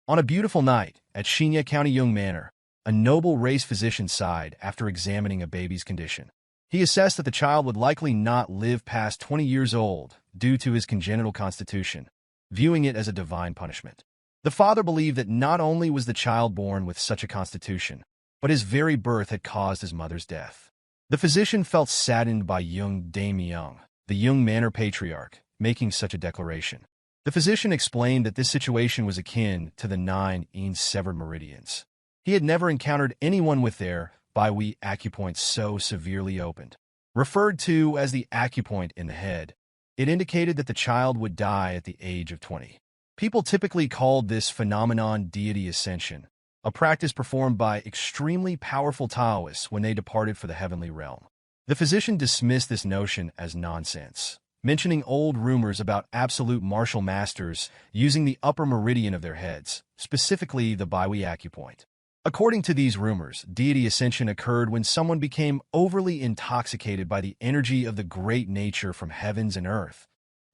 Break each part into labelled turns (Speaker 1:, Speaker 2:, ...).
Speaker 1: On a beautiful night at Hyea County Yeong Manor, a noble race physician sighed after examining a baby's condition. He assessed that the child would likely not live past 20 years old due to his congenital constitution, viewing it as a divine punishment. The father believed that not only was the child born with such a constitution, but his very birth had caused his mother's death. The physician felt saddened by young Dame Yeong, the Yeong Manor patriarch, making such a declaration. The physician explained that this situation was akin to the 9 severed meridians. He had never encountered anyone with their Weiji acupoint so severely opened. Referred to as the acupoint in the head, it indicated that the child would die at the age of 20. People typically called this phenomenon deity ascension, a practice performed by extremely powerful Taoists when they departed for the heavenly realm. The physician dismissed this notion as nonsense, mentioning old rumors about absolute martial masters using the upper meridian of their heads, specifically the Weiji acupoint. According to these rumors, deity ascension occurred when someone became overly intoxicated by the energy of the great nature from heavens and earth,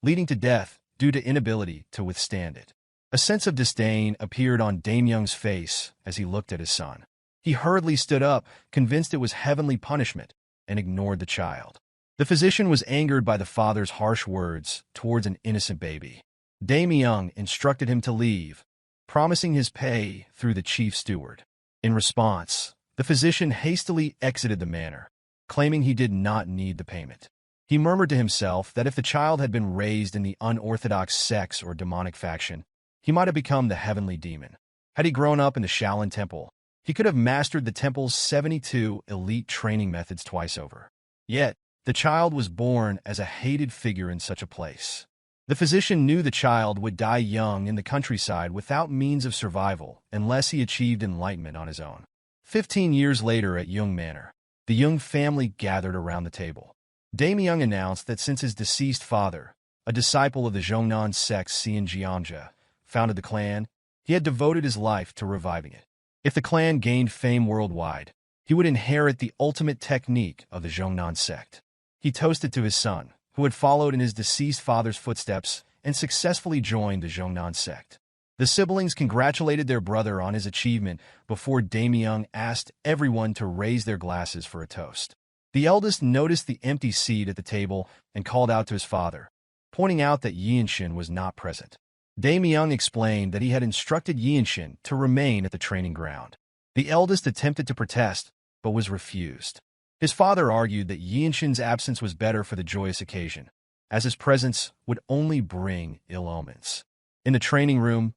Speaker 1: leading to death due to inability to withstand it. A sense of disdain appeared on Dame Yeong's face as he looked at his son. He hurriedly stood up, convinced it was heavenly punishment, and ignored the child. The physician was angered by the father's harsh words towards an innocent baby. Dame Yeong instructed him to leave, promising his pay through the chief steward. In response, the physician hastily exited the manor, claiming he did not need the payment. He murmured to himself that if the child had been raised in the unorthodox sects or demonic faction, he might have become the heavenly demon. Had he grown up in the Shaolin Temple, he could have mastered the temple's 72 elite training methods twice over. Yet, the child was born as a hated figure in such a place. The physician knew the child would die young in the countryside without means of survival unless he achieved enlightenment on his own. 15 years later at Yeong Manor, the Yeong family gathered around the table. Dame Yeong announced that since his deceased father, a disciple of the Jeongnan Sect Jeongja, founded the clan, he had devoted his life to reviving it. If the clan gained fame worldwide, he would inherit the ultimate technique of the Jeongnan Sect. He toasted to his son, who had followed in his deceased father's footsteps and successfully joined the Jeongnan Sect. The siblings congratulated their brother on his achievement before Dame Yeong asked everyone to raise their glasses for a toast. The eldest noticed the empty seat at the table and called out to his father, pointing out that Yeonshin was not present. Dame Yeong explained that he had instructed Yeonshin to remain at the training ground. The eldest attempted to protest, but was refused. His father argued that Yeonshin's absence was better for the joyous occasion, as his presence would only bring ill omens. In the training room,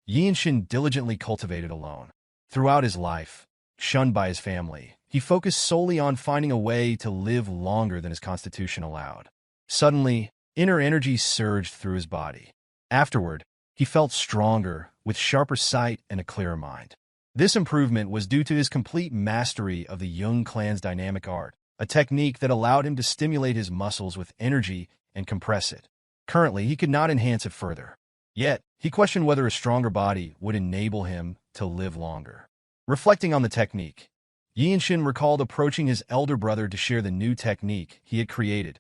Speaker 1: Yeonshin diligently cultivated alone. Throughout his life, shunned by his family, he focused solely on finding a way to live longer than his constitution allowed. Suddenly, inner energy surged through his body. Afterward, he felt stronger, with sharper sight and a clearer mind. This improvement was due to his complete mastery of the Jeong Clan's dynamic art, a technique that allowed him to stimulate his muscles with energy and compress it. Currently, he could not enhance it further. Yet, he questioned whether a stronger body would enable him to live longer. Reflecting on the technique, Yeonshin recalled approaching his elder brother to share the new technique he had created,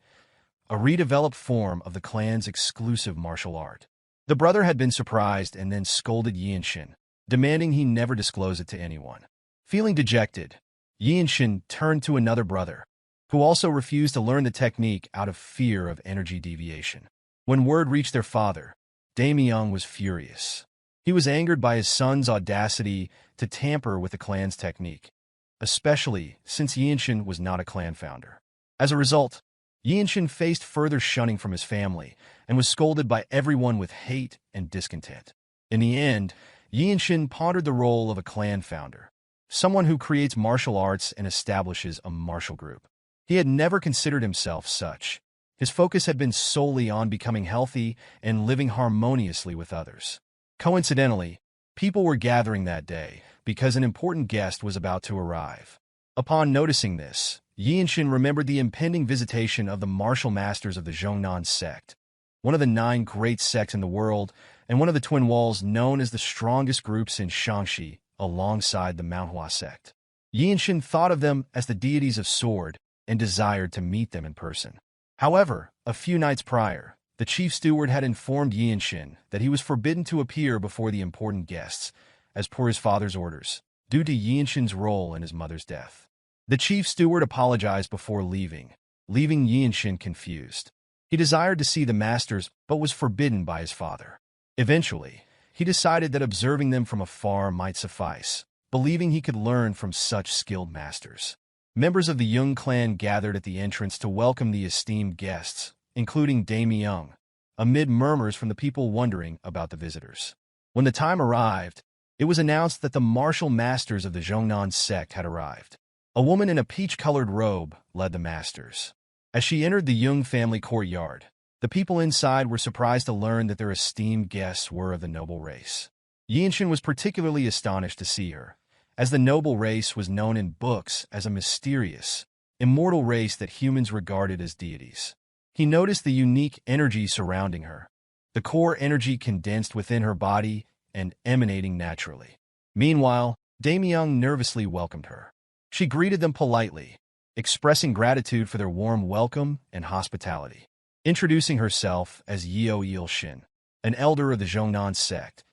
Speaker 1: a redeveloped form of the clan's exclusive martial art. The brother had been surprised and then scolded Yeonshin, demanding he never disclose it to anyone. Feeling dejected, Yeonshin turned to another brother, who also refused to learn the technique out of fear of energy deviation. When word reached their father, Dame Yeong was furious. He was angered by his son's audacity to tamper with the clan's technique, especially since Yeonshin was not a clan founder. As a result, Yeonshin faced further shunning from his family and was scolded by everyone with hate and discontent. In the end, Yeonshin pondered the role of a clan founder, someone who creates martial arts and establishes a martial group. He had never considered himself such. His focus had been solely on becoming healthy and living harmoniously with others. Coincidentally, people were gathering that day because an important guest was about to arrive. Upon noticing this, Yeonshin remembered the impending visitation of the martial masters of the Jeongnan Sect, one of the 9 great sects in the world, and one of the Twin Walls known as the strongest groups in Shaanxi, alongside the Manhwa sect. Yeonshin thought of them as the deities of sword and desired to meet them in person. However, a few nights prior, the chief steward had informed Yeonshin that he was forbidden to appear before the important guests, as per his father's orders, due to Yeonshin's role in his mother's death. The chief steward apologized before leaving Yeonshin confused. He desired to see the masters, but was forbidden by his father. Eventually, he decided that observing them from afar might suffice, believing he could learn from such skilled masters. Members of the Jeong Clan gathered at the entrance to welcome the esteemed guests, including Daemyeong, amid murmurs from the people wondering about the visitors. When the time arrived, it was announced that the martial masters of the Jeongnan sect had arrived. A woman in a peach-colored robe led the masters. As she entered the Jeong family courtyard, the people inside were surprised to learn that their esteemed guests were of the noble race. Yeonshin was particularly astonished to see her, as the noble race was known in books as a mysterious, immortal race that humans regarded as deities. He noticed the unique energy surrounding her, the core energy condensed within her body and emanating naturally. Meanwhile, Daemyeong nervously welcomed her. She greeted them politely, expressing gratitude for their warm welcome and hospitality. Introducing herself as Yeonshin, an elder of the Jeongnan sect,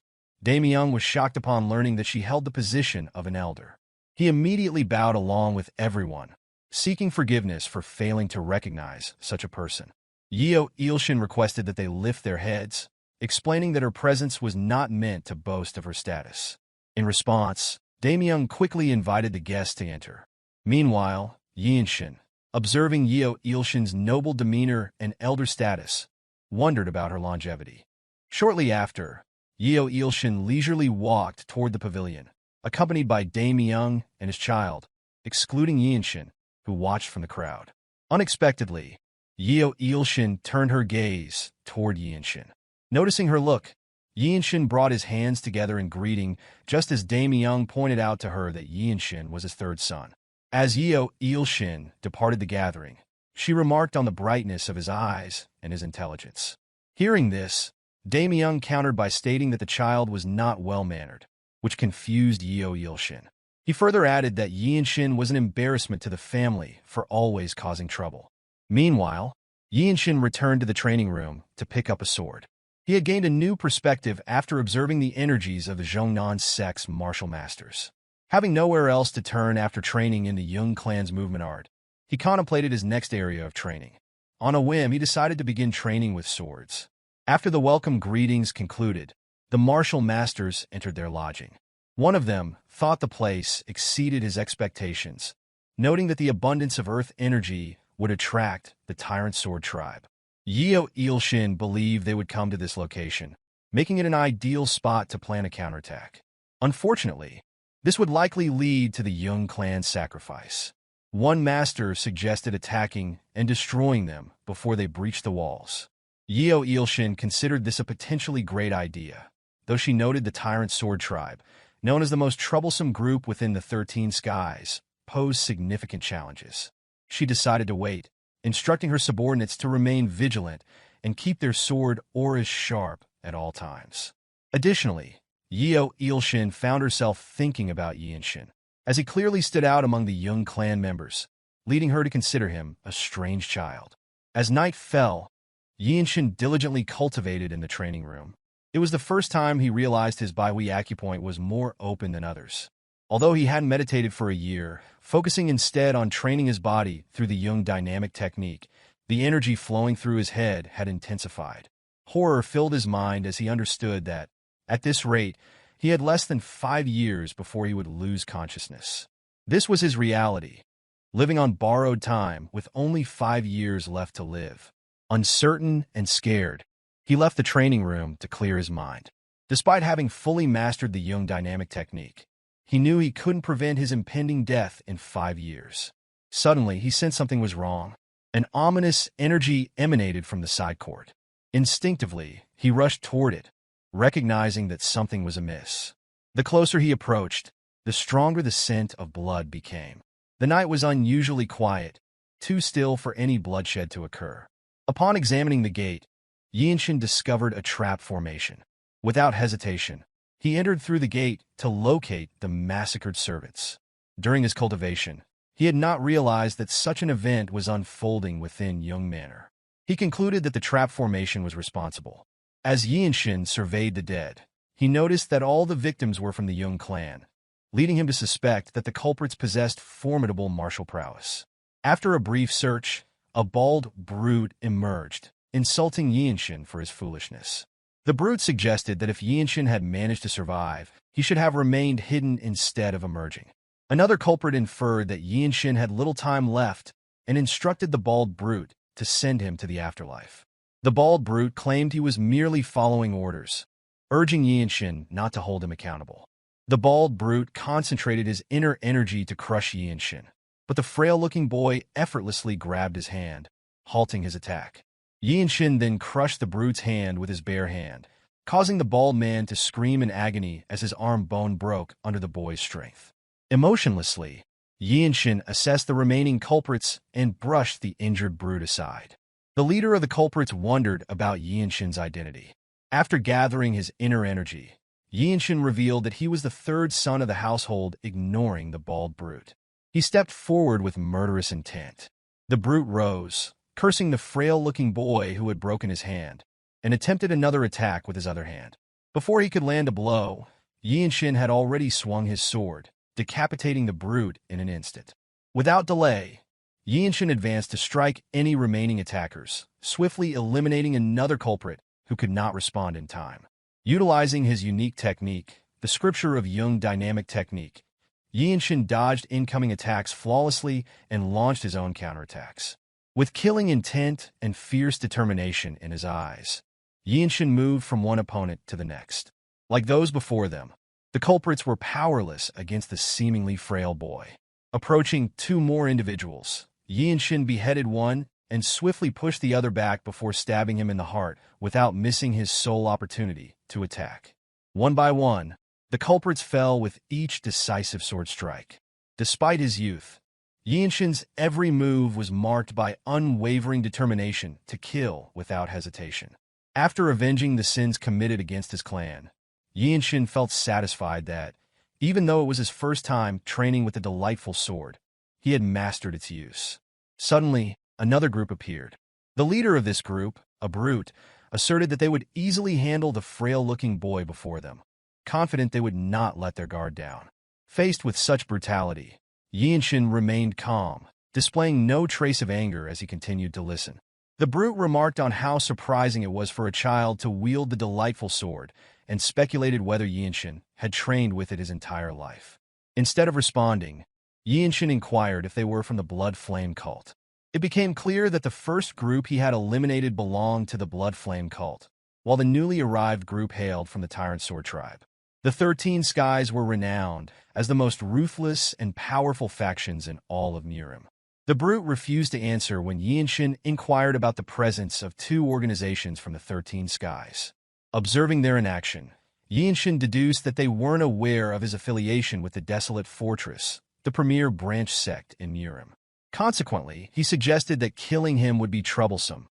Speaker 1: Daemyeong was shocked upon learning that she held the position of an elder. He immediately bowed along with everyone, seeking forgiveness for failing to recognize such a person. Yeonshin requested that they lift their heads, explaining that her presence was not meant to boast of her status. In response, Daemyeong quickly invited the guests to enter. Meanwhile, Yeonshin, observing Yeonshin's noble demeanor and elder status, wondered about her longevity. Shortly after, Yeonshin leisurely walked toward the pavilion, accompanied by Daemyeong and his child, excluding Yeonshin, who watched from the crowd. Unexpectedly, Yeonshin turned her gaze toward Yeonshin. Noticing her look, Yeonshin brought his hands together in greeting, just as Daemyeong pointed out to her that Yeonshin was his third son. As Yeonshin departed the gathering, she remarked on the brightness of his eyes and his intelligence. Hearing this, Daemyeong countered by stating that the child was not well-mannered, which confused Yeonshin. He further added that Yeonshin was an embarrassment to the family for always causing trouble. Meanwhile, Yeonshin returned to the training room to pick up a sword. He had gained a new perspective after observing the energies of the Jeongnan sect's martial masters. Having nowhere else to turn after training in the Jeong Clan's movement art, he contemplated his next area of training. On a whim, he decided to begin training with swords. After the welcome greetings concluded, the martial masters entered their lodging. One of them thought the place exceeded his expectations, noting that the abundance of earth energy would attract the Tyrant Sword tribe. Yeonshin believed they would come to this location, making it an ideal spot to plan a counterattack. Unfortunately, this would likely lead to the Jeong Clan's sacrifice. One master suggested attacking and destroying them before they breached the walls. Yeonshin considered this a potentially great idea, though she noted the Tyrant Sword tribe, known as the most troublesome group within the 13 Skies, posed significant challenges. She decided to wait, instructing her subordinates to remain vigilant and keep their sword auras sharp at all times. Additionally, Yeonshin found herself thinking about Yeonshin, as he clearly stood out among the Jeong Clan members, leading her to consider him a strange child. As night fell, Yeonshin diligently cultivated in the training room. It was the first time he realized his Baihui acupoint was more open than others. Although he hadn't meditated for a year, focusing instead on training his body through the Jeong dynamic technique, the energy flowing through his head had intensified. Horror filled his mind as he understood that, at this rate, he had less than 5 years before he would lose consciousness. This was his reality, living on borrowed time with only 5 years left to live. Uncertain and scared, he left the training room to clear his mind. Despite having fully mastered the Jeong dynamic technique, he knew he couldn't prevent his impending death in 5 years. Suddenly, he sensed something was wrong. An ominous energy emanated from the side court. Instinctively, he rushed toward it, recognizing that something was amiss. The closer he approached, the stronger the scent of blood became. The night was unusually quiet, too still for any bloodshed to occur. Upon examining the gate, Yeonshin discovered a trap formation. Without hesitation, he entered through the gate to locate the massacred servants. During his cultivation, he had not realized that such an event was unfolding within Jeong Manor. He concluded that the trap formation was responsible. As Yeonshin surveyed the dead, he noticed that all the victims were from the Jeong Clan, leading him to suspect that the culprits possessed formidable martial prowess. After a brief search, a bald brute emerged, insulting Yeonshin for his foolishness. The brute suggested that if Yeonshin had managed to survive, he should have remained hidden instead of emerging. Another culprit inferred that Yeonshin had little time left and instructed the bald brute to send him to the afterlife. The bald brute claimed he was merely following orders, urging Yeonshin not to hold him accountable. The bald brute concentrated his inner energy to crush Yeonshin, but the frail-looking boy effortlessly grabbed his hand, halting his attack. Yeonshin then crushed the brute's hand with his bare hand, causing the bald man to scream in agony as his arm bone broke under the boy's strength. Emotionlessly, Yeonshin assessed the remaining culprits and brushed the injured brute aside. The leader of the culprits wondered about Yeonshin's identity. After gathering his inner energy, Yeonshin revealed that he was the third son of the household, ignoring the bald brute. He stepped forward with murderous intent. The brute rose, cursing the frail-looking boy who had broken his hand, and attempted another attack with his other hand. Before he could land a blow, Yeonshin had already swung his sword, decapitating the brute in an instant. Without delay, Yeonshin advanced to strike any remaining attackers, swiftly eliminating another culprit who could not respond in time. Utilizing his unique technique, the Scripture of Jung dynamic technique, Yeonshin dodged incoming attacks flawlessly and launched his own counterattacks. With killing intent and fierce determination in his eyes, Yeonshin moved from one opponent to the next. Like those before them, the culprits were powerless against the seemingly frail boy. Approaching two more individuals, Yeonshin beheaded one and swiftly pushed the other back before stabbing him in the heart without missing his sole opportunity to attack. One by one, the culprits fell with each decisive sword strike. Despite his youth, Yeonshin's every move was marked by unwavering determination to kill without hesitation. After avenging the sins committed against his clan, Yeonshin felt satisfied that, even though it was his first time training with the delightful sword, he had mastered its use. Suddenly, another group appeared. The leader of this group, a brute, asserted that they would easily handle the frail-looking boy before them, confident they would not let their guard down. Faced with such brutality, Yeonshin remained calm, displaying no trace of anger as he continued to listen. The brute remarked on how surprising it was for a child to wield the delightful sword and speculated whether Yeonshin had trained with it his entire life. Instead of responding, Yeonshin inquired if they were from the Blood Flame cult. It became clear that the first group he had eliminated belonged to the Blood Flame cult, while the newly arrived group hailed from the Tyrant Sword tribe. The 13 Skies were renowned as the most ruthless and powerful factions in all of Murim. The brute refused to answer when Yeonshin inquired about the presence of two organizations from the 13 Skies. Observing their inaction, Yeonshin deduced that they weren't aware of his affiliation with the Desolate Fortress, the premier branch sect in Murim. Consequently, he suggested that killing him would be troublesome,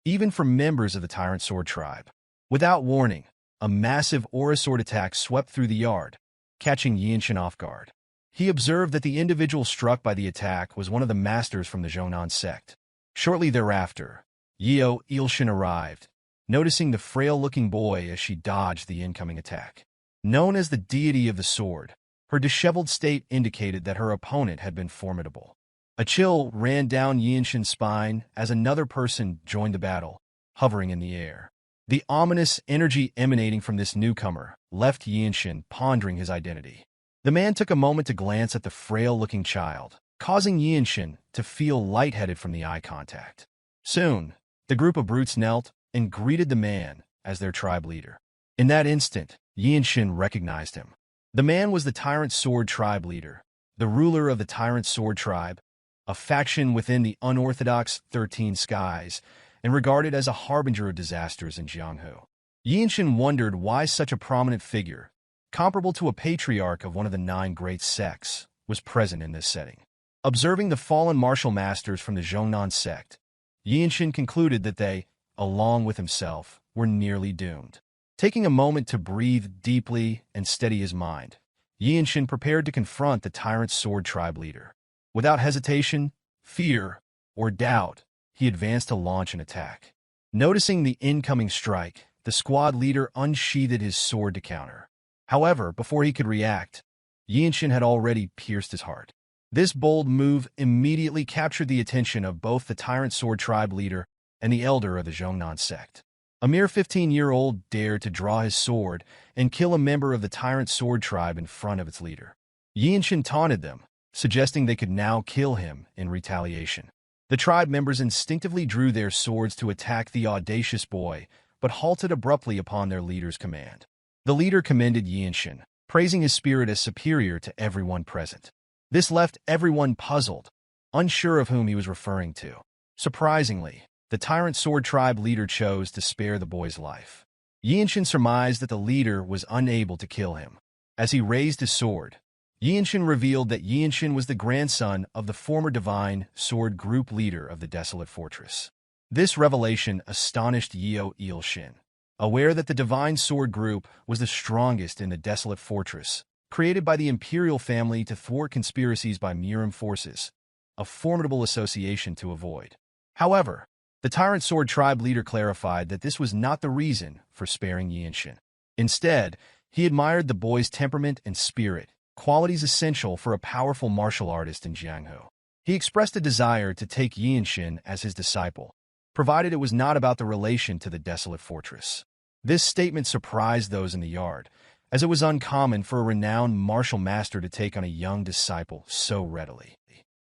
Speaker 1: even for members of the Tyrant Sword tribe. Without warning, a massive aura sword attack swept through the yard, catching Yeonshin off guard. He observed that the individual struck by the attack was one of the masters from the Jonan sect. Shortly thereafter, Yeonshin arrived, noticing the frail-looking boy as she dodged the incoming attack. Known as the deity of the sword, her disheveled state indicated that her opponent had been formidable. A chill ran down Yeonshin's spine as another person joined the battle, hovering in the air. The ominous energy emanating from this newcomer left Yeonshin pondering his identity. The man took a moment to glance at the frail-looking child, causing Yeonshin to feel lightheaded from the eye contact. Soon, the group of brutes knelt and greeted the man as their tribe leader. In that instant, Yeonshin recognized him. The man was the Tyrant Sword tribe leader, the ruler of the Tyrant Sword tribe, a faction within the unorthodox 13 Skies, and regarded as a harbinger of disasters in Gyeongju. Yeonshin wondered why such a prominent figure, comparable to a patriarch of one of the 9 great sects, was present in this setting. Observing the fallen martial masters from the Jeongnan sect, Yeonshin concluded that they, along with himself, were nearly doomed. Taking a moment to breathe deeply and steady his mind, Yeonshin prepared to confront the Tyrant Sword tribe leader. Without hesitation, fear, or doubt, he advanced to launch an attack. Noticing the incoming strike, the squad leader unsheathed his sword to counter. However, before he could react, Yeonshin had already pierced his heart. This bold move immediately captured the attention of both the Tyrant Sword Tribe leader and the elder of the Jeong Sect. A mere 15-year-old dared to draw his sword and kill a member of the Tyrant Sword Tribe in front of its leader. Yeonshin taunted them, suggesting they could now kill him in retaliation. The tribe members instinctively drew their swords to attack the audacious boy, but halted abruptly upon their leader's command. The leader commended Yeonshin, praising his spirit as superior to everyone present. This left everyone puzzled, unsure of whom he was referring to. Surprisingly, the Tyrant Sword Tribe leader chose to spare the boy's life. Yeonshin surmised that the leader was unable to kill him. As he raised his sword, Yeonshin revealed that Yeonshin was the grandson of the former Divine Sword Group leader of the Desolate Fortress. This revelation astonished Yeonshin. Aware that the Divine Sword Group was the strongest in the Desolate Fortress, created by the Imperial family to thwart conspiracies by Murim forces, a formidable association to avoid. However, the Tyrant Sword Tribe leader clarified that this was not the reason for sparing Yeonshin. Instead, he admired the boy's temperament and spirit, qualities essential for a powerful martial artist in Jianghu. He expressed a desire to take Yeonshin as his disciple, provided it was not about the relation to the Desolate Fortress. This statement surprised those in the yard, as it was uncommon for a renowned martial master to take on a young disciple so readily.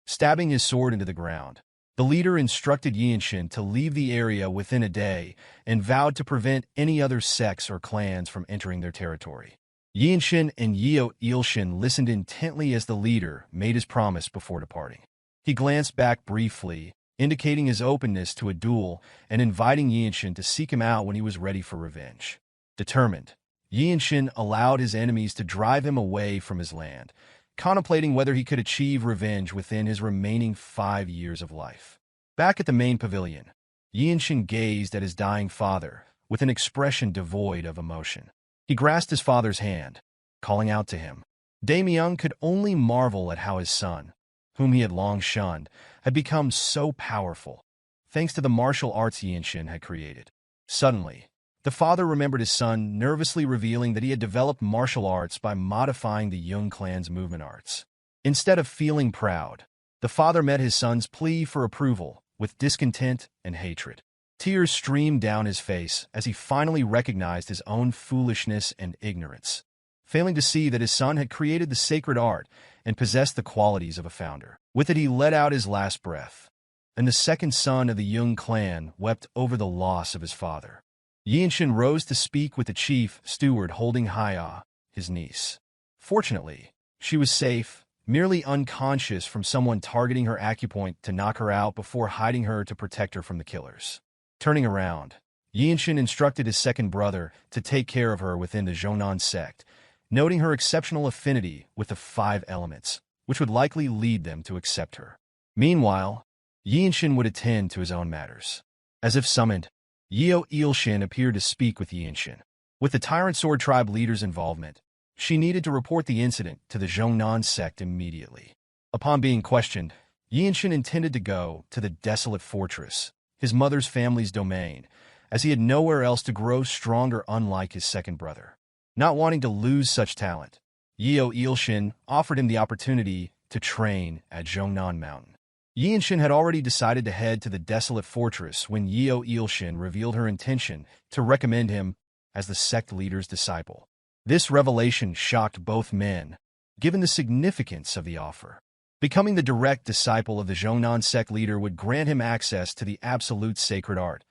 Speaker 1: Stabbing his sword into the ground, the leader instructed Yeonshin to leave the area within a day and vowed to prevent any other sects or clans from entering their territory. Yeonshin and Yeonshin listened intently as the leader made his promise before departing. He glanced back briefly, indicating his openness to a duel and inviting Yeonshin to seek him out when he was ready for revenge. Determined, Yeonshin allowed his enemies to drive him away from his land, contemplating whether he could achieve revenge within his remaining 5 years of life. Back at the main pavilion, Yeonshin gazed at his dying father with an expression devoid of emotion. He grasped his father's hand, calling out to him. Daemyeon could only marvel at how his son, whom he had long shunned, had become so powerful, thanks to the martial arts Yeonshin had created. Suddenly, the father remembered his son nervously revealing that he had developed martial arts by modifying the Jeong Clan's movement arts. Instead of feeling proud, the father met his son's plea for approval with discontent and hatred. Tears streamed down his face as he finally recognized his own foolishness and ignorance, failing to see that his son had created the sacred art and possessed the qualities of a founder. With it, he let out his last breath, and the second son of the Jeong Clan wept over the loss of his father. Yeonshin rose to speak with the chief steward holding Hyea, his niece. Fortunately, she was safe, merely unconscious from someone targeting her acupoint to knock her out before hiding her to protect her from the killers. Turning around, Yeonshin instructed his second brother to take care of her within the Jeong Sect, noting her exceptional affinity with the 5 elements, which would likely lead them to accept her. Meanwhile, Yeonshin would attend to his own matters. As if summoned, Yeonshin appeared to speak with Yeonshin. With the Tyrant Sword Tribe leader's involvement, she needed to report the incident to the Jeong Sect immediately. Upon being questioned, Yeonshin intended to go to the Desolate Fortress, his mother's family's domain, as he had nowhere else to grow stronger unlike his second brother. Not wanting to lose such talent, Yeonshin offered him the opportunity to train at Jeongnan Mountain. Yeonshin had already decided to head to the Desolate Fortress when Yeonshin revealed her intention to recommend him as the sect leader's disciple. This revelation shocked both men, given the significance of the offer. Becoming the direct disciple of the Jeongnan sect leader would grant him access to the absolute sacred art,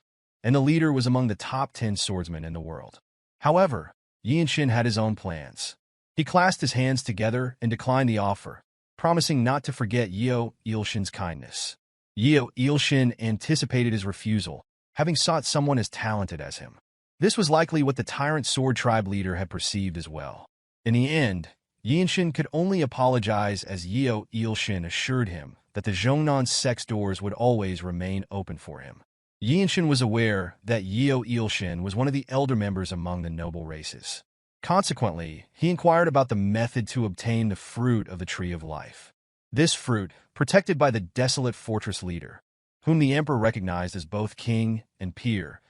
Speaker 1: and the leader was among the top 10 swordsmen in the world. However, Yeonshin had his own plans. He clasped his hands together and declined the offer, promising not to forget Yeonshin's kindness. Yeonshin anticipated his refusal, having sought someone as talented as him. This was likely what the Tyrant Sword Tribe leader had perceived as well. In the end, Yeonshin could only apologize as Yeonshin assured him that the Jeongnan sect's doors would always remain open for him. Yeonshin was aware that Yeonshin was one of the elder members among the noble races. Consequently, he inquired about the method to obtain the fruit of the Tree of Life. This fruit, protected by the Desolate Fortress leader, whom the emperor recognized as both king and peer,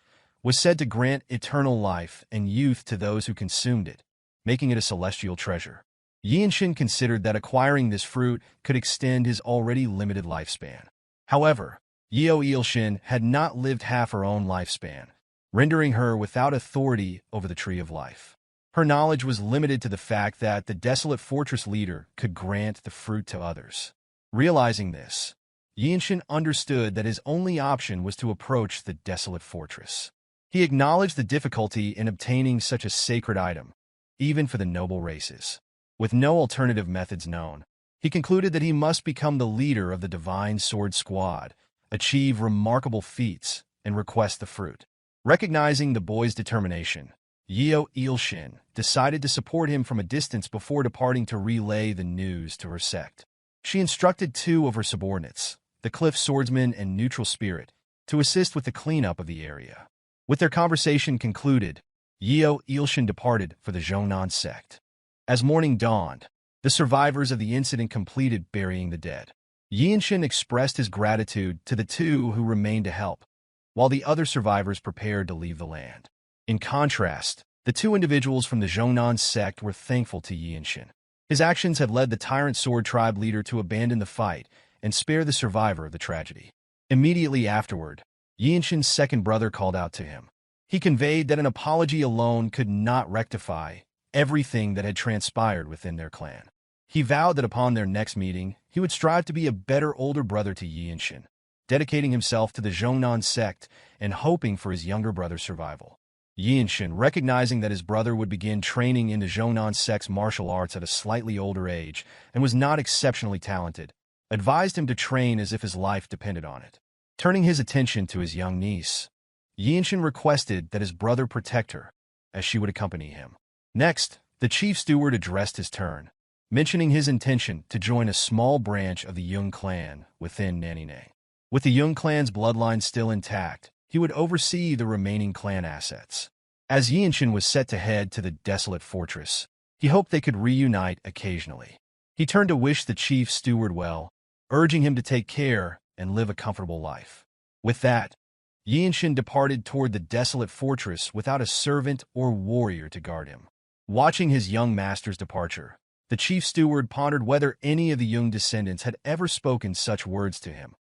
Speaker 1: was said to grant eternal life and youth to those who consumed it, making it a celestial treasure. Yeonshin considered that acquiring this fruit could extend his already limited lifespan. However, Yeonshin had not lived half her own lifespan, rendering her without authority over the Tree of Life. Her knowledge was limited to the fact that the Desolate Fortress leader could grant the fruit to others. Realizing this, Yeonshin understood that his only option was to approach the Desolate Fortress. He acknowledged the difficulty in obtaining such a sacred item, even for the noble races. With no alternative methods known, he concluded that he must become the leader of the Divine Sword Squad, achieve remarkable feats, and request the fruit. Recognizing the boy's determination, Yeonshin decided to support him from a distance before departing to relay the news to her sect. She instructed two of her subordinates, the Cliff Swordsman and Neutral Spirit, to assist with the cleanup of the area. With their conversation concluded, Yeonshin departed for the Jeong sect. As morning dawned, the survivors of the incident completed burying the dead. Yeonshin expressed his gratitude to the two who remained to help, while the other survivors prepared to leave the land. In contrast, the two individuals from the Jeong sect were thankful to Yeonshin. His actions had led the Tyrant Sword tribe leader to abandon the fight and spare the survivor of the tragedy. Immediately afterward, Yeonshin's second brother called out to him. He conveyed that an apology alone could not rectify everything that had transpired within their clan. He vowed that upon their next meeting, he would strive to be a better older brother to Yeonshin, dedicating himself to the Jeong sect and hoping for his younger brother's survival. Yeonshin, recognizing that his brother would begin training in the Jeong sect's martial arts at a slightly older age and was not exceptionally talented, advised him to train as if his life depended on it. Turning his attention to his young niece, Yeonshin requested that his brother protect her, as she would accompany him. Next, the chief steward addressed his turn, mentioning his intention to join a small branch of the Jeong Clan within Nanine. With the Jeong Clan's bloodline still intact, he would oversee the remaining clan assets. As Yeonshin was set to head to the Desolate Fortress, he hoped they could reunite occasionally. He turned to wish the chief steward well, urging him to take care and live a comfortable life. With that, Yeonshin departed toward the Desolate Fortress without a servant or warrior to guard him. Watching his young master's departure, the chief steward pondered whether any of the Jeong descendants had ever spoken such words to him,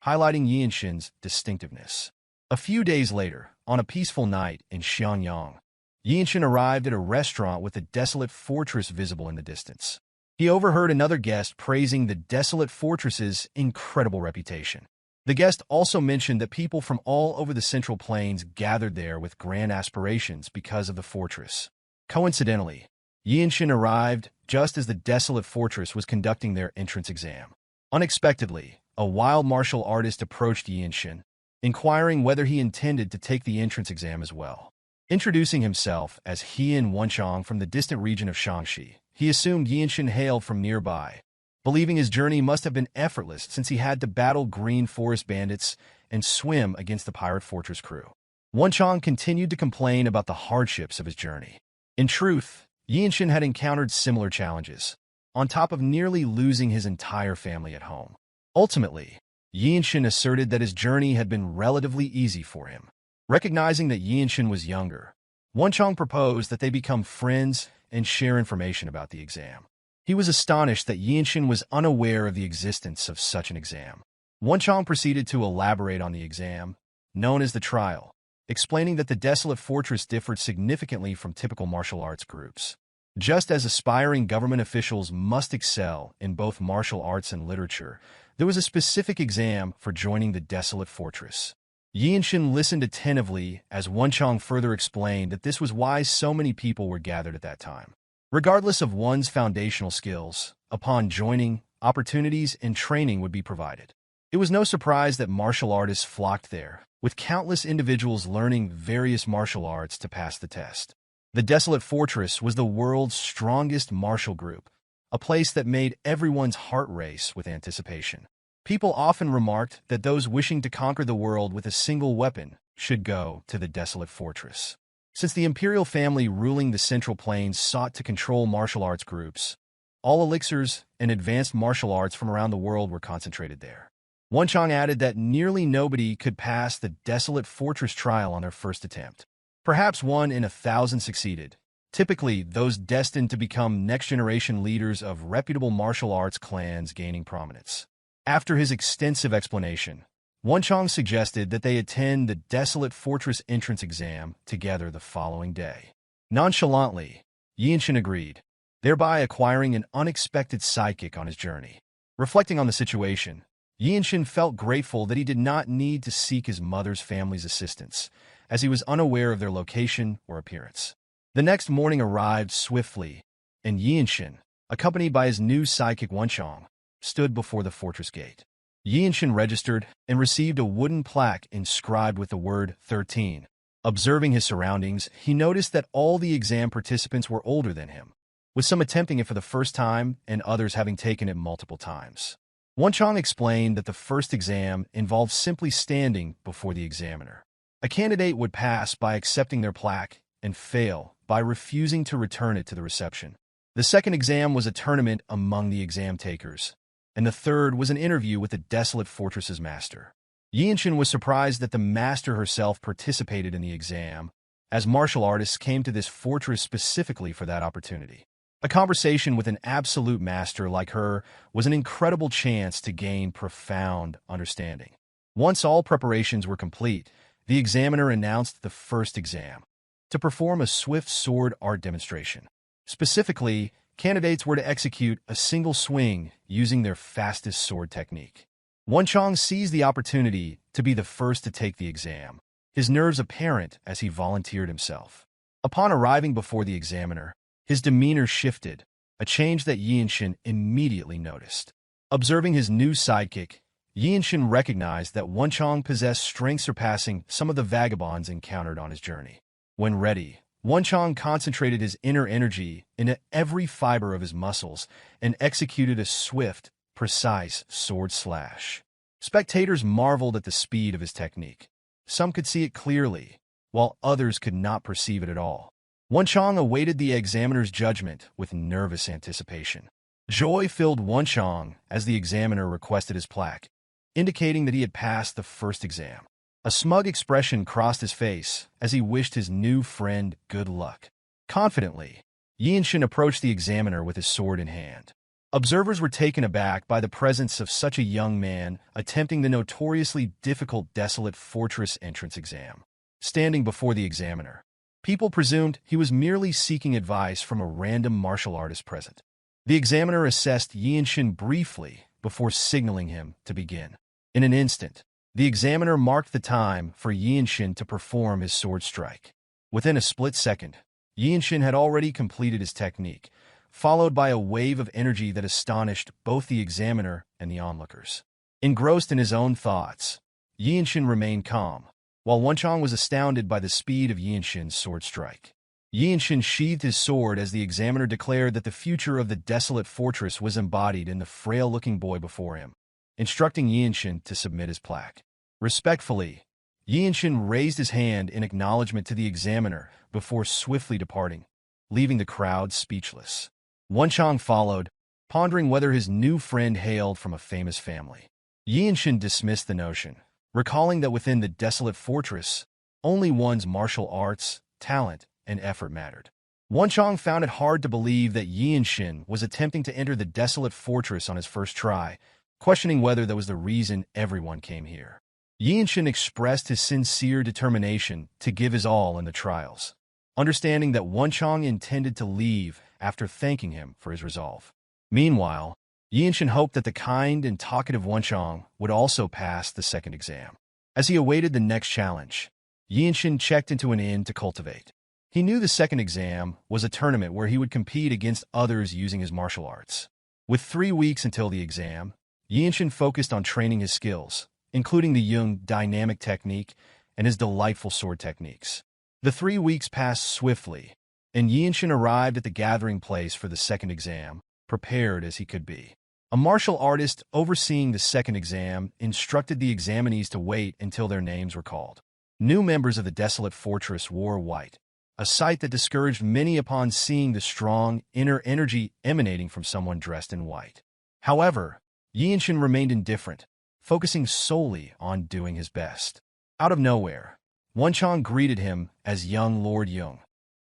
Speaker 1: highlighting Yeonshin's distinctiveness. A few days later, on a peaceful night in Xianyang, Yeonshin arrived at a restaurant with the Desolate Fortress visible in the distance. He overheard another guest praising the Desolate Fortress's incredible reputation. The guest also mentioned that people from all over the Central Plains gathered there with grand aspirations because of the fortress. Coincidentally, Yeonshin arrived just as the Desolate Fortress was conducting their entrance exam. Unexpectedly, a wild martial artist approached Yeonshin, inquiring whether he intended to take the entrance exam as well. Introducing himself as Hyea Wonchong from the distant region of Shaanxi, he assumed Yeonshin hailed from nearby, believing his journey must have been effortless since he had to battle green forest bandits and swim against the pirate fortress crew. Wonchong continued to complain about the hardships of his journey. In truth, Yeonshin had encountered similar challenges, on top of nearly losing his entire family at home. Ultimately, Yeonshin asserted that his journey had been relatively easy for him. Recognizing that Yeonshin was younger, Wonchong proposed that they become friends and share information about the exam. He was astonished that Yeonshin was unaware of the existence of such an exam. Wonchong proceeded to elaborate on the exam, known as the trial, explaining that the Desolate Fortress differed significantly from typical martial arts groups. Just as aspiring government officials must excel in both martial arts and literature, there was a specific exam for joining the Desolate Fortress. Yeonshin listened attentively as Wonchong further explained that this was why so many people were gathered at that time. Regardless of one's foundational skills, upon joining, opportunities and training would be provided. It was no surprise that martial artists flocked there, with countless individuals learning various martial arts to pass the test. The Desolate Fortress was the world's strongest martial group, a place that made everyone's heart race with anticipation. People often remarked that those wishing to conquer the world with a single weapon should go to the Desolate Fortress. Since the imperial family ruling the Central Plains sought to control martial arts groups, all elixirs and advanced martial arts from around the world were concentrated there. Wonchong added that nearly nobody could pass the Desolate Fortress trial on their first attempt. Perhaps 1 in 1,000 succeeded, typically those destined to become next-generation leaders of reputable martial arts clans gaining prominence. After his extensive explanation, Wonchong suggested that they attend the Desolate Fortress entrance exam together the following day. Nonchalantly, Yeonshin agreed, thereby acquiring an unexpected sidekick on his journey. Reflecting on the situation, Yeonshin felt grateful that he did not need to seek his mother's family's assistance, as he was unaware of their location or appearance. The next morning arrived swiftly, and Yeonshin, accompanied by his new sidekick Wonchong, stood before the fortress gate. Yeonshin registered and received a wooden plaque inscribed with the word 13. Observing his surroundings, he noticed that all the exam participants were older than him, with some attempting it for the first time and others having taken it multiple times. Wonchong explained that the first exam involved simply standing before the examiner. A candidate would pass by accepting their plaque and fail by refusing to return it to the reception. The second exam was a tournament among the exam takers, and the third was an interview with the Desolate Fortress's master. Yeonshin was surprised that the master herself participated in the exam, as martial artists came to this fortress specifically for that opportunity. A conversation with an absolute master like her was an incredible chance to gain profound understanding. Once all preparations were complete, the examiner announced the first exam, to perform a swift sword art demonstration. Specifically, candidates were to execute a single swing using their fastest sword technique. Wonchong seized the opportunity to be the first to take the exam, his nerves apparent as he volunteered himself. Upon arriving before the examiner, his demeanor shifted, a change that Yeonshin immediately noticed. Observing his new sidekick, Yeonshin recognized that Wonchong possessed strength surpassing some of the vagabonds encountered on his journey. When ready, Wonchong concentrated his inner energy into every fiber of his muscles and executed a swift, precise sword slash. Spectators marveled at the speed of his technique. Some could see it clearly, while others could not perceive it at all. Wonchong awaited the examiner's judgment with nervous anticipation. Joy filled Wonchong as the examiner requested his plaque, indicating that he had passed the first exam. A smug expression crossed his face as he wished his new friend good luck. Confidently, Yeonshin approached the examiner with his sword in hand. Observers were taken aback by the presence of such a young man attempting the notoriously difficult Desolate Fortress entrance exam. Standing before the examiner, people presumed he was merely seeking advice from a random martial artist present. The examiner assessed Yeonshin briefly before signaling him to begin. In an instant, the examiner marked the time for Yeonshin to perform his sword strike. Within a split second, Yeonshin had already completed his technique, followed by a wave of energy that astonished both the examiner and the onlookers. Engrossed in his own thoughts, Yeonshin remained calm, while Wonchong was astounded by the speed of Yeonshin's sword strike. Yeonshin sheathed his sword as the examiner declared that the future of the Desolate Fortress was embodied in the frail-looking boy before him, instructing Yeonshin to submit his plaque. Respectfully, Yeonshin raised his hand in acknowledgement to the examiner before swiftly departing, leaving the crowd speechless. Wonchong followed, pondering whether his new friend hailed from a famous family. Yeonshin dismissed the notion, recalling that within the Desolate Fortress, only one's martial arts, talent, and effort mattered. Wonchong found it hard to believe that Yeonshin was attempting to enter the Desolate Fortress on his first try, questioning whether that was the reason everyone came here. Yeonshin expressed his sincere determination to give his all in the trials, understanding that Wonchong intended to leave after thanking him for his resolve. Meanwhile, Yeonshin hoped that the kind and talkative Wonchong would also pass the second exam. As he awaited the next challenge, Yeonshin checked into an inn to cultivate. He knew the second exam was a tournament where he would compete against others using his martial arts. With 3 weeks until the exam, Yeonshin focused on training his skills, including the Jung dynamic technique and his delightful sword techniques. The 3 weeks passed swiftly, and Yeonshin arrived at the gathering place for the second exam, prepared as he could be. A martial artist overseeing the second exam instructed the examinees to wait until their names were called. New members of the Desolate Fortress wore white, a sight that discouraged many upon seeing the strong inner energy emanating from someone dressed in white. However, Yeonshin remained indifferent, focusing solely on doing his best. Out of nowhere, Wonchong greeted him as young Lord Yeong,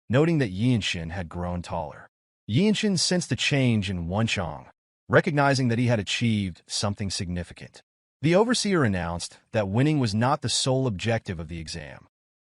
Speaker 1: noting that Yeonshin had grown taller. Yeonshin sensed a change in Wonchong, recognizing that he had achieved something significant. The overseer announced that winning was not the sole objective of the exam.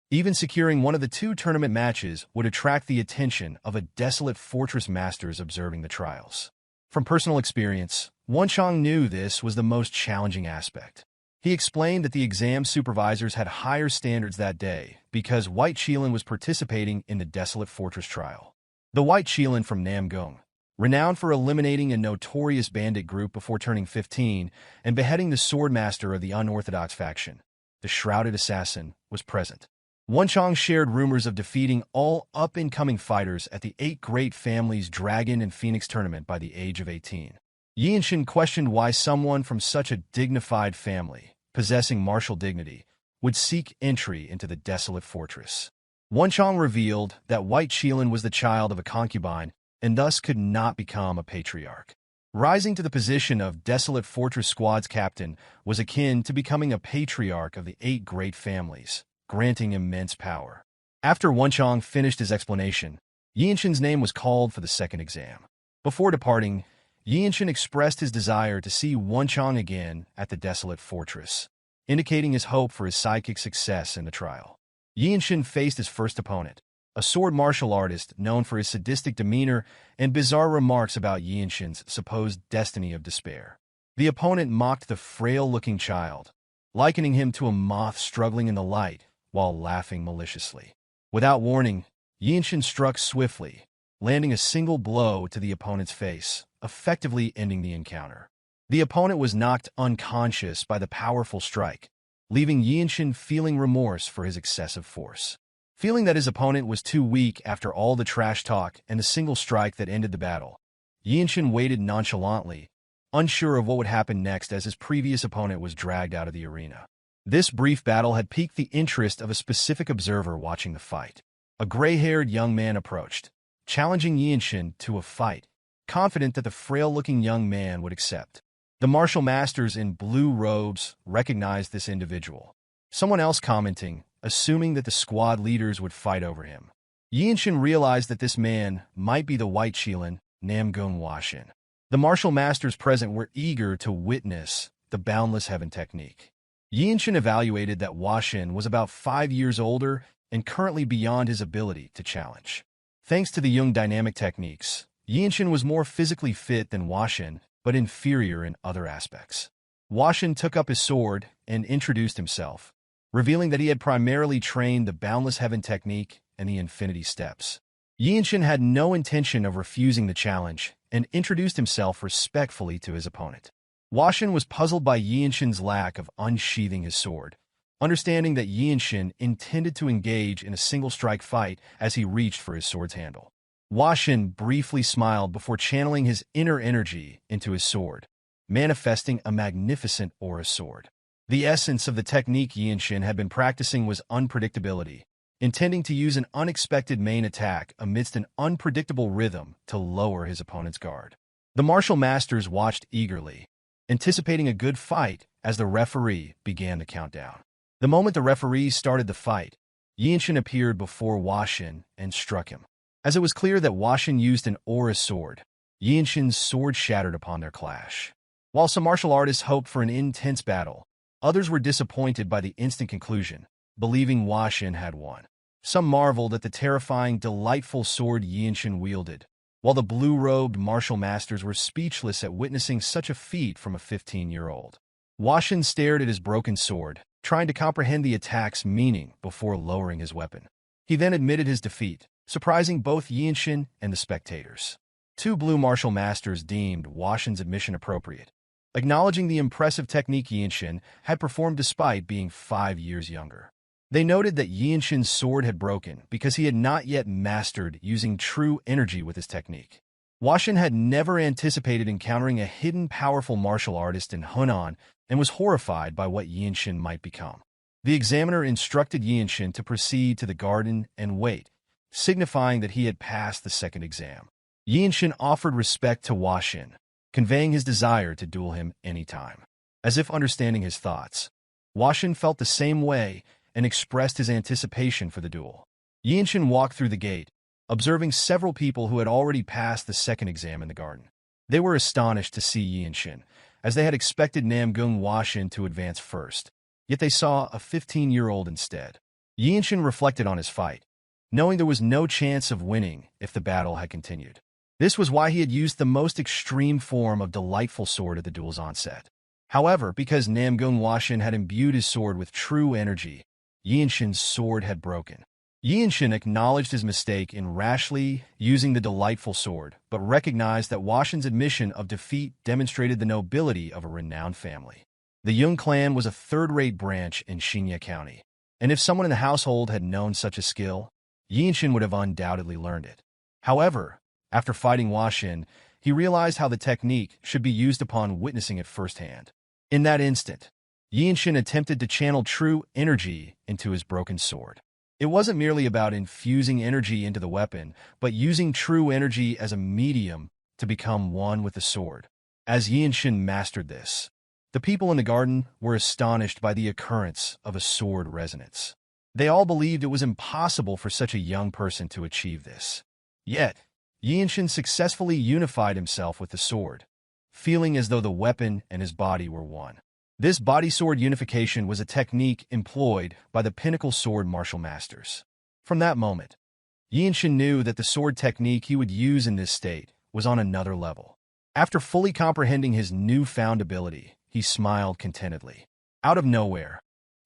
Speaker 1: Even securing one of the 2 tournament matches would attract the attention of a Desolate Fortress masters observing the trials. From personal experience, Wonchong knew this was the most challenging aspect. He explained that the exam supervisors had higher standards that day because White Qilin was participating in the Desolate Fortress trial. The White Qilin from Namgung, renowned for eliminating a notorious bandit group before turning 15 and beheading the Swordmaster of the unorthodox faction, the Shrouded Assassin, was present. Wonchong shared rumors of defeating all up-and-coming fighters at the 8 Great Families Dragon and Phoenix tournament by the age of 18. Yeonshin questioned why someone from such a dignified family, possessing martial dignity, would seek entry into the Desolate Fortress. Wonchong revealed that White Qilin was the child of a concubine and thus could not become a patriarch. Rising to the position of Desolate Fortress Squad's captain was akin to becoming a patriarch of the 8 Great Families, granting immense power. After Wonchong finished his explanation, Yeonshin's name was called for the second exam. Before departing, Yeonshin expressed his desire to see Wonchong again at the Desolate Fortress, indicating his hope for his psychic success in the trial. Yeonshin faced his first opponent, a sword martial artist known for his sadistic demeanor and bizarre remarks about Yeonshin's supposed destiny of despair. The opponent mocked the frail-looking child, likening him to a moth struggling in the light while laughing maliciously. Without warning, Yeonshin struck swiftly, landing a single blow to the opponent's face, effectively ending the encounter. The opponent was knocked unconscious by the powerful strike, leaving Yeonshin feeling remorse for his excessive force. Feeling that his opponent was too weak after all the trash talk and the single strike that ended the battle, Yeonshin waited nonchalantly, unsure of what would happen next as his previous opponent was dragged out of the arena. This brief battle had piqued the interest of a specific observer watching the fight. A gray-haired young man approached, challenging Yeonshin to a fight, confident that the frail-looking young man would accept. The martial masters in blue robes recognized this individual, someone else commenting, assuming that the squad leaders would fight over him. Yeonshin realized that this man might be the White Qilin, Namgung Washin. The martial masters present were eager to witness the Boundless Heaven technique. Yeonshin evaluated that Washin was about 5 years older and currently beyond his ability to challenge. Thanks to the Jung dynamic techniques, Yeonshin was more physically fit than Washin, but inferior in other aspects. Washin took up his sword and introduced himself, revealing that he had primarily trained the Boundless Heaven technique and the Infinity Steps. Yeonshin had no intention of refusing the challenge and introduced himself respectfully to his opponent. Washin was puzzled by Yeonshin's lack of unsheathing his sword, understanding that Yeonshin intended to engage in a single-strike fight as he reached for his sword's handle. Washin briefly smiled before channeling his inner energy into his sword, manifesting a magnificent aura sword. The essence of the technique Yeonshin had been practicing was unpredictability, intending to use an unexpected main attack amidst an unpredictable rhythm to lower his opponent's guard. The martial masters watched eagerly, anticipating a good fight as the referee began the countdown. The moment the referee started the fight, Yeonshin appeared before Washin and struck him. As it was clear that Washin used an aura sword, Yeonshin's sword shattered upon their clash. While some martial artists hoped for an intense battle, others were disappointed by the instant conclusion, believing Washin had won. Some marveled at the terrifying, delightful sword Yeonshin wielded, while the blue-robed martial masters were speechless at witnessing such a feat from a 15-year-old. Washin stared at his broken sword, trying to comprehend the attack's meaning before lowering his weapon. He then admitted his defeat, surprising both Yeonshin and the spectators. 2 blue martial masters deemed Washin's admission appropriate, acknowledging the impressive technique Yeonshin had performed despite being 5 years younger. They noted that Yeonshin's sword had broken because he had not yet mastered using true energy with his technique. Washin had never anticipated encountering a hidden powerful martial artist in Hunan and was horrified by what Yeonshin might become. The examiner instructed Yeonshin to proceed to the garden and wait, signifying that he had passed the second exam. Yeonshin offered respect to Washin, conveying his desire to duel him anytime. as if understanding his thoughts. Yeonshin felt the same way and expressed his anticipation for the duel. Yeonshin walked through the gate, observing several people who had already passed the second exam in the garden. They were astonished to see Yeonshin, as they had expected Namgung Yeonshin to advance first. Yet they saw a 15-year-old instead. Yeonshin reflected on his fight, knowing there was no chance of winning if the battle had continued. This was why he had used the most extreme form of Delightful Sword at the duel's onset. However, because Namgung Yeonshin had imbued his sword with true energy, Yeonshin's sword had broken. Yeonshin acknowledged his mistake in rashly using the Delightful Sword, but recognized that Yeonshin's admission of defeat demonstrated the nobility of a renowned family. The Jeong Clan was a third-rate branch in Hyea County, and if someone in the household had known such a skill, Yeonshin would have undoubtedly learned it. However, after fighting Yeonshin, he realized how the technique should be used upon witnessing it firsthand. In that instant, Yeonshin attempted to channel true energy into his broken sword. It wasn't merely about infusing energy into the weapon, but using true energy as a medium to become one with the sword. As Yeonshin mastered this, the people in the garden were astonished by the occurrence of a sword resonance. They all believed it was impossible for such a young person to achieve this. Yet, Yeonshin successfully unified himself with the sword, feeling as though the weapon and his body were one. This body-sword unification was a technique employed by the pinnacle sword martial masters. From that moment, Yeonshin knew that the sword technique he would use in this state was on another level. After fully comprehending his newfound ability, he smiled contentedly. Out of nowhere,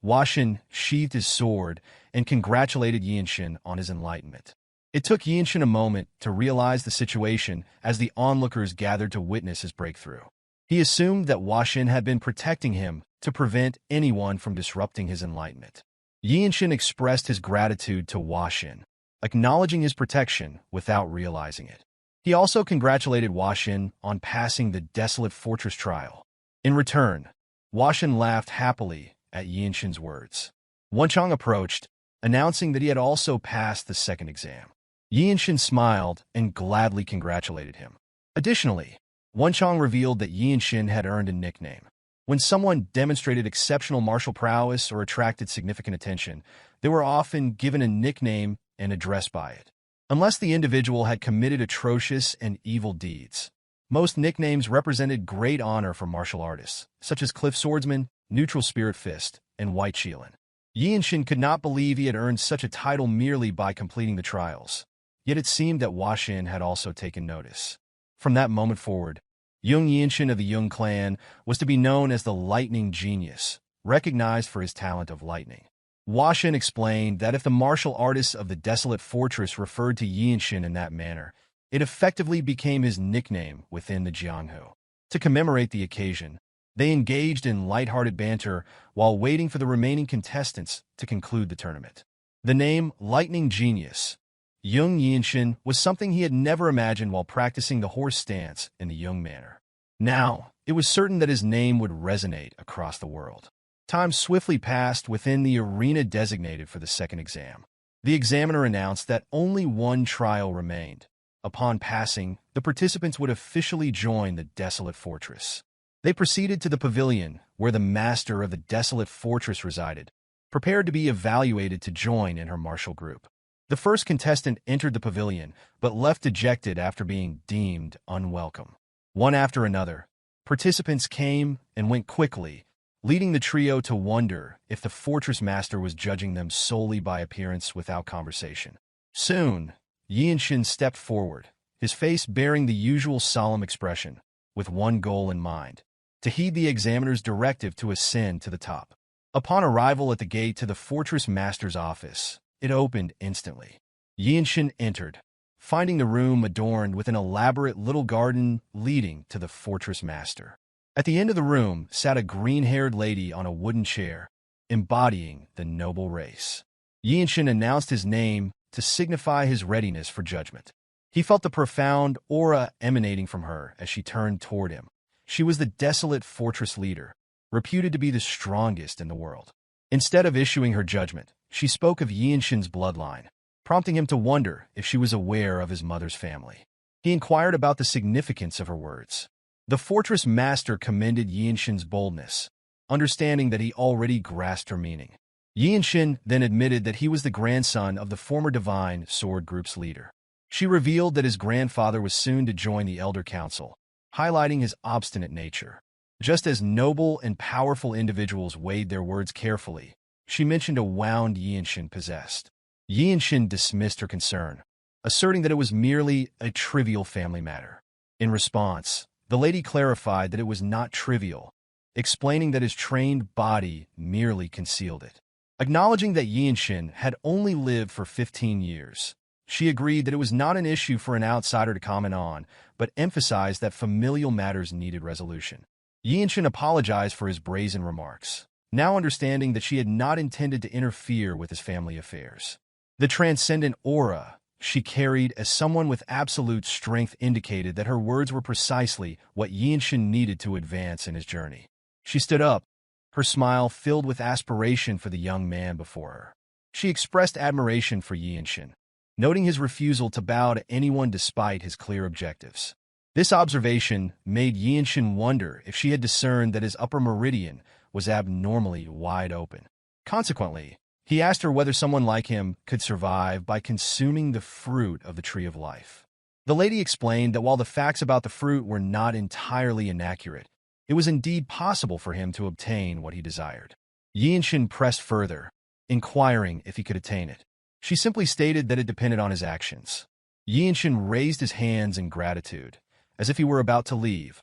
Speaker 1: Yeonshin sheathed his sword and congratulated Yeonshin on his enlightenment. It took Yeonshin a moment to realize the situation as the onlookers gathered to witness his breakthrough. He assumed that Yeonshin had been protecting him to prevent anyone from disrupting his enlightenment. Yeonshin expressed his gratitude to Yeonshin, acknowledging his protection without realizing it. He also congratulated Yeonshin on passing the Desolate Fortress trial. In return, Yeonshin laughed happily at Yeonshin's words. Yeonchang approached, announcing that he had also passed the second exam. Yeonshin smiled and gladly congratulated him. Additionally, Yeonchang revealed that Yeonshin had earned a nickname. When someone demonstrated exceptional martial prowess or attracted significant attention, they were often given a nickname and addressed by it. Unless the individual had committed atrocious and evil deeds, most nicknames represented great honor for martial artists, such as Cliff Swordsman, Neutral Spirit Fist, and White Shielan. Yeonshin could not believe he had earned such a title merely by completing the trials, yet it seemed that Yeonshin had also taken notice. From that moment forward, young Yeonshin of the Jeong Clan was to be known as the Lightning Genius, recognized for his talent of lightning. Yeonshin explained that if the martial artists of the Desolate Fortress referred to Yeonshin in that manner, it effectively became his nickname within the Jianghu. To commemorate the occasion, they engaged in lighthearted banter while waiting for the remaining contestants to conclude the tournament. The name Lightning Genius, young Yeonshin, was something he had never imagined while practicing the horse stance in the Yeong manner. Now, it was certain that his name would resonate across the world. Time swiftly passed within the arena designated for the second exam. The examiner announced that only one trial remained. Upon passing, the participants would officially join the Desolate Fortress. They proceeded to the pavilion where the master of the Desolate Fortress resided, prepared to be evaluated to join in her martial group. The first contestant entered the pavilion, but left dejected after being deemed unwelcome. One after another, participants came and went quickly, leading the trio to wonder if the fortress master was judging them solely by appearance without conversation. Soon, Yeonshin stepped forward, his face bearing the usual solemn expression, with one goal in mind: to heed the examiner's directive to ascend to the top. Upon arrival at the gate to the fortress master's office, it opened instantly. Yeonshin entered, finding the room adorned with an elaborate little garden leading to the fortress master. At the end of the room sat a green-haired lady on a wooden chair, embodying the noble race. Yeonshin announced his name to signify his readiness for judgment. He felt the profound aura emanating from her as she turned toward him. She was the Desolate Fortress leader, reputed to be the strongest in the world. Instead of issuing her judgment, she spoke of Yeonshin's bloodline, prompting him to wonder if she was aware of his mother's family. He inquired about the significance of her words. The fortress master commended Yeonshin's boldness, understanding that he already grasped her meaning. Yeonshin then admitted that he was the grandson of the former Divine Sword Group's leader. She revealed that his grandfather was soon to join the Elder Council, highlighting his obstinate nature. Just as noble and powerful individuals weighed their words carefully, she mentioned a wound Yeonshin possessed. Yeonshin dismissed her concern, asserting that it was merely a trivial family matter. In response, the lady clarified that it was not trivial, explaining that his trained body merely concealed it. Acknowledging that Yeonshin had only lived for 15 years, she agreed that it was not an issue for an outsider to comment on, but emphasized that familial matters needed resolution. Yeonshin apologized for his brazen remarks, now understanding that she had not intended to interfere with his family affairs. The transcendent aura she carried as someone with absolute strength indicated that her words were precisely what Yeonshin needed to advance in his journey. She stood up, her smile filled with aspiration for the young man before her. She expressed admiration for Yeonshin, noting his refusal to bow to anyone despite his clear objectives. This observation made Yeonshin wonder if she had discerned that his upper meridian was abnormally wide open. Consequently, he asked her whether someone like him could survive by consuming the fruit of the Tree of Life. The lady explained that while the facts about the fruit were not entirely inaccurate, it was indeed possible for him to obtain what he desired. Yeonshin pressed further, inquiring if he could attain it. She simply stated that it depended on his actions. Yeonshin raised his hands in gratitude, as if he were about to leave,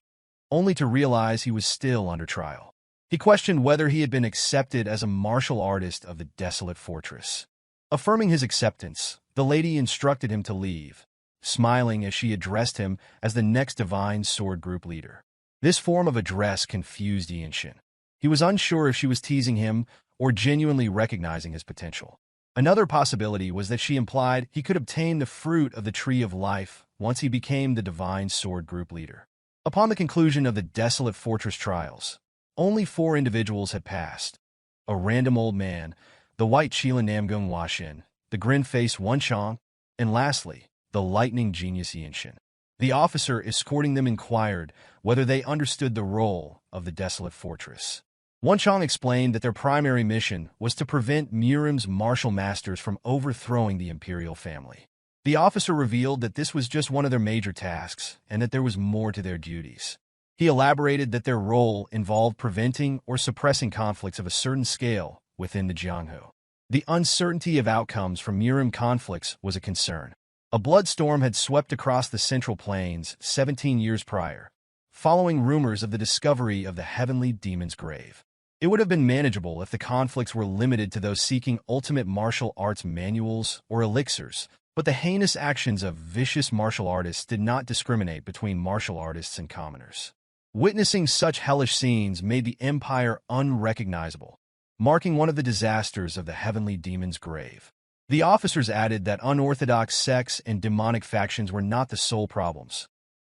Speaker 1: only to realize he was still under trial. He questioned whether he had been accepted as a martial artist of the Desolate Fortress. Affirming his acceptance, the lady instructed him to leave, smiling as she addressed him as the next Divine Sword Group leader. This form of address confused Yeonshin. He was unsure if she was teasing him or genuinely recognizing his potential. Another possibility was that she implied he could obtain the fruit of the Tree of Life once he became the Divine Sword Group leader. Upon the conclusion of the Desolate Fortress trials, only 4 individuals had passed: a random old man, the white Chila Namgung Washin, the grin-faced Wonchong, and lastly, the lightning genius Yeonshin. The officer escorting them inquired whether they understood the role of the Desolate Fortress. Wonchong explained that their primary mission was to prevent Murim's martial masters from overthrowing the imperial family. The officer revealed that this was just one of their major tasks and that there was more to their duties. He elaborated that their role involved preventing or suppressing conflicts of a certain scale within the Jianghu. The uncertainty of outcomes from Murim conflicts was a concern. A bloodstorm had swept across the Central Plains 17 years prior, following rumors of the discovery of the Heavenly Demon's grave. It would have been manageable if the conflicts were limited to those seeking ultimate martial arts manuals or elixirs, but the heinous actions of vicious martial artists did not discriminate between martial artists and commoners. Witnessing such hellish scenes made the Empire unrecognizable, marking one of the disasters of the Heavenly Demon's grave. The officers added that unorthodox sects and demonic factions were not the sole problems.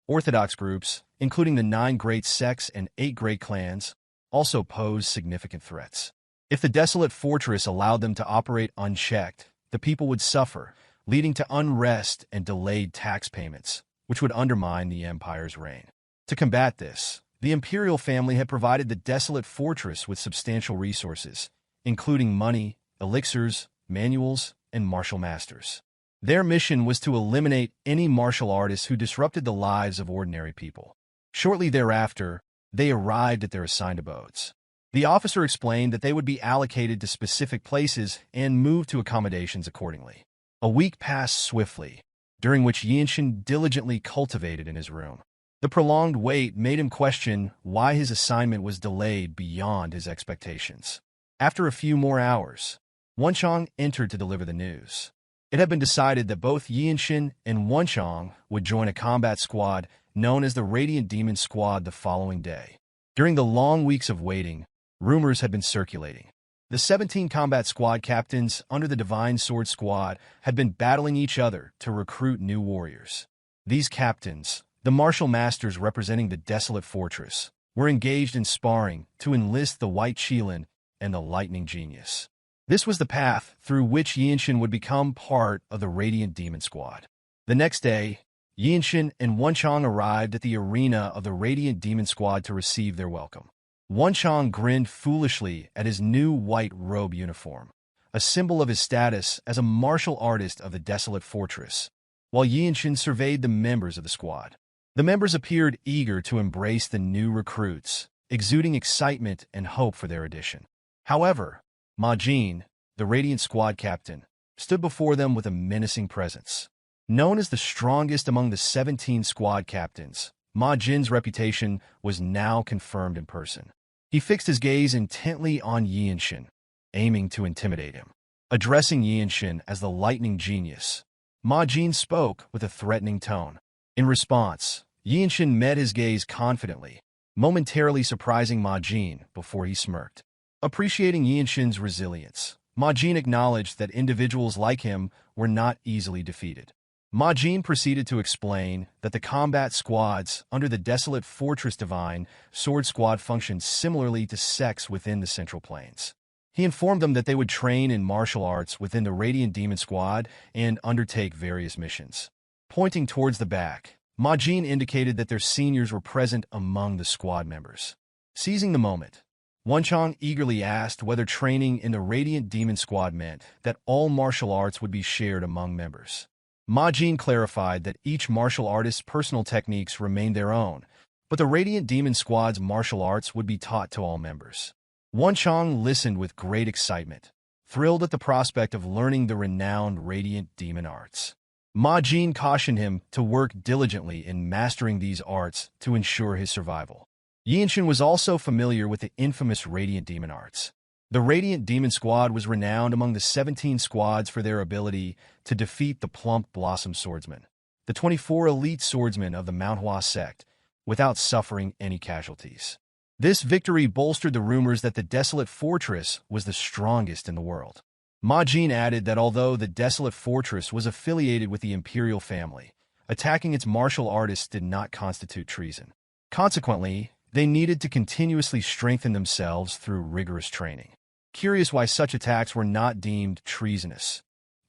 Speaker 1: Orthodox groups, including the 9 great sects and 8 great clans, also posed significant threats. If the Desolate Fortress allowed them to operate unchecked, the people would suffer, leading to unrest and delayed tax payments, which would undermine the Empire's reign. To combat this, the imperial family had provided the Desolate Fortress with substantial resources, including money, elixirs, manuals, and martial masters. Their mission was to eliminate any martial artists who disrupted the lives of ordinary people. Shortly thereafter, they arrived at their assigned abodes. The officer explained that they would be allocated to specific places and moved to accommodations accordingly. A week passed swiftly, during which Yeonshin diligently cultivated in his room. The prolonged wait made him question why his assignment was delayed beyond his expectations. After a few more hours, Wonchong entered to deliver the news. It had been decided that both Yeonshin and Wonchong would join a combat squad known as the Radiant Demon Squad the following day. During the long weeks of waiting, rumors had been circulating. The 17 combat squad captains under the Divine Sword Squad had been battling each other to recruit new warriors. These captains, the martial masters representing the Desolate Fortress, were engaged in sparring to enlist the White Qilin and the Lightning Genius. This was the path through which Yeonshin would become part of the Radiant Demon Squad. The next day, Yeonshin and Wonchong arrived at the arena of the Radiant Demon Squad to receive their welcome. Wonchong grinned foolishly at his new white robe uniform, a symbol of his status as a martial artist of the Desolate Fortress, while Yeonshin surveyed the members of the squad. The members appeared eager to embrace the new recruits, exuding excitement and hope for their addition. However, Ma Jin, the Radiant Squad captain, stood before them with a menacing presence. Known as the strongest among the 17 squad captains, Ma Jin's reputation was now confirmed in person. He fixed his gaze intently on Yeonshin, aiming to intimidate him. Addressing Yeonshin as the lightning genius, Ma Jin spoke with a threatening tone. In response, Yeonshin met his gaze confidently, momentarily surprising Ma Jin before he smirked. Appreciating Yeonshin's resilience, Ma Jin acknowledged that individuals like him were not easily defeated. Ma Jin proceeded to explain that the combat squads under the Desolate Fortress Divine Sword Squad functioned similarly to sects within the Central Plains. He informed them that they would train in martial arts within the Radiant Demon Squad and undertake various missions. Pointing towards the back, Ma Jin indicated that their seniors were present among the squad members. Seizing the moment, Wonchong eagerly asked whether training in the Radiant Demon Squad meant that all martial arts would be shared among members. Ma Jin clarified that each martial artist's personal techniques remained their own, but the Radiant Demon Squad's martial arts would be taught to all members. Wonchong listened with great excitement, thrilled at the prospect of learning the renowned Radiant Demon arts. Ma Jin cautioned him to work diligently in mastering these arts to ensure his survival. Yeonshin was also familiar with the infamous Radiant Demon arts. The Radiant Demon Squad was renowned among the 17 squads for their ability to defeat the Plump Blossom Swordsman, the 24 elite swordsmen of the Manhwa Sect, without suffering any casualties. This victory bolstered the rumors that the Desolate Fortress was the strongest in the world. Ma Jin added that although the Desolate Fortress was affiliated with the Imperial family, attacking its martial artists did not constitute treason. Consequently, they needed to continuously strengthen themselves through rigorous training. Curious why such attacks were not deemed treasonous,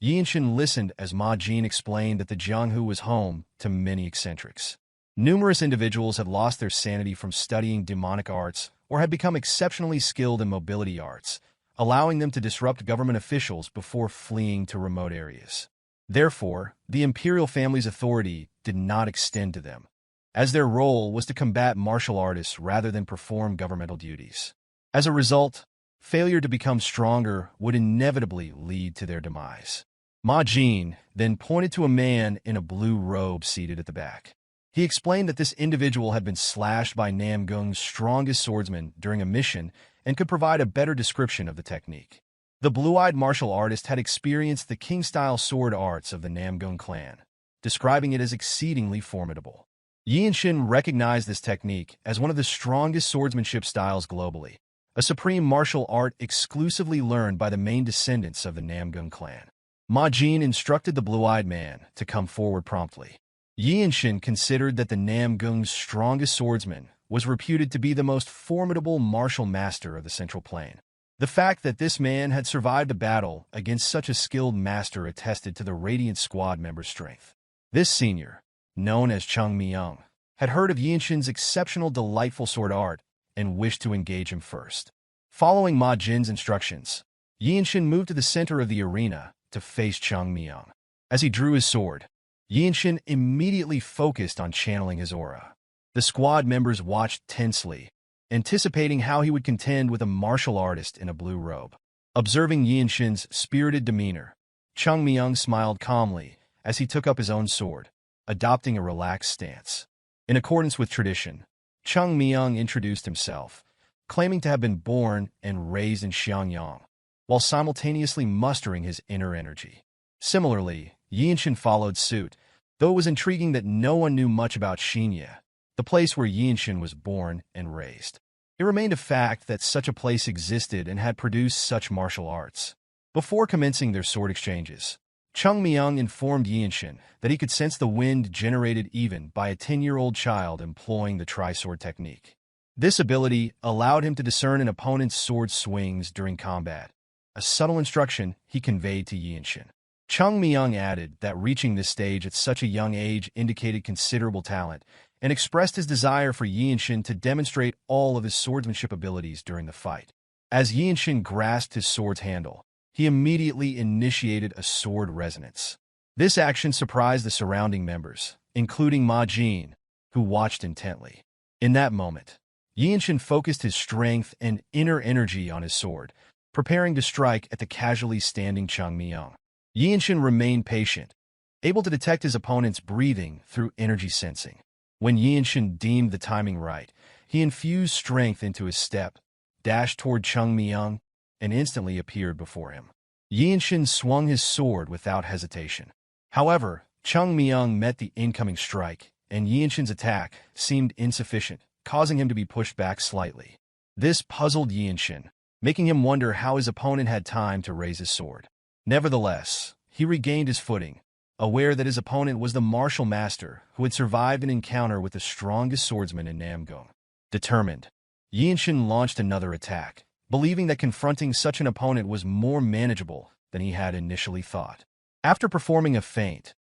Speaker 1: Yeonshin listened as Ma Jin explained that the Jianghu was home to many eccentrics. Numerous individuals had lost their sanity from studying demonic arts or had become exceptionally skilled in mobility arts, allowing them to disrupt government officials before fleeing to remote areas. Therefore, the imperial family's authority did not extend to them, as their role was to combat martial artists rather than perform governmental duties. As a result, failure to become stronger would inevitably lead to their demise. Ma Jin then pointed to a man in a blue robe seated at the back. He explained that this individual had been slashed by Namgung's strongest swordsman during a mission and could provide a better description of the technique. The blue-eyed martial artist had experienced the king-style sword arts of the Jeong Clan, describing it as exceedingly formidable. Yeonshin recognized this technique as one of the strongest swordsmanship styles globally, a supreme martial art exclusively learned by the main descendants of the Jeong Clan. Ma Jin instructed the blue-eyed man to come forward promptly. Yeonshin considered that the Namgung's strongest swordsman was reputed to be the most formidable martial master of the Central Plain. The fact that this man had survived a battle against such a skilled master attested to the Radiant Squad member's strength. This senior, known as Chung Myung, had heard of Yeonshin's exceptional delightful sword art and wished to engage him first. Following Ma Jin's instructions, Yeonshin moved to the center of the arena to face Chung Myung. As he drew his sword, Yeonshin immediately focused on channeling his aura. The squad members watched tensely, anticipating how he would contend with a martial artist in a blue robe. Observing Yeonshin's spirited demeanor, Chung Myung smiled calmly as he took up his own sword, adopting a relaxed stance. In accordance with tradition, Chung Myung introduced himself, claiming to have been born and raised in Xiangyang, while simultaneously mustering his inner energy. Similarly, Yeonshin followed suit, though it was intriguing that no one knew much about Hyea, the place where Yeonshin was born and raised. It remained a fact that such a place existed and had produced such martial arts. Before commencing their sword exchanges, Chung Myung informed Yeonshin that he could sense the wind generated even by a 10-year-old child employing the tri-sword technique. This ability allowed him to discern an opponent's sword swings during combat, a subtle instruction he conveyed to Yeonshin. Chung Myung added that reaching this stage at such a young age indicated considerable talent and expressed his desire for Yeonshin to demonstrate all of his swordsmanship abilities during the fight. As Yeonshin grasped his sword's handle, he immediately initiated a sword resonance. This action surprised the surrounding members, including Ma Jin, who watched intently. In that moment, Yeonshin focused his strength and inner energy on his sword, preparing to strike at the casually standing Chung Myung. Yeonshin remained patient, able to detect his opponent's breathing through energy sensing. When Yeonshin deemed the timing right, he infused strength into his step, dashed toward Chung Myung, and instantly appeared before him. Yeonshin swung his sword without hesitation. However, Chung Myung met the incoming strike, and Yeonshin's attack seemed insufficient, causing him to be pushed back slightly. This puzzled Yeonshin, making him wonder how his opponent had time to raise his sword. Nevertheless, he regained his footing, aware that his opponent was the martial master who had survived an encounter with the strongest swordsman in Namgung. Determined, Yeonshin launched another attack, believing that confronting such an opponent was more manageable than he had initially thought. After performing a feint,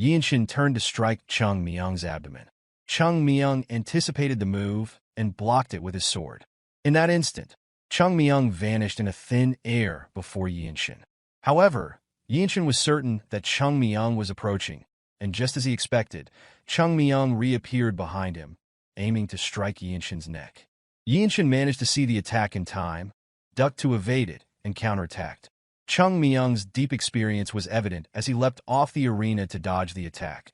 Speaker 1: Yeonshin turned to strike Chung Myung's abdomen. Chung Myung anticipated the move and blocked it with his sword. In that instant, Chung Myung vanished in a thin air before Yeonshin. However, Yeonshin was certain that Chung Myung was approaching, and just as he expected, Chung Myung reappeared behind him, aiming to strike Yeonshin's neck. Yeonshin managed to see the attack in time, ducked to evade it, and counterattacked. Chung Myung's deep experience was evident as he leapt off the arena to dodge the attack,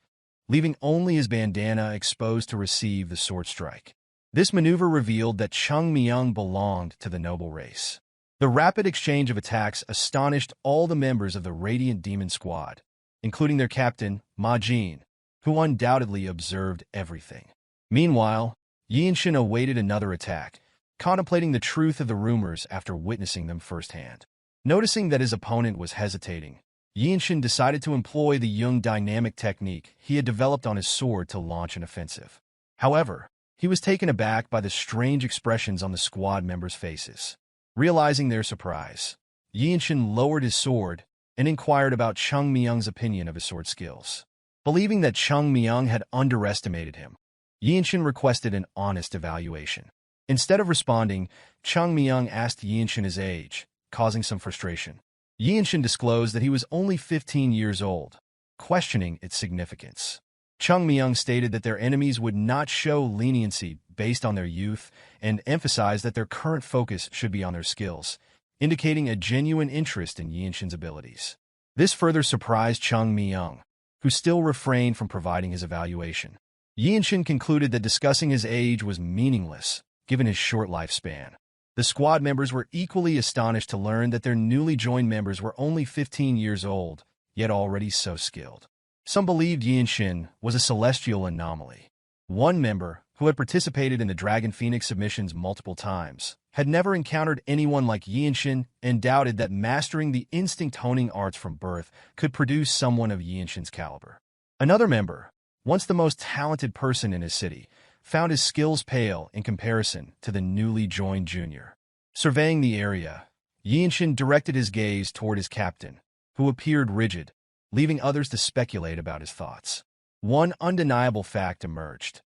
Speaker 1: leaving only his bandana exposed to receive the sword strike. This maneuver revealed that Chung Myung belonged to the noble race. The rapid exchange of attacks astonished all the members of the Radiant Demon Squad, including their captain, Ma Jin, who undoubtedly observed everything. Meanwhile, Yeonshin awaited another attack, contemplating the truth of the rumors after witnessing them firsthand. Noticing that his opponent was hesitating, Yeonshin decided to employ the Jung dynamic technique he had developed on his sword to launch an offensive. However, he was taken aback by the strange expressions on the squad members' faces. Realizing their surprise, Yeonshin lowered his sword and inquired about Chung Myung's opinion of his sword skills. Believing that Chung Myung had underestimated him, Yeonshin requested an honest evaluation. Instead of responding, Chung Myung asked Yeonshin his age, causing some frustration. Yeonshin disclosed that he was only 15 years old, questioning its significance. Chung Myung stated that their enemies would not show leniency based on their youth and emphasized that their current focus should be on their skills, indicating a genuine interest in Yeonshin's abilities. This further surprised Chung Myung, who still refrained from providing his evaluation. Yeonshin concluded that discussing his age was meaningless, given his short lifespan. The squad members were equally astonished to learn that their newly joined members were only 15 years old, yet already so skilled. Some believed Yeonshin was a celestial anomaly. One member, who had participated in the Dragon Phoenix submissions multiple times, had never encountered anyone like Yeonshin and doubted that mastering the instinct honing arts from birth could produce someone of Yeonshin's caliber. Another member, once the most talented person in his city, found his skills pale in comparison to the newly joined junior. Surveying the area, Yeonshin directed his gaze toward his captain, who appeared rigid, leaving others to speculate about his thoughts. One undeniable fact emerged.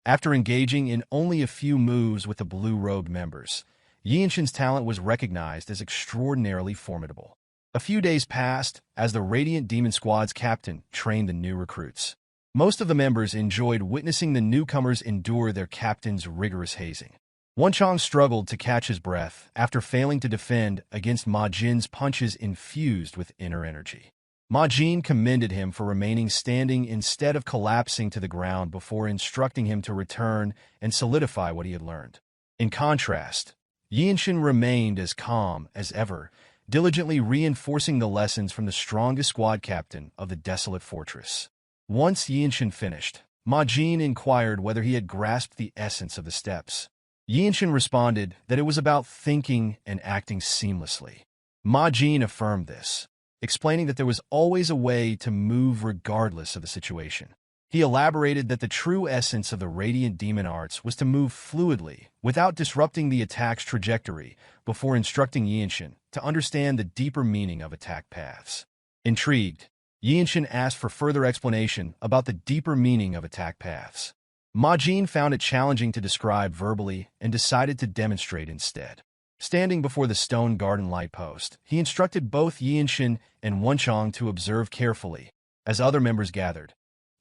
Speaker 1: After engaging in only a few moves with the blue-robed members, Yeonshin's talent was recognized as extraordinarily formidable. A few days passed as the Radiant Demon Squad's captain trained the new recruits. Most of the members enjoyed witnessing the newcomers endure their captain's rigorous hazing. Wonchong struggled to catch his breath after failing to defend against Ma Jin's punches infused with inner energy. Ma Jin commended him for remaining standing instead of collapsing to the ground before instructing him to return and solidify what he had learned. In contrast, Yeonshin remained as calm as ever, diligently reinforcing the lessons from the strongest squad captain of the Desolate Fortress. Once Yeonshin finished, Ma Jin inquired whether he had grasped the essence of the steps. Yeonshin responded that it was about thinking and acting seamlessly. Ma Jin affirmed this, explaining that there was always a way to move regardless of the situation. He elaborated that the true essence of the Radiant Demon Arts was to move fluidly without disrupting the attack's trajectory before instructing Yeonshin to understand the deeper meaning of attack paths. Intrigued, Yeonshin asked for further explanation about the deeper meaning of attack paths. Majin found it challenging to describe verbally and decided to demonstrate instead. Standing before the stone garden light post, he instructed both Yeonshin and Wonchong to observe carefully, as other members gathered,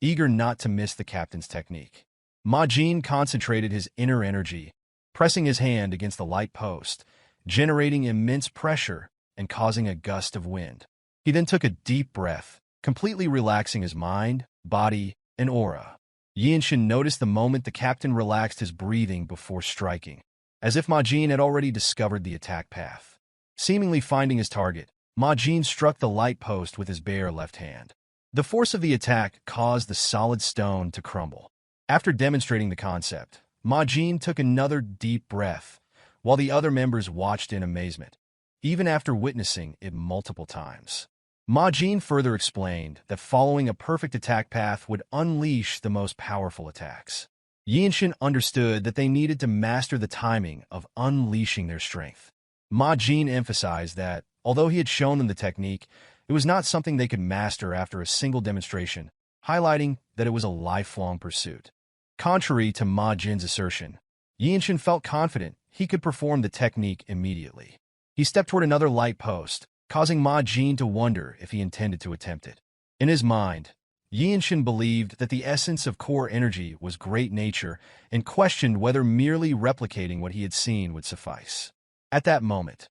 Speaker 1: eager not to miss the captain's technique. Majin concentrated his inner energy, pressing his hand against the light post, generating immense pressure and causing a gust of wind. He then took a deep breath, completely relaxing his mind, body, and aura. Yeonshin noticed the moment the captain relaxed his breathing before striking, as if Majin had already discovered the attack path. Seemingly finding his target, Majin struck the light post with his bare left hand. The force of the attack caused the solid stone to crumble. After demonstrating the concept, Majin took another deep breath, while the other members watched in amazement, even after witnessing it multiple times. Majin further explained that following a perfect attack path would unleash the most powerful attacks. Yeonshin understood that they needed to master the timing of unleashing their strength. Majin emphasized that, although he had shown them the technique, it was not something they could master after a single demonstration, highlighting that it was a lifelong pursuit. Contrary to Majin's assertion, Yeonshin felt confident he could perform the technique immediately. He stepped toward another light post, causing Majin to wonder if he intended to attempt it. In his mind, Yeonshin believed that the essence of core energy was great nature and questioned whether merely replicating what he had seen would suffice. At that moment,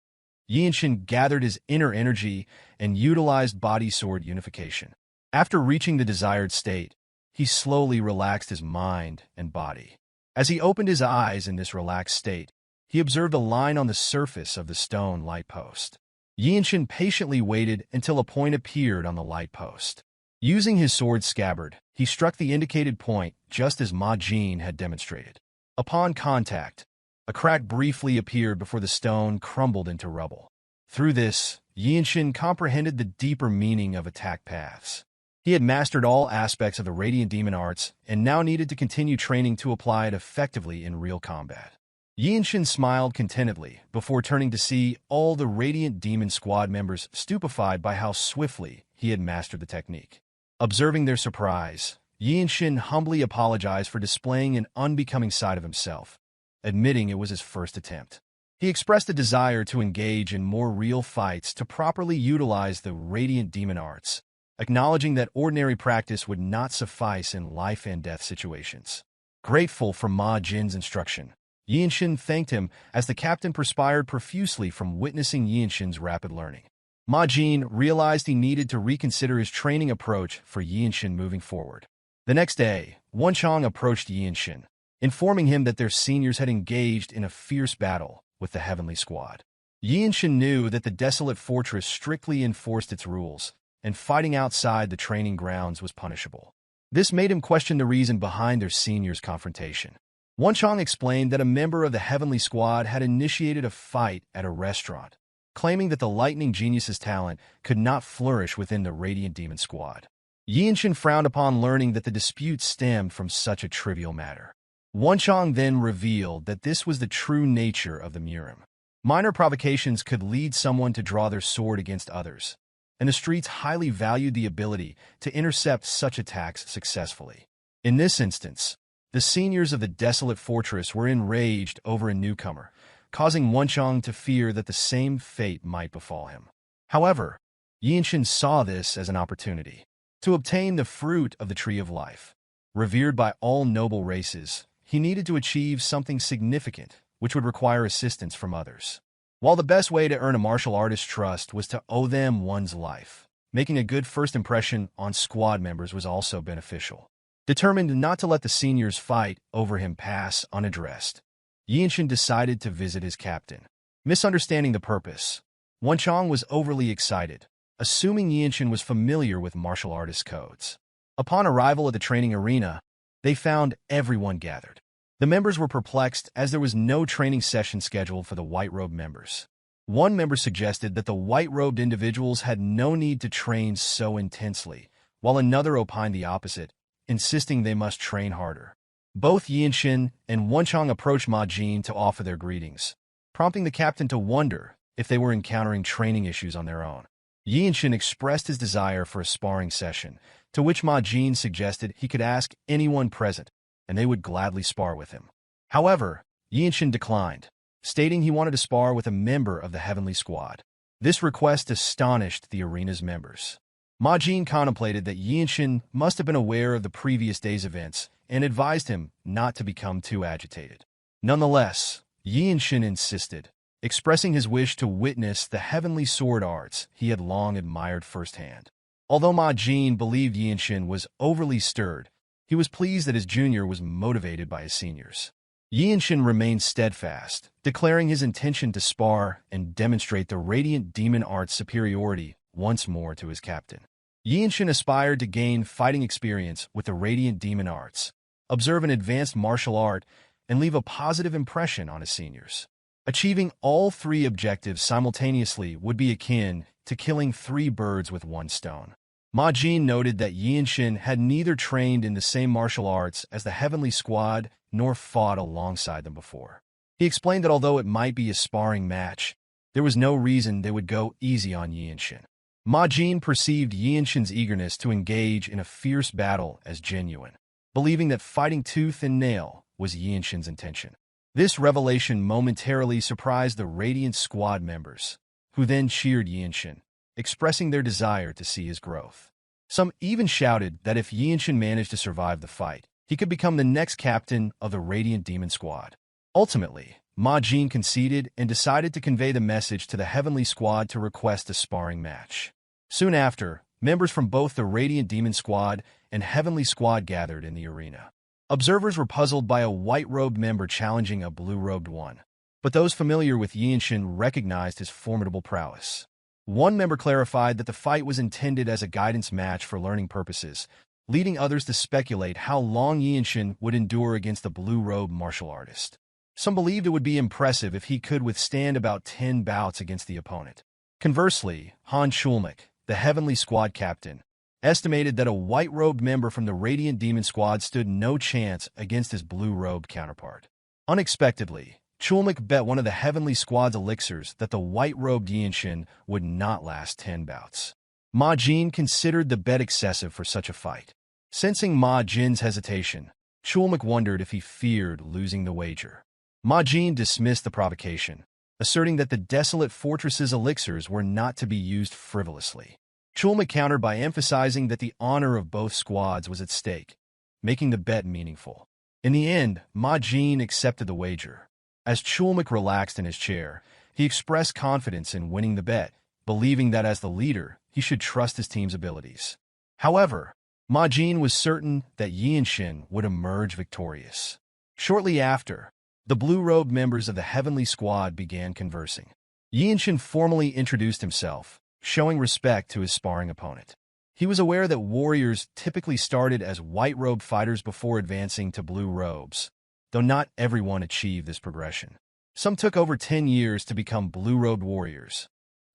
Speaker 1: Yeonshin gathered his inner energy and utilized body-sword unification. After reaching the desired state, he slowly relaxed his mind and body. As he opened his eyes in this relaxed state, he observed a line on the surface of the stone light post. Yeonshin patiently waited until a point appeared on the light post. Using his sword scabbard, he struck the indicated point just as Majin had demonstrated. Upon contact, a crack briefly appeared before the stone crumbled into rubble. Through this, Yeonshin comprehended the deeper meaning of attack paths. He had mastered all aspects of the Radiant Demon arts and now needed to continue training to apply it effectively in real combat. Yeonshin smiled contentedly before turning to see all the Radiant Demon squad members stupefied by how swiftly he had mastered the technique. Observing their surprise, Yeonshin humbly apologized for displaying an unbecoming side of himself, admitting it was his first attempt. He expressed a desire to engage in more real fights to properly utilize the Radiant Demon arts, acknowledging that ordinary practice would not suffice in life-and-death situations. Grateful for Majin's instruction, Yeonshin thanked him as the captain perspired profusely from witnessing Yeonshin's rapid learning. Majin realized he needed to reconsider his training approach for Yeonshin moving forward. The next day, Wonchong approached Yeonshin, informing him that their seniors had engaged in a fierce battle with the Heavenly Squad. Yeonshin knew that the Desolate Fortress strictly enforced its rules, and fighting outside the training grounds was punishable. This made him question the reason behind their seniors' confrontation. Wonchong explained that a member of the Heavenly Squad had initiated a fight at a restaurant, claiming that the Lightning Genius's talent could not flourish within the Radiant Demon squad. Yeonshin frowned upon learning that the dispute stemmed from such a trivial matter. Wonchong then revealed that this was the true nature of the Murim. Minor provocations could lead someone to draw their sword against others, and the streets highly valued the ability to intercept such attacks successfully. In this instance, the seniors of the Desolate Fortress were enraged over a newcomer, causing Wonchong to fear that the same fate might befall him. However, Yeonshin saw this as an opportunity to obtain the fruit of the Tree of Life. Revered by all noble races, he needed to achieve something significant, which would require assistance from others. While the best way to earn a martial artist's trust was to owe them one's life, making a good first impression on squad members was also beneficial. Determined not to let the seniors' fight over him pass unaddressed, Yeonshin decided to visit his captain. Misunderstanding the purpose, Wonchong was overly excited, assuming Yeonshin was familiar with martial artist codes. Upon arrival at the training arena, they found everyone gathered. The members were perplexed as there was no training session scheduled for the white-robed members. One member suggested that the white-robed individuals had no need to train so intensely, while another opined the opposite, insisting they must train harder. Both Yeonshin and Wonchong approached Majin to offer their greetings, prompting the captain to wonder if they were encountering training issues on their own. Yeonshin expressed his desire for a sparring session, to which Ma Jin suggested he could ask anyone present, and they would gladly spar with him. However, Yeonshin declined, stating he wanted to spar with a member of the Heavenly Squad. This request astonished the arena's members. Ma Jin contemplated that Yeonshin must have been aware of the previous day's events and advised him not to become too agitated. Nonetheless, Yeonshin insisted, expressing his wish to witness the heavenly sword arts he had long admired firsthand. Although Ma Jin believed Yeonshin was overly stirred, he was pleased that his junior was motivated by his seniors. Yeonshin remained steadfast, declaring his intention to spar and demonstrate the radiant demon art's superiority once more to his captain. Yeonshin aspired to gain fighting experience with the radiant demon arts, observe an advanced martial art, and leave a positive impression on his seniors. Achieving all three objectives simultaneously would be akin to killing 3 birds with 1 stone. Ma Jin noted that Yeonshin had neither trained in the same martial arts as the Heavenly Squad nor fought alongside them before. He explained that although it might be a sparring match, there was no reason they would go easy on Yeonshin. Ma Jin perceived Yeonshin's eagerness to engage in a fierce battle as genuine, believing that fighting tooth and nail was Yeonshin's intention. This revelation momentarily surprised the Radiant Squad members, who then cheered Yeonshin, expressing their desire to see his growth. Some even shouted that if Yeonshin managed to survive the fight, he could become the next captain of the Radiant Demon Squad. Ultimately, Ma Jin conceded and decided to convey the message to the Heavenly Squad to request a sparring match. Soon after, members from both the Radiant Demon Squad and Heavenly Squad gathered in the arena. Observers were puzzled by a white-robed member challenging a blue-robed one, but those familiar with Yeonshin recognized his formidable prowess. One member clarified that the fight was intended as a guidance match for learning purposes, leading others to speculate how long Yeonshin would endure against the blue-robed martial artist. Some believed it would be impressive if he could withstand about 10 bouts against the opponent. Conversely, Han Chulmak, the Heavenly Squad captain, estimated that a white-robed member from the Radiant Demon Squad stood no chance against his blue-robed counterpart. Unexpectedly, Chulmak bet one of the Heavenly Squad's elixirs that the white-robed Yeonshin would not last 10 bouts. Ma Jin considered the bet excessive for such a fight. Sensing Ma Jin's hesitation, Chulmak wondered if he feared losing the wager. Ma Jin dismissed the provocation, asserting that the Desolate Fortress's elixirs were not to be used frivolously. Chulmak countered by emphasizing that the honor of both squads was at stake, making the bet meaningful. In the end, Ma Jin accepted the wager. As Chulmak relaxed in his chair, he expressed confidence in winning the bet, believing that as the leader, he should trust his team's abilities. However, Ma Jin was certain that Yeonshin would emerge victorious. Shortly after, the blue-robed members of the Heavenly Squad began conversing. Yeonshin formally introduced himself, showing respect to his sparring opponent. He was aware that warriors typically started as white-robed fighters before advancing to blue robes, though not everyone achieved this progression. Some took over 10 years to become blue-robed warriors,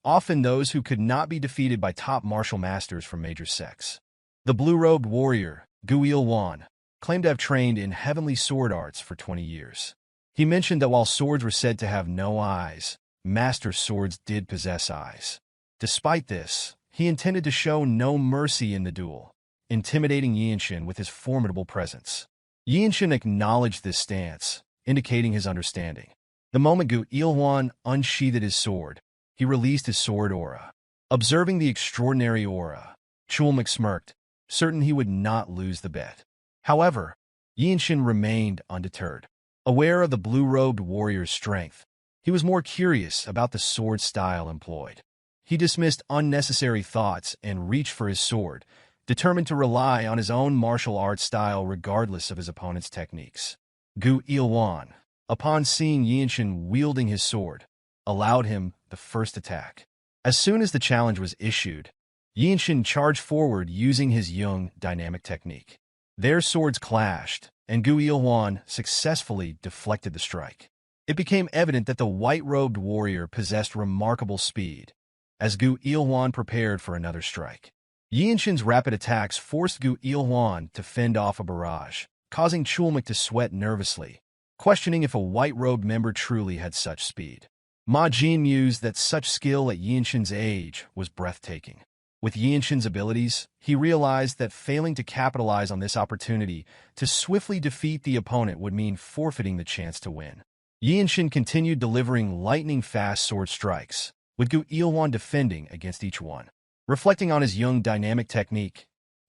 Speaker 1: often those who could not be defeated by top martial masters from major sects. The blue-robed warrior, Gu Ilwan, claimed to have trained in heavenly sword arts for 20 years. He mentioned that while swords were said to have no eyes, master swords did possess eyes. Despite this, he intended to show no mercy in the duel, intimidating Yeonshin with his formidable presence. Yeonshin acknowledged this stance, indicating his understanding. The moment Gu Ilwan unsheathed his sword, he released his sword aura. Observing the extraordinary aura, Chulmak smirked, certain he would not lose the bet. However, Yeonshin remained undeterred. Aware of the blue-robed warrior's strength, he was more curious about the sword style employed. He dismissed unnecessary thoughts and reached for his sword, determined to rely on his own martial arts style regardless of his opponent's techniques. Gu Ilwan, upon seeing Yeonshin wielding his sword, allowed him the first attack. As soon as the challenge was issued, Yeonshin charged forward using his Yeong dynamic technique. Their swords clashed, and Gu Ilwan successfully deflected the strike. It became evident that the white-robed warrior possessed remarkable speed, as Gu Ilwan prepared for another strike. Yeonshin's rapid attacks forced Gu Ilwan to fend off a barrage, causing Chulmak to sweat nervously, questioning if a white-robed member truly had such speed. Ma Jin mused that such skill at Yeonshin's age was breathtaking. With Yeonshin's abilities, he realized that failing to capitalize on this opportunity to swiftly defeat the opponent would mean forfeiting the chance to win. Yeonshin continued delivering lightning-fast sword strikes, with Gu Ilwan defending against each one. Reflecting on his young dynamic technique,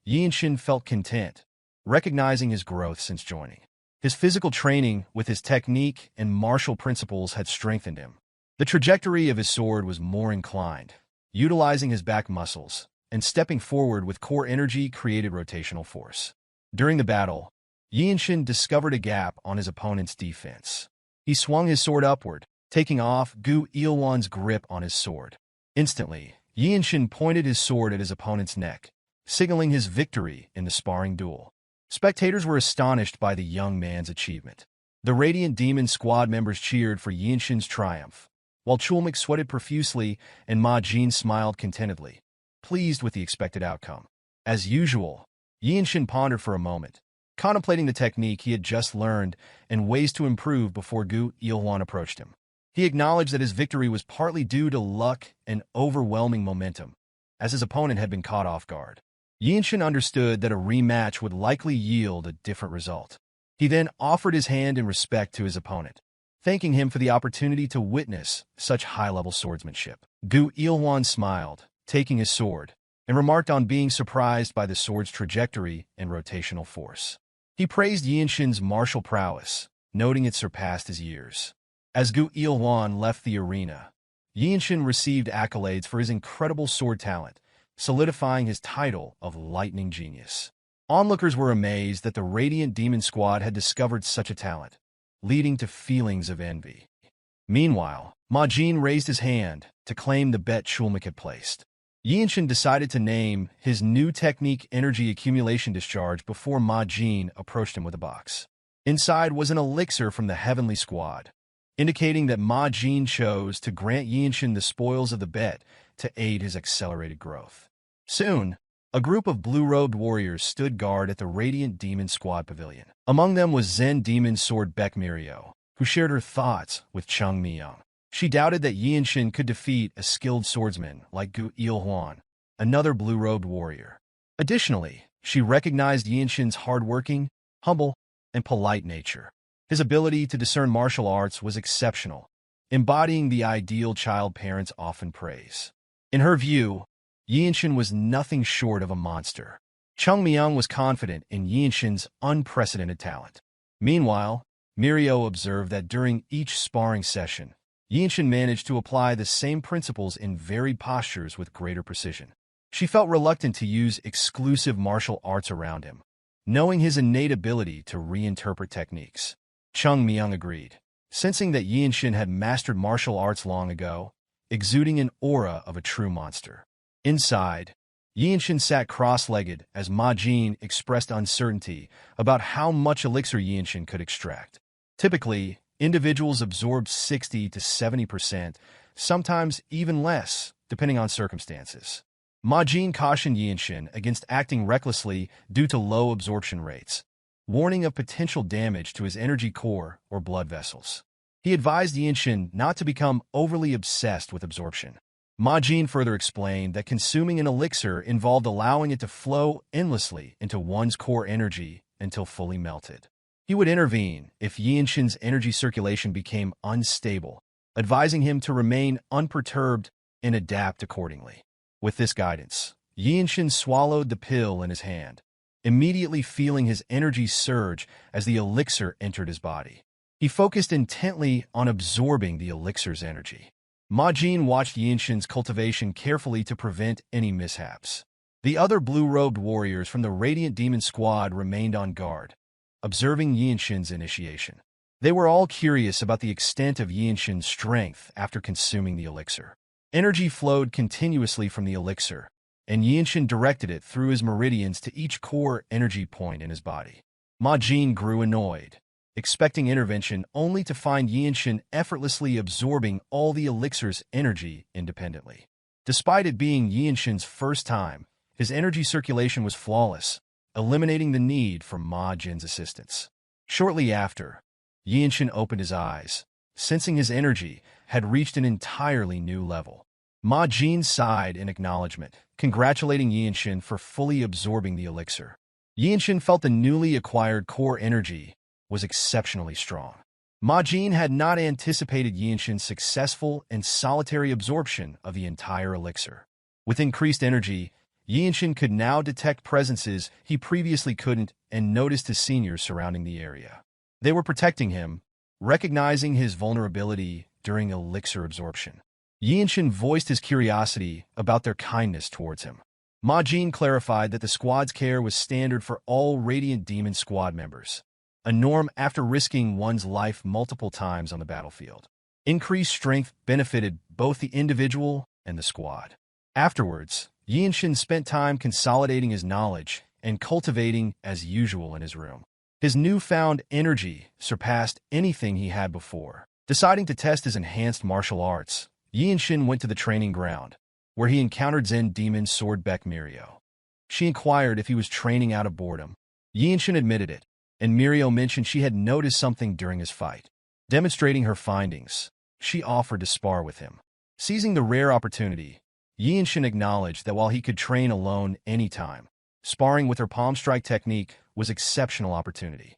Speaker 1: Yeonshin felt content, recognizing his growth since joining. His physical training with his technique and martial principles had strengthened him. The trajectory of his sword was more inclined, utilizing his back muscles, and stepping forward with core energy created rotational force. During the battle, Yeonshin discovered a gap on his opponent's defense. He swung his sword upward, taking off Gu Ilwan's grip on his sword. Instantly, Yeonshin pointed his sword at his opponent's neck, signaling his victory in the sparring duel. Spectators were astonished by the young man's achievement. The Radiant Demon squad members cheered for Yeonshin's triumph, while Chulmak sweated profusely and Ma Jin smiled contentedly, pleased with the expected outcome. As usual, Yeonshin pondered for a moment, contemplating the technique he had just learned and ways to improve before Gu Ilwan approached him. He acknowledged that his victory was partly due to luck and overwhelming momentum, as his opponent had been caught off guard. Yeonshin understood that a rematch would likely yield a different result. He then offered his hand in respect to his opponent, thanking him for the opportunity to witness such high-level swordsmanship. Gu Ilwan smiled, taking his sword, and remarked on being surprised by the sword's trajectory and rotational force. He praised Yeonshin's martial prowess, noting it surpassed his years. As Gu Ilwan left the arena, Yeonshin received accolades for his incredible sword talent, solidifying his title of Lightning Genius. Onlookers were amazed that the Radiant Demon Squad had discovered such a talent, leading to feelings of envy. Meanwhile, Ma Jin raised his hand to claim the bet Chulmak had placed. Yeonshin decided to name his new technique Energy Accumulation Discharge before Ma Jin approached him with a box. Inside was an elixir from the Heavenly Squad, indicating that Ma Jin chose to grant Yeonshin the spoils of the bet to aid his accelerated growth. Soon, a group of blue-robed warriors stood guard at the Radiant Demon Squad pavilion. Among them was Zen Demon Sword Beck Myohwa, who shared her thoughts with Chung Myung. She doubted that Yeonshin could defeat a skilled swordsman like Gu Ilwan, another blue-robed warrior. Additionally, she recognized Yeonshin's hard-working, humble, and polite nature. His ability to discern martial arts was exceptional, embodying the ideal child parents often praise. In her view, Yeonshin was nothing short of a monster. Chung Myung was confident in Yeonshin's unprecedented talent. Meanwhile, Myohwa observed that during each sparring session, Yeonshin managed to apply the same principles in varied postures with greater precision. She felt reluctant to use exclusive martial arts around him, knowing his innate ability to reinterpret techniques. Chung Myung agreed, sensing that Yeonshin had mastered martial arts long ago, exuding an aura of a true monster. Inside, Yeonshin sat cross-legged as Ma Jin expressed uncertainty about how much elixir Yeonshin could extract. Typically, individuals absorbed 60 to 70%, sometimes even less, depending on circumstances. Ma Jin cautioned Yeonshin against acting recklessly due to low absorption rates, warning of potential damage to his energy core or blood vessels. He advised Yeonshin not to become overly obsessed with absorption. Ma Jin further explained that consuming an elixir involved allowing it to flow endlessly into one's core energy until fully melted. He would intervene if Yeonshin's energy circulation became unstable, advising him to remain unperturbed and adapt accordingly. With this guidance, Yeonshin swallowed the pill in his hand, immediately feeling his energy surge as the elixir entered his body. He focused intently on absorbing the elixir's energy. Ma Jin watched Yeonshin's cultivation carefully to prevent any mishaps. The other blue-robed warriors from the Radiant Demon Squad remained on guard, observing Yeonshin's initiation. They were all curious about the extent of Yeonshin's strength after consuming the elixir. Energy flowed continuously from the elixir, and Yeonshin directed it through his meridians to each core energy point in his body. Ma Jin grew annoyed, expecting intervention only to find Yeonshin effortlessly absorbing all the elixir's energy independently. Despite it being Yeonshin's first time, his energy circulation was flawless, eliminating the need for Ma Jin's assistance. Shortly after, Yeonshin opened his eyes, sensing his energy had reached an entirely new level. Ma Jin sighed in acknowledgement, congratulating Yeonshin for fully absorbing the elixir. Yeonshin felt the newly acquired core energy was exceptionally strong. Ma Jin had not anticipated Yeonshin's successful and solitary absorption of the entire elixir. With increased energy, Yeonshin could now detect presences he previously couldn't and noticed his seniors surrounding the area. They were protecting him, recognizing his vulnerability during elixir absorption. Yeonshin voiced his curiosity about their kindness towards him. Ma Jin clarified that the squad's care was standard for all Radiant Demon squad members, a norm after risking one's life multiple times on the battlefield. Increased strength benefited both the individual and the squad. Afterwards, Yeonshin spent time consolidating his knowledge and cultivating as usual in his room. His newfound energy surpassed anything he had before. Deciding to test his enhanced martial arts, Yeonshin went to the training ground, where he encountered Zen demon Swordbeck Myohwa. She inquired if he was training out of boredom. Yeonshin admitted it, and Myohwa mentioned she had noticed something during his fight. Demonstrating her findings, she offered to spar with him. Seizing the rare opportunity, Yeonshin acknowledged that while he could train alone anytime, sparring with her palm strike technique was exceptional opportunity.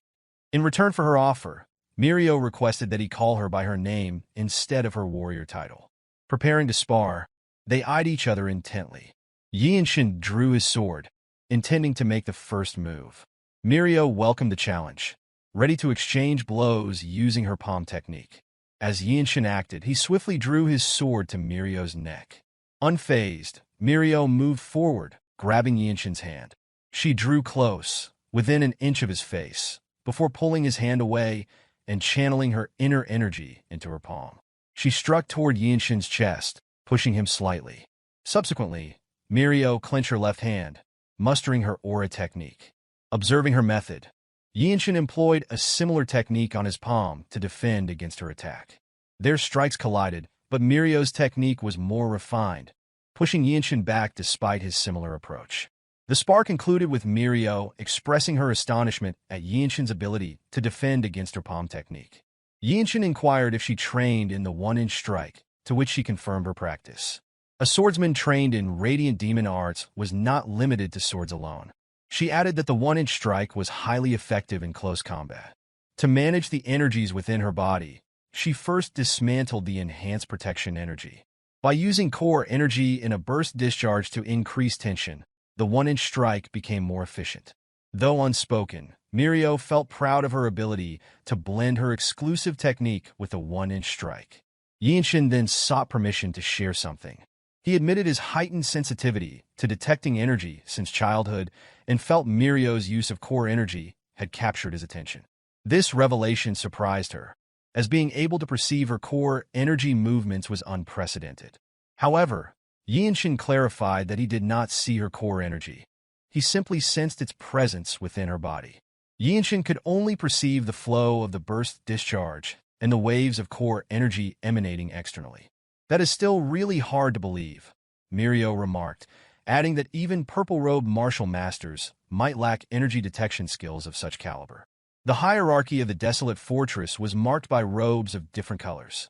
Speaker 1: In return for her offer, Myohwa requested that he call her by her name instead of her warrior title. Preparing to spar, they eyed each other intently. Yeonshin drew his sword, intending to make the first move. Myohwa welcomed the challenge, ready to exchange blows using her palm technique. As Yeonshin acted, he swiftly drew his sword to Myohwa's neck. Unfazed, Myohwa moved forward, grabbing Yeonshin's hand. She drew close, within an inch of his face, before pulling his hand away and channeling her inner energy into her palm. She struck toward Yeonshin's chest, pushing him slightly. Subsequently, Myohwa clenched her left hand, mustering her aura technique. Observing her method, Yeonshin employed a similar technique on his palm to defend against her attack. Their strikes collided, but Myohwa's technique was more refined, pushing Yeonshin back despite his similar approach. The spar concluded with Myohwa expressing her astonishment at Yeonshin's ability to defend against her palm technique. Yeonshin inquired if she trained in the one-inch strike, to which she confirmed her practice. A swordsman trained in Radiant Demon arts was not limited to swords alone. She added that the one-inch strike was highly effective in close combat. To manage the energies within her body, she first dismantled the enhanced protection energy. By using core energy in a burst discharge to increase tension, the one-inch strike became more efficient. Though unspoken, Myohwa felt proud of her ability to blend her exclusive technique with a one-inch strike. Yeonshin then sought permission to share something. He admitted his heightened sensitivity to detecting energy since childhood and felt Myohwa's use of core energy had captured his attention. This revelation surprised her, as being able to perceive her core energy movements was unprecedented. However, Yeonshin clarified that he did not see her core energy. He simply sensed its presence within her body. Yeonshin could only perceive the flow of the burst discharge and the waves of core energy emanating externally. That is still really hard to believe, Myohwa remarked, adding that even purple robe martial masters might lack energy detection skills of such caliber. The hierarchy of the Desolate fortress was marked by robes of different colors: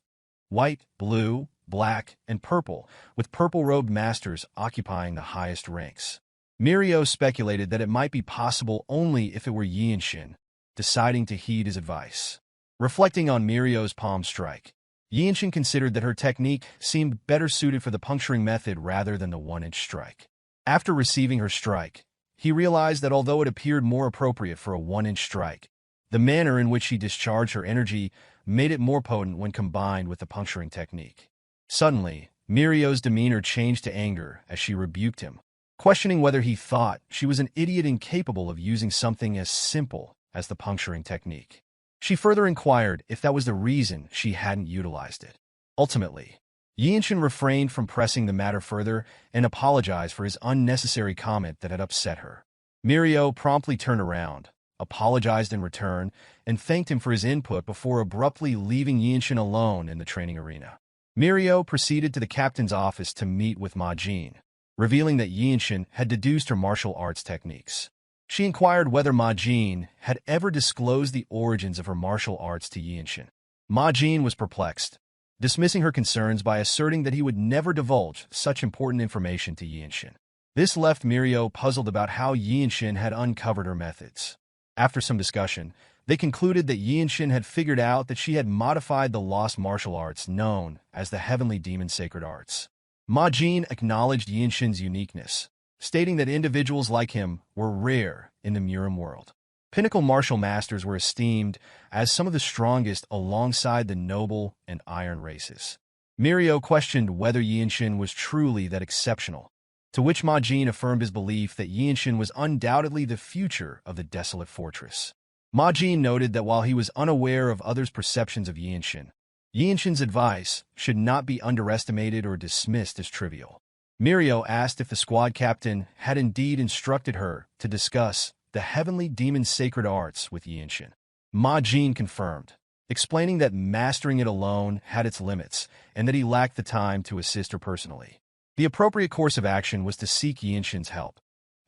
Speaker 1: white, blue, black, and purple, with purple-robed masters occupying the highest ranks. Myohwa speculated that it might be possible only if it were Yeonshin, deciding to heed his advice. Reflecting on Myohwa's palm strike, Yeonshin considered that her technique seemed better suited for the puncturing method rather than the one-inch strike. After receiving her strike, he realized that although it appeared more appropriate for a one-inch strike, the manner in which she discharged her energy made it more potent when combined with the puncturing technique. Suddenly, Myohwa's demeanor changed to anger as she rebuked him, questioning whether he thought she was an idiot incapable of using something as simple as the puncturing technique. She further inquired if that was the reason she hadn't utilized it. Ultimately, Yeonshin refrained from pressing the matter further and apologized for his unnecessary comment that had upset her. Myohwa promptly turned around, apologized in return, and thanked him for his input before abruptly leaving Yeonshin alone in the training arena. Myohwa proceeded to the captain's office to meet with Ma Jin, revealing that Yeonshin had deduced her martial arts techniques. She inquired whether Ma Jin had ever disclosed the origins of her martial arts to Yeonshin. Ma Jin was perplexed, dismissing her concerns by asserting that he would never divulge such important information to Yeonshin. This left Myohwa puzzled about how Yeonshin had uncovered her methods. After some discussion, they concluded that Yeonshin had figured out that she had modified the lost martial arts known as the Heavenly Demon Sacred Arts. Ma Jin acknowledged Yeonshin's uniqueness, stating that individuals like him were rare in the Murim world. Pinnacle martial masters were esteemed as some of the strongest alongside the noble and iron races. Myohwa questioned whether Yeonshin was truly that exceptional, to which Ma Jin affirmed his belief that Yeonshin was undoubtedly the future of the Desolate Fortress. Ma Jin noted that while he was unaware of others' perceptions of Yeonshin, Yeonshin's advice should not be underestimated or dismissed as trivial. Myohwa asked if the squad captain had indeed instructed her to discuss the Heavenly Demon Sacred Arts with Yeonshin. Ma Jin confirmed, explaining that mastering it alone had its limits and that he lacked the time to assist her personally. The appropriate course of action was to seek Yeonshin's help,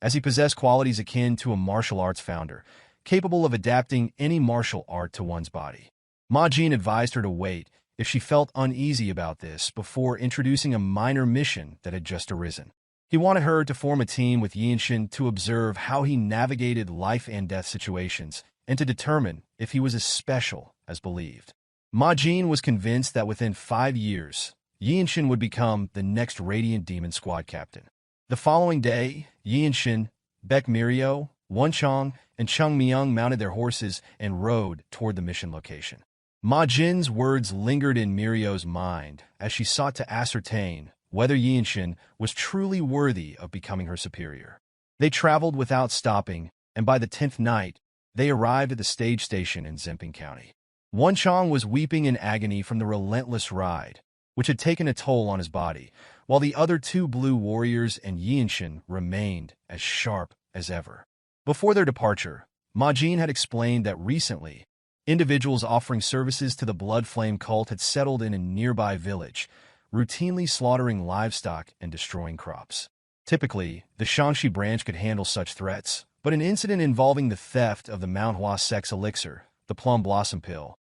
Speaker 1: as he possessed qualities akin to a martial arts founder, capable of adapting any martial art to one's body. Ma Jin advised her to wait if she felt uneasy about this before introducing a minor mission that had just arisen. He wanted her to form a team with Yeonshin to observe how he navigated life and death situations and to determine if he was as special as believed. Ma Jin was convinced that within 5 years, Yeonshin would become the next Radiant Demon squad captain. The following day, Yeonshin, Baek Myohwa, Wonchong, and Chung Myung mounted their horses and rode toward the mission location. Ma Jin's words lingered in Myohwa's mind as she sought to ascertain whether Yeonshin was truly worthy of becoming her superior. They traveled without stopping, and by the 10th night, they arrived at the stage station in Zemping County. Wonchong was weeping in agony from the relentless ride, which had taken a toll on his body, while the other 2 blue warriors and Yeonshin remained as sharp as ever. Before their departure, Ma Jin had explained that recently, individuals offering services to the Blood Flame cult had settled in a nearby village, routinely slaughtering livestock and destroying crops. Typically, the Shangxi branch could handle such threats, but an incident involving the theft of the Manhwa Sect's elixir, the Plum Blossom Pill,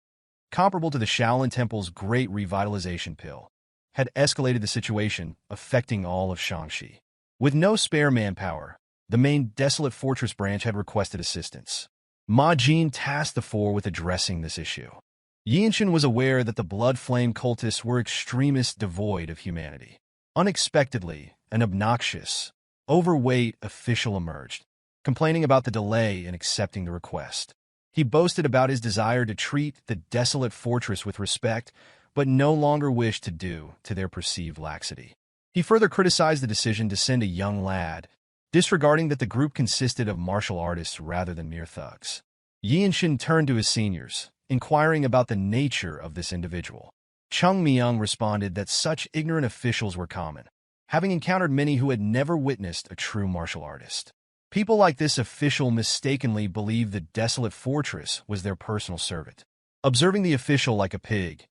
Speaker 1: comparable to the Shaolin Temple's Great Revitalization Pill, had escalated the situation, affecting all of Shangxi. With no spare manpower, the main Desolate Fortress branch had requested assistance. Ma Jin tasked the 4 with addressing this issue. Yeonshin was aware that the Blood Flame cultists were extremists devoid of humanity. Unexpectedly, an obnoxious, overweight official emerged, complaining about the delay in accepting the request. He boasted about his desire to treat the Desolate Fortress with respect, but no longer wished to do to their perceived laxity. He further criticized the decision to send a young lad, disregarding that the group consisted of martial artists rather than mere thugs. Yeonshin turned to his seniors, inquiring about the nature of this individual. Chung Myung responded that such ignorant officials were common, having encountered many who had never witnessed a true martial artist. People like this official mistakenly believed the Desolate Fortress was their personal servant. Observing the official like a pig,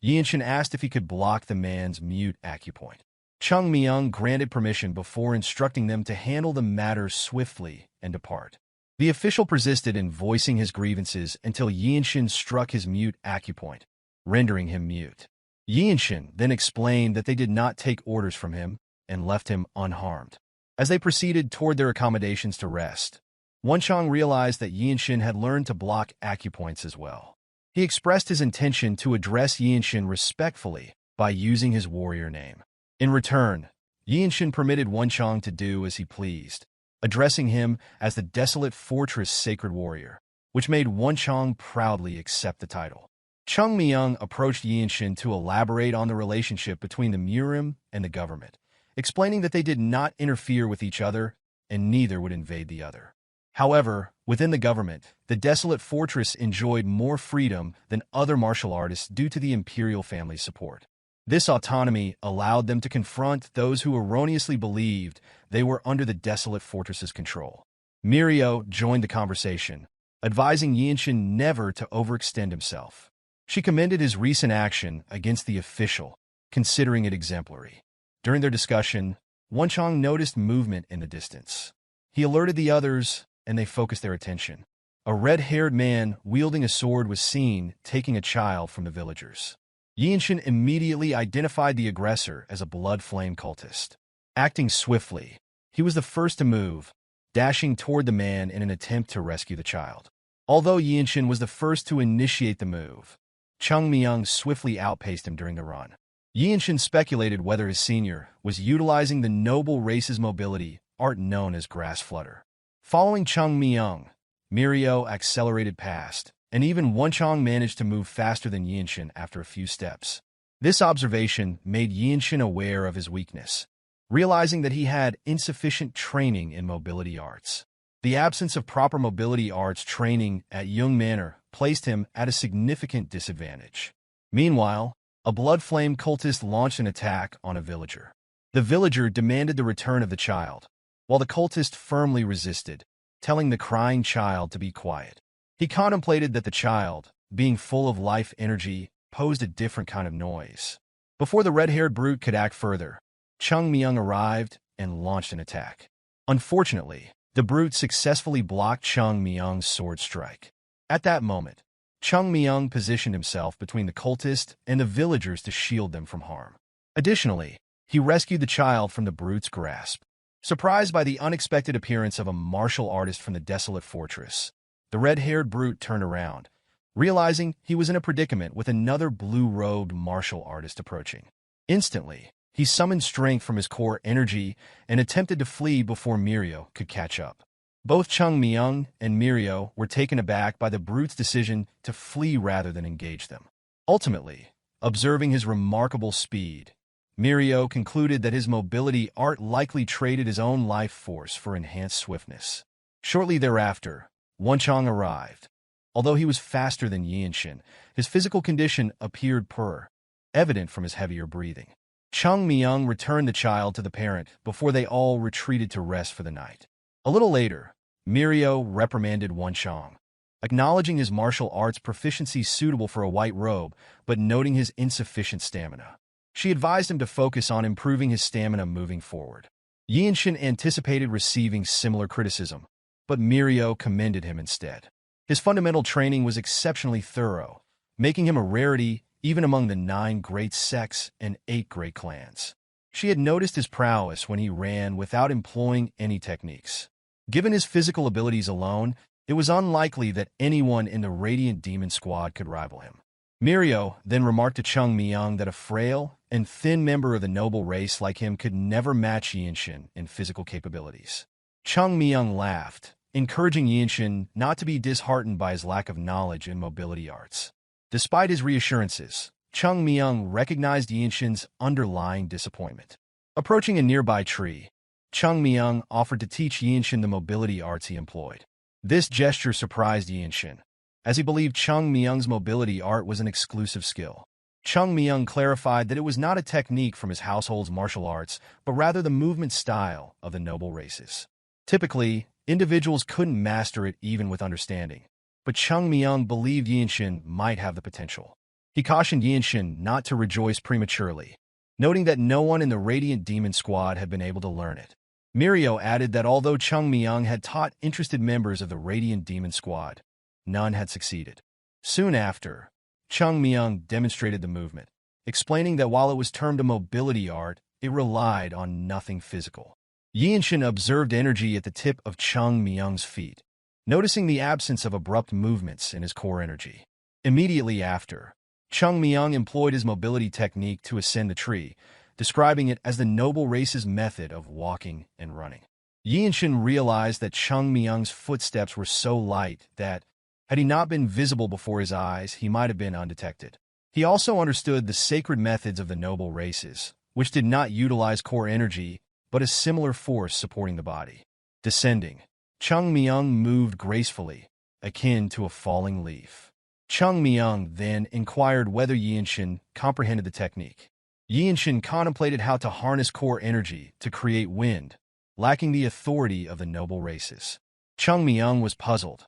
Speaker 1: Yeonshin asked if he could block the man's mute acupoint. Chung Myung granted permission before instructing them to handle the matter swiftly and depart. The official persisted in voicing his grievances until Yeonshin struck his mute acupoint, rendering him mute. Yeonshin then explained that they did not take orders from him and left him unharmed. As they proceeded toward their accommodations to rest, Wonchong realized that Yeonshin had learned to block acupoints as well. He expressed his intention to address Yeonshin respectfully by using his warrior name. In return, Yeonshin permitted Wonchong to do as he pleased, addressing him as the Desolate Fortress Sacred Warrior, which made Wonchong proudly accept the title. Chung Myung approached Yeonshin to elaborate on the relationship between the Murim and the government, explaining that they did not interfere with each other and neither would invade the other. However, within the government, the Desolate Fortress enjoyed more freedom than other martial artists due to the imperial family's support. This autonomy allowed them to confront those who erroneously believed they were under the Desolate Fortress's control. Myohwa joined the conversation, advising Yeonshin never to overextend himself. She commended his recent action against the official, considering it exemplary. During their discussion, Wonchong noticed movement in the distance. He alerted the others, and they focused their attention, a red-haired man wielding a sword was seen taking a child from the villagers. Yeonshin immediately identified the aggressor as a blood-flame cultist. Acting swiftly, he was the first to move, dashing toward the man in an attempt to rescue the child. Although Yeonshin was the first to initiate the move, Chung Myung swiftly outpaced him during the run. Yeonshin speculated whether his senior was utilizing the noble race's mobility art known as grass flutter. Following Chung Myung, Mirio accelerated past, and even Wonchong managed to move faster than Yeonshin after a few steps. This observation made Yeonshin aware of his weakness, realizing that he had insufficient training in mobility arts. The absence of proper mobility arts training at Yeong Manor placed him at a significant disadvantage. Meanwhile, a blood flame cultist launched an attack on a villager. The villager demanded the return of the child, while the cultist firmly resisted, telling the crying child to be quiet. He contemplated that the child, being full of life energy, posed a different kind of noise. Before the red-haired brute could act further, Chung Myung arrived and launched an attack. Unfortunately, the brute successfully blocked Chung Myung's sword strike. At that moment, Chung Myung positioned himself between the cultist and the villagers to shield them from harm. Additionally, he rescued the child from the brute's grasp. Surprised by the unexpected appearance of a martial artist from the Desolate fortress, the red-haired brute turned around, realizing he was in a predicament with another blue-robed martial artist approaching. Instantly, he summoned strength from his core energy and attempted to flee before Mirio could catch up. Both Chung Myung and Mirio were taken aback by the brute's decision to flee rather than engage them. Ultimately, observing his remarkable speed, Mirio concluded that his mobility art likely traded his own life force for enhanced swiftness. Shortly thereafter, Wonchong arrived. Although he was faster than Yeonshin, his physical condition appeared poor, evident from his heavier breathing. Chung Myung returned the child to the parent before they all retreated to rest for the night. A little later, Mirio reprimanded Wonchong, acknowledging his martial arts proficiency suitable for a white robe, but noting his insufficient stamina. She advised him to focus on improving his stamina moving forward. Yeonshin anticipated receiving similar criticism, but Mirio commended him instead. His fundamental training was exceptionally thorough, making him a rarity even among the 9 great sects and 8 great clans. She had noticed his prowess when he ran without employing any techniques. Given his physical abilities alone, it was unlikely that anyone in the Radiant Demon Squad could rival him. Mirio then remarked to Chung Myung that a frail and thin member of the noble race like him could never match Yeonshin in physical capabilities. Chung Myung laughed, encouraging Yeonshin not to be disheartened by his lack of knowledge in mobility arts. Despite his reassurances, Chung Myung recognized Yeonshin's underlying disappointment. Approaching a nearby tree, Chung Myung offered to teach Yeonshin the mobility arts he employed. This gesture surprised Yeonshin, as he believed Chung Myung's mobility art was an exclusive skill. Chung Myung clarified that it was not a technique from his household's martial arts, but rather the movement style of the noble races. Typically, individuals couldn't master it even with understanding, but Chung Myung believed Yeonshin might have the potential. He cautioned Yeonshin not to rejoice prematurely, noting that no one in the Radiant Demon Squad had been able to learn it. Mirio added that although Chung Myung had taught interested members of the Radiant Demon Squad, none had succeeded. Soon after, Chung Myung demonstrated the movement, explaining that while it was termed a mobility art, it relied on nothing physical. Yeonshin observed energy at the tip of Chung Myung's feet, noticing the absence of abrupt movements in his core energy. Immediately after, Chung Myung employed his mobility technique to ascend the tree, describing it as the noble race's method of walking and running. Yeonshin realized that Chung Myung's footsteps were so light that, had he not been visible before his eyes, he might have been undetected. He also understood the sacred methods of the noble races, which did not utilize core energy, but a similar force supporting the body. Descending, Chung Myung moved gracefully, akin to a falling leaf. Chung Myung then inquired whether Yeonshin comprehended the technique. Yeonshin contemplated how to harness core energy to create wind, lacking the authority of the noble races. Chung Myung was puzzled,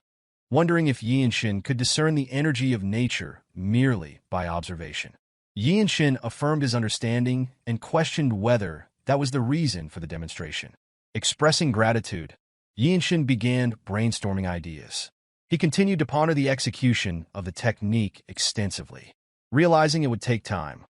Speaker 1: wondering if Yeonshin could discern the energy of nature merely by observation. Yeonshin affirmed his understanding and questioned whether that was the reason for the demonstration. Expressing gratitude, Yeonshin began brainstorming ideas. He continued to ponder the execution of the technique extensively. Realizing it would take time,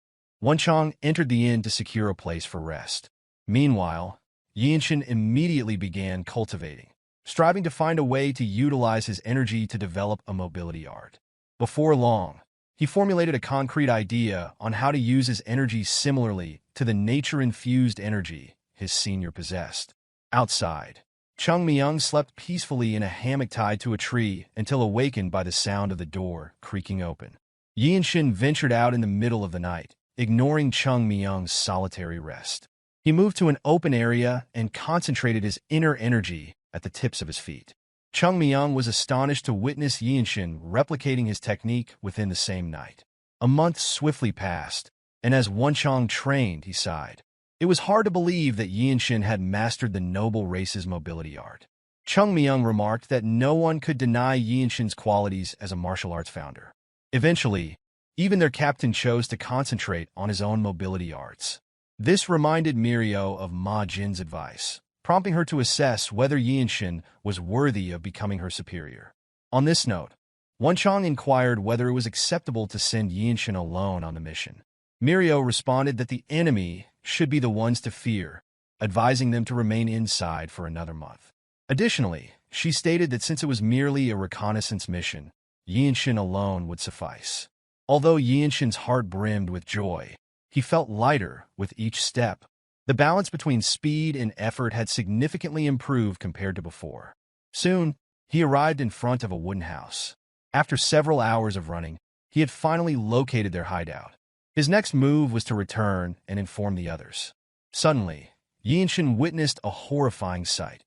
Speaker 1: Wonchong entered the inn to secure a place for rest. Meanwhile, Yeonshin immediately began cultivating, striving to find a way to utilize his energy to develop a mobility art. Before long, he formulated a concrete idea on how to use his energy similarly to the nature-infused energy his senior possessed. Outside, Chung Myung slept peacefully in a hammock tied to a tree until awakened by the sound of the door creaking open. Yeonshin ventured out in the middle of the night, ignoring Chung Myung's solitary rest. He moved to an open area and concentrated his inner energy at the tips of his feet. Chung Myung was astonished to witness Yeonshin replicating his technique within the same night. A month swiftly passed, and as Wonchong trained, he sighed. It was hard to believe that Yeonshin had mastered the noble race's mobility art. Chung Myung remarked that no one could deny Yeonshin's qualities as a martial arts founder. Eventually, even their captain chose to concentrate on his own mobility arts. This reminded Myohwa of Ma Jin's advice, prompting her to assess whether Yeonshin was worthy of becoming her superior. On this note, Wonchong inquired whether it was acceptable to send Yeonshin alone on the mission. Myohwa responded that the enemy should be the ones to fear, advising them to remain inside for another month. Additionally, she stated that since it was merely a reconnaissance mission, Yeonshin alone would suffice. Although Yeonshin's heart brimmed with joy, he felt lighter with each step. The balance between speed and effort had significantly improved compared to before. Soon, he arrived in front of a wooden house. After several hours of running, he had finally located their hideout. His next move was to return and inform the others. Suddenly, Yeonshin witnessed a horrifying sight.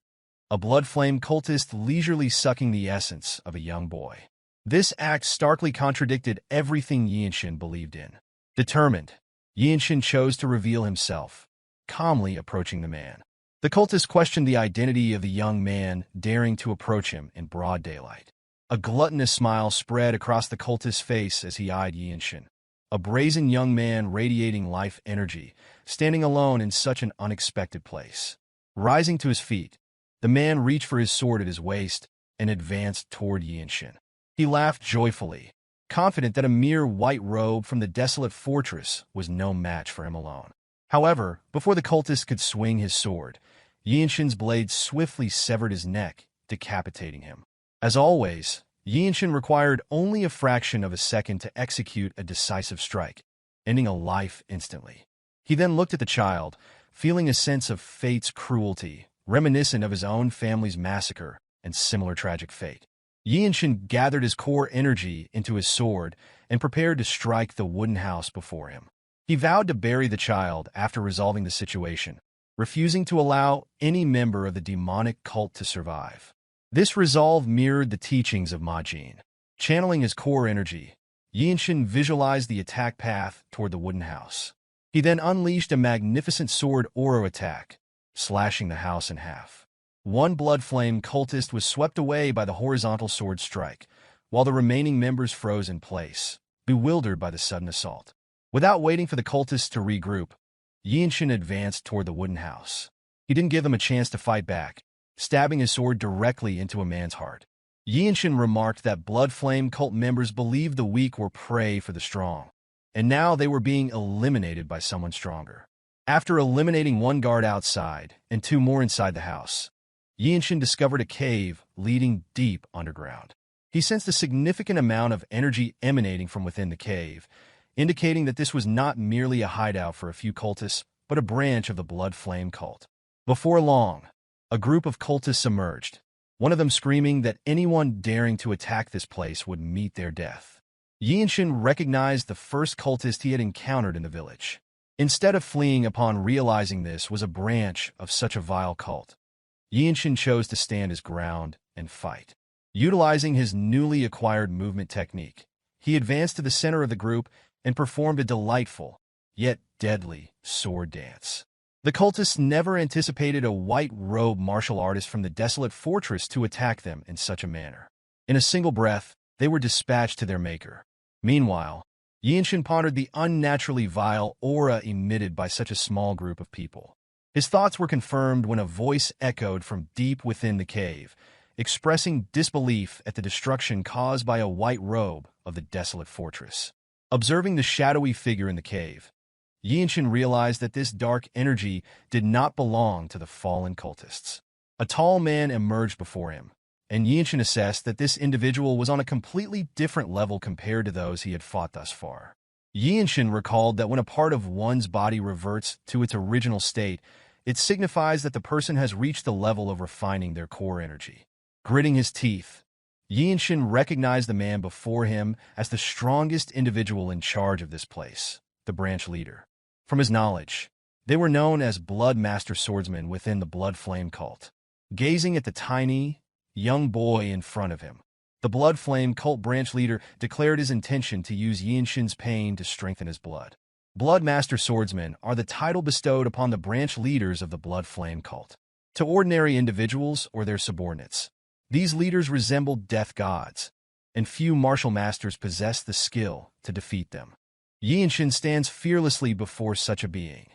Speaker 1: A blood-flame cultist leisurely sucking the essence of a young boy. This act starkly contradicted everything Yeonshin believed in. Determined, Yeonshin chose to reveal himself, calmly approaching the man. The cultist questioned the identity of the young man, daring to approach him in broad daylight. A gluttonous smile spread across the cultist's face as he eyed Yeonshin. A brazen young man radiating life energy, standing alone in such an unexpected place. Rising to his feet, the man reached for his sword at his waist and advanced toward Yeonshin. He laughed joyfully, confident that a mere white robe from the desolate fortress was no match for him alone. However, before the cultist could swing his sword, Yeonshin's blade swiftly severed his neck, decapitating him. As always, Yeonshin required only a fraction of a second to execute a decisive strike, ending a life instantly. He then looked at the child, feeling a sense of fate's cruelty, reminiscent of his own family's massacre and similar tragic fate. Yeonshin gathered his core energy into his sword and prepared to strike the wooden house before him. He vowed to bury the child after resolving the situation, refusing to allow any member of the demonic cult to survive. This resolve mirrored the teachings of Ma Jin. Channeling his core energy, Yeonshin visualized the attack path toward the wooden house. He then unleashed a magnificent sword aura attack, slashing the house in half. One blood flame cultist was swept away by the horizontal sword strike, while the remaining members froze in place, bewildered by the sudden assault. Without waiting for the cultists to regroup, Yeonshin advanced toward the wooden house. He didn't give them a chance to fight back, stabbing his sword directly into a man's heart. Yeonshin remarked that blood flame cult members believed the weak were prey for the strong, and now they were being eliminated by someone stronger. After eliminating one guard outside and two more inside the house, Yeonshin discovered a cave leading deep underground. He sensed a significant amount of energy emanating from within the cave, indicating that this was not merely a hideout for a few cultists, but a branch of the blood flame cult. Before long, a group of cultists emerged, one of them screaming that anyone daring to attack this place would meet their death. Yeonshin recognized the first cultist he had encountered in the village. Instead of fleeing upon realizing this was a branch of such a vile cult, Yeonshin chose to stand his ground and fight. Utilizing his newly acquired movement technique, he advanced to the center of the group and performed a delightful, yet deadly, sword dance. The cultists never anticipated a white-robed martial artist from the desolate fortress to attack them in such a manner. In a single breath, they were dispatched to their maker. Meanwhile, Yeonshin pondered the unnaturally vile aura emitted by such a small group of people. His thoughts were confirmed when a voice echoed from deep within the cave, expressing disbelief at the destruction caused by a white robe of the desolate fortress. Observing the shadowy figure in the cave, Yeonshin realized that this dark energy did not belong to the fallen cultists. A tall man emerged before him, and Yeonshin assessed that this individual was on a completely different level compared to those he had fought thus far. Yeonshin recalled that when a part of one's body reverts to its original state, it signifies that the person has reached the level of refining their core energy. Gritting his teeth, Yeonshin recognized the man before him as the strongest individual in charge of this place, the branch leader. From his knowledge, they were known as Blood Master Swordsmen within the Blood Flame cult. Gazing at the tiny, young boy in front of him, the Blood Flame cult branch leader declared his intention to use Yeonshin's pain to strengthen his blood. Blood Master Swordsmen are the title bestowed upon the branch leaders of the Blood Flame cult. To ordinary individuals or their subordinates, these leaders resemble death gods, and few martial masters possess the skill to defeat them. Yeonshin stands fearlessly before such a being,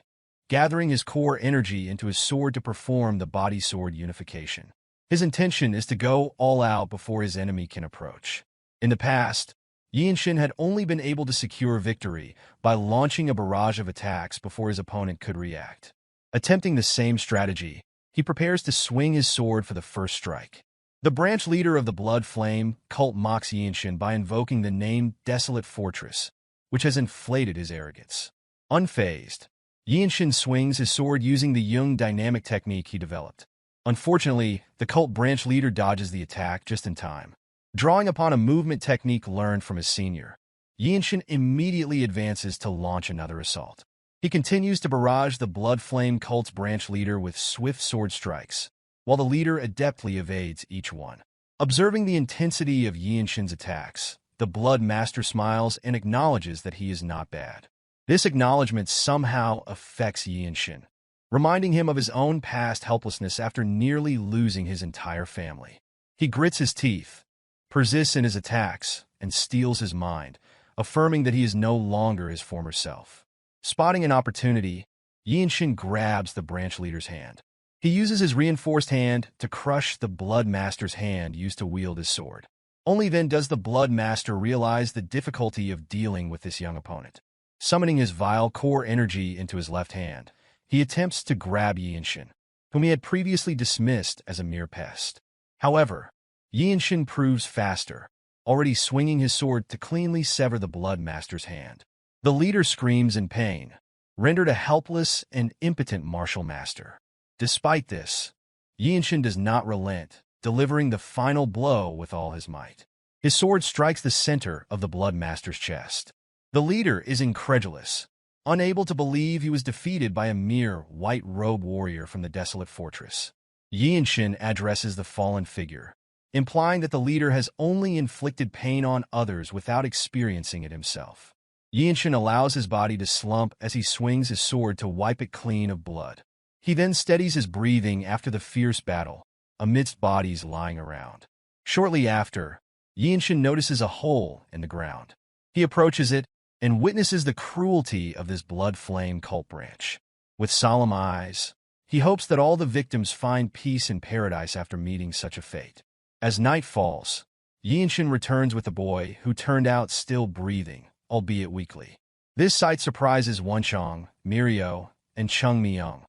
Speaker 1: gathering his core energy into his sword to perform the body-sword unification. His intention is to go all out before his enemy can approach. In the past, Yeonshin had only been able to secure victory by launching a barrage of attacks before his opponent could react. Attempting the same strategy, he prepares to swing his sword for the first strike. The branch leader of the Blood Flame cult mocks Yeonshin by invoking the name Desolate Fortress, which has inflated his arrogance. Unfazed, Yeonshin swings his sword using the Jung dynamic technique he developed. Unfortunately, the cult branch leader dodges the attack just in time. Drawing upon a movement technique learned from his senior, Yeonshin immediately advances to launch another assault. He continues to barrage the Blood Flame cult's branch leader with swift sword strikes, while the leader adeptly evades each one. Observing the intensity of Yeonshin's attacks, the Blood Master smiles and acknowledges that he is not bad. This acknowledgement somehow affects Yeonshin, reminding him of his own past helplessness after nearly losing his entire family. He grits his teeth, persists in his attacks, and steels his mind, affirming that he is no longer his former self. Spotting an opportunity, Yeonshin grabs the branch leader's hand. He uses his reinforced hand to crush the Blood Master's hand used to wield his sword. Only then does the Blood Master realize the difficulty of dealing with this young opponent. Summoning his vile core energy into his left hand, he attempts to grab Yeonshin, whom he had previously dismissed as a mere pest. However, Yeonshin proves faster, already swinging his sword to cleanly sever the Blood Master's hand. The leader screams in pain, rendered a helpless and impotent martial master. Despite this, Yeonshin does not relent, delivering the final blow with all his might. His sword strikes the center of the Blood Master's chest. The leader is incredulous, unable to believe he was defeated by a mere white-robed warrior from the Desolate Fortress. Yeonshin addresses the fallen figure, implying that the leader has only inflicted pain on others without experiencing it himself. Yeonshin allows his body to slump as he swings his sword to wipe it clean of blood. He then steadies his breathing after the fierce battle, amidst bodies lying around. Shortly after, Yeonshin notices a hole in the ground. He approaches it and witnesses the cruelty of this Blood Flame cult branch. With solemn eyes, he hopes that all the victims find peace in paradise after meeting such a fate. As night falls, Yeonshin returns with the boy, who turned out still breathing, albeit weakly. This sight surprises Wonchong, Mirio, and Chung Myung,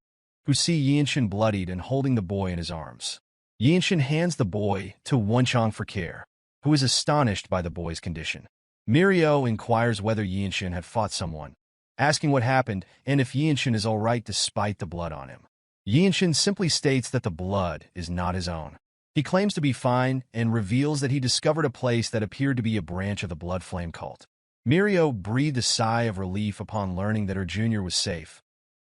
Speaker 1: who see Yeonshin bloodied and holding the boy in his arms. Yeonshin hands the boy to Wonchong for care, who is astonished by the boy's condition. Mirio inquires whether Yeonshin had fought someone, asking what happened and if Yeonshin is all right despite the blood on him. Yeonshin simply states that the blood is not his own. He claims to be fine and reveals that he discovered a place that appeared to be a branch of the Blood Flame cult. Mirio breathed a sigh of relief upon learning that her junior was safe,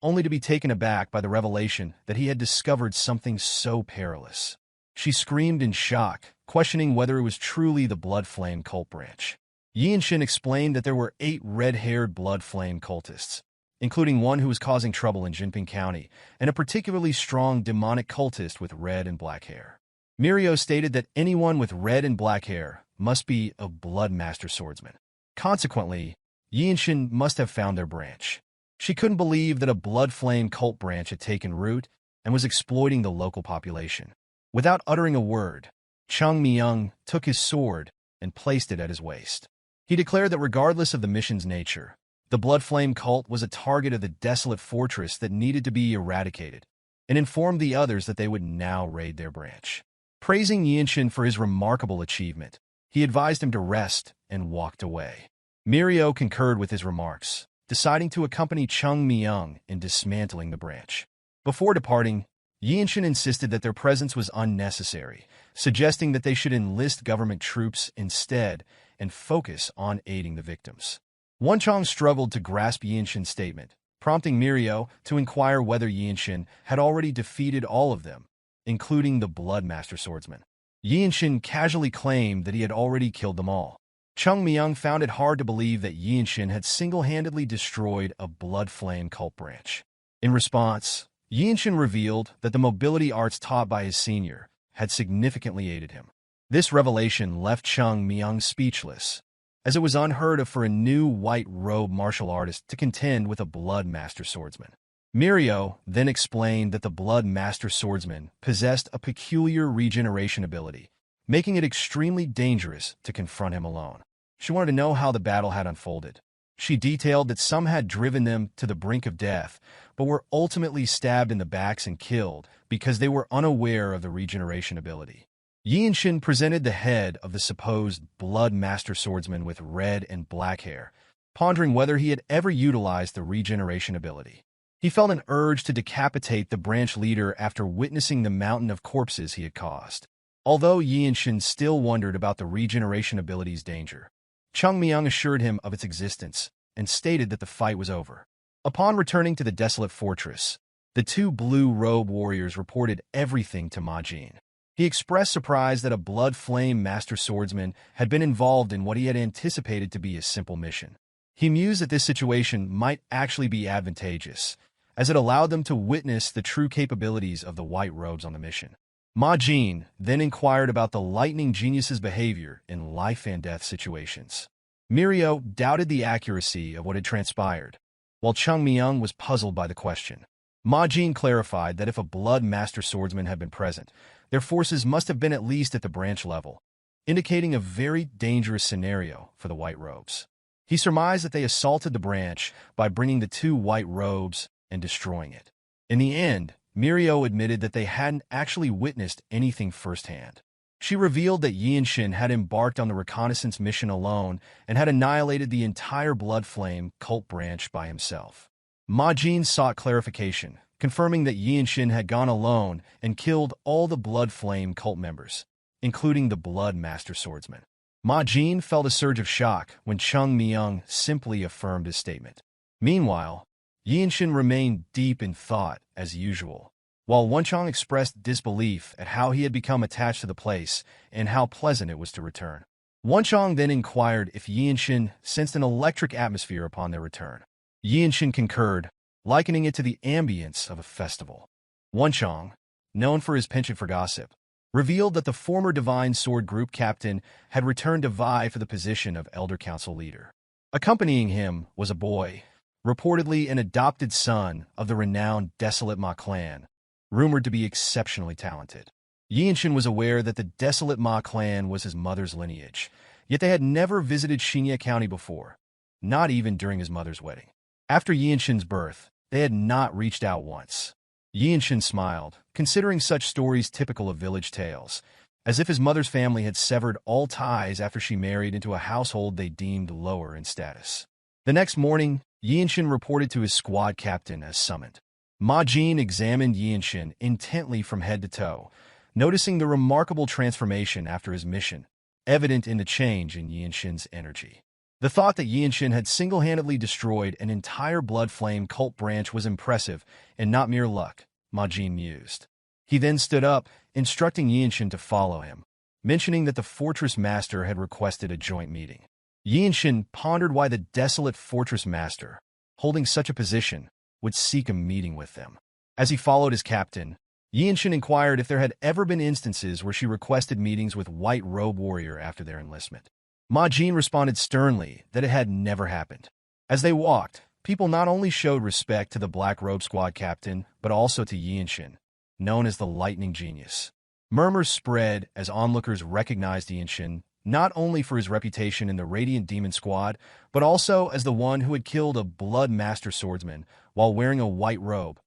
Speaker 1: only to be taken aback by the revelation that he had discovered something so perilous. She screamed in shock, questioning whether it was truly the Blood Flame cult branch. Yeonshin explained that there were 8 red-haired Blood Flame cultists, including one who was causing trouble in Jinping County, and a particularly strong demonic cultist with red and black hair. Mirio stated that anyone with red and black hair must be a Blood Master Swordsman. Consequently, Yeonshin must have found their branch. She couldn't believe that a Blood Flame cult branch had taken root and was exploiting the local population. Without uttering a word, Chung Myung took his sword and placed it at his waist. He declared that regardless of the mission's nature, the Blood Flame cult was a target of the Desolate fortress that needed to be eradicated, and informed the others that they would now raid their branch. Praising Yeonshin for his remarkable achievement, he advised him to rest and walked away. Myohwa concurred with his remarks, deciding to accompany Chung Myung in dismantling the branch. Before departing, Yeonshin insisted that their presence was unnecessary, suggesting that they should enlist government troops instead and focus on aiding the victims. Wonchong struggled to grasp Yeonshin's statement, prompting Myohwa to inquire whether Yeonshin had already defeated all of them, including the Bloodmaster Swordsman. Yeonshin casually claimed that he had already killed them all. Chung Myung found it hard to believe that Yeonshin had single-handedly destroyed a Blood Flame cult branch. In response, Yeonshin revealed that the mobility arts taught by his senior had significantly aided him. This revelation left Chung Myung speechless, as it was unheard of for a new white robe martial artist to contend with a Bloodmaster Swordsman. Myohwa then explained that the Bloodmaster Swordsman possessed a peculiar regeneration ability, making it extremely dangerous to confront him alone. She wanted to know how the battle had unfolded. She detailed that some had driven them to the brink of death, but were ultimately stabbed in the backs and killed because they were unaware of the regeneration ability. Yeonshin presented the head of the supposed Bloodmaster Swordsman with red and black hair, pondering whether he had ever utilized the regeneration ability. He felt an urge to decapitate the branch leader after witnessing the mountain of corpses he had caused. Although Yeonshin still wondered about the regeneration ability's danger, Chung Myung assured him of its existence and stated that the fight was over. Upon returning to the Desolate fortress, the two blue robe warriors reported everything to Ma Jin. He expressed surprise that a Blood Flame Master Swordsman had been involved in what he had anticipated to be a simple mission. He mused that this situation might actually be advantageous, as it allowed them to witness the true capabilities of the white robes on the mission. Ma Jin then inquired about the lightning genius's behavior in life-and-death situations. Myohwa doubted the accuracy of what had transpired, while Chung Myung was puzzled by the question. Ma Jin clarified that if a Blood Master Swordsman had been present, their forces must have been at least at the branch level, indicating a very dangerous scenario for the white robes. He surmised that they assaulted the branch by bringing the two white robes and destroying it. In the end, Myohwa admitted that they hadn't actually witnessed anything firsthand. She revealed that Yeonshin had embarked on the reconnaissance mission alone and had annihilated the entire Blood Flame cult branch by himself. Ma Jin sought clarification, confirming that Yeonshin had gone alone and killed all the Blood Flame cult members, including the Bloodmaster Swordsman. Ma Jin felt a surge of shock when Chung Myung simply affirmed his statement. Meanwhile, Yeonshin remained deep in thought as usual, while Wonchong expressed disbelief at how he had become attached to the place and how pleasant it was to return. Wonchong then inquired if Yeonshin sensed an electric atmosphere upon their return. Yeonshin concurred, likening it to the ambience of a festival. Wonchong, known for his penchant for gossip, revealed that the former Divine Sword Group captain had returned to vie for the position of Elder Council leader. Accompanying him was a boy, reportedly an adopted son of the renowned Desolate Male clan, rumored to be exceptionally talented. Yeonshin was aware that the Desolate Male clan was his mother's lineage, yet they had never visited Hyea County before, not even during his mother's wedding. After Yeonshin's birth, they had not reached out once. Yeonshin smiled, considering such stories typical of village tales, as if his mother's family had severed all ties after she married into a household they deemed lower in status. The next morning, Yeonshin reported to his squad captain as summoned. Ma Jin examined Yeonshin intently from head to toe, noticing the remarkable transformation after his mission, evident in the change in Yeonshin's energy. The thought that Yeonshin had single-handedly destroyed an entire Blood Flame cult branch was impressive and not mere luck, Ma Jin mused. He then stood up, instructing Yeonshin to follow him, mentioning that the Fortress Master had requested a joint meeting. Yeonshin pondered why the Desolate Fortress Master, holding such a position, would seek a meeting with them. As he followed his captain, Yeonshin inquired if there had ever been instances where she requested meetings with White Robe Warrior after their enlistment. Ma Jin responded sternly that it had never happened. As they walked, people not only showed respect to the Black Robe Squad captain, but also to Yeonshin, known as the Lightning Genius. Murmurs spread as onlookers recognized Yeonshin not only for his reputation in the Radiant Demon Squad, but also as the one who had killed a Blood Master swordsman while wearing a white robe,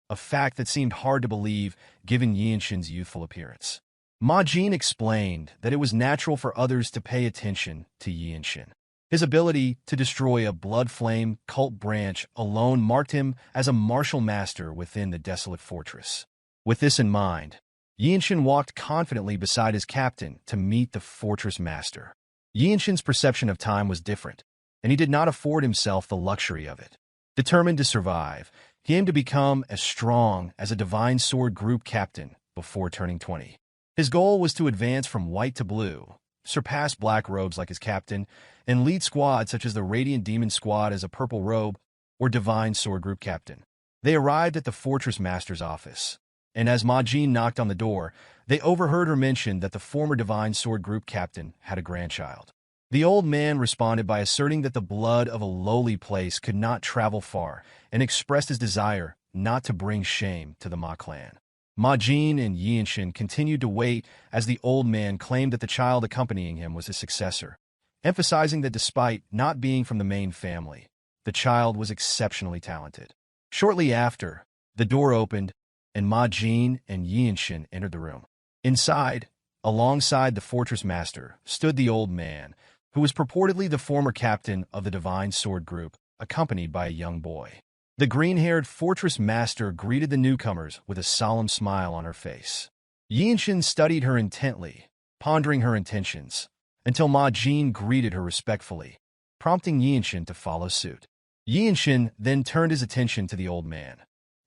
Speaker 1: a fact that seemed hard to believe given Yeonshin's youthful appearance. Ma Jin explained that it was natural for others to pay attention to Yeonshin. His ability to destroy a blood flame cult branch alone marked him as a martial master within the Desolate Fortress. With this in mind, Yeonshin walked confidently beside his captain to meet the fortress master. Yeonshin's perception of time was different, and he did not afford himself the luxury of it. Determined to survive, he aimed to become as strong as a Divine Sword Group captain before turning 20. His goal was to advance from white to blue, surpass black robes like his captain, and lead squads such as the Radiant Demon Squad as a purple robe or Divine Sword Group captain. They arrived at the fortress master's office, and as Ma Jin knocked on the door, they overheard her mention that the former Divine Sword Group captain had a grandchild. The old man responded by asserting that the blood of a lowly place could not travel far and expressed his desire not to bring shame to the Ma clan. Ma Jin and Yeonshin continued to wait as the old man claimed that the child accompanying him was his successor, emphasizing that despite not being from the main family, the child was exceptionally talented. Shortly after, the door opened, and Ma Jin and Yeonshin entered the room. Inside, alongside the fortress master, stood the old man, who was purportedly the former captain of the Divine Sword Group, accompanied by a young boy. The green-haired fortress master greeted the newcomers with a solemn smile on her face. Yeonshin studied her intently, pondering her intentions, until Ma Jin greeted her respectfully, prompting Yeonshin to follow suit. Yeonshin then turned his attention to the old man,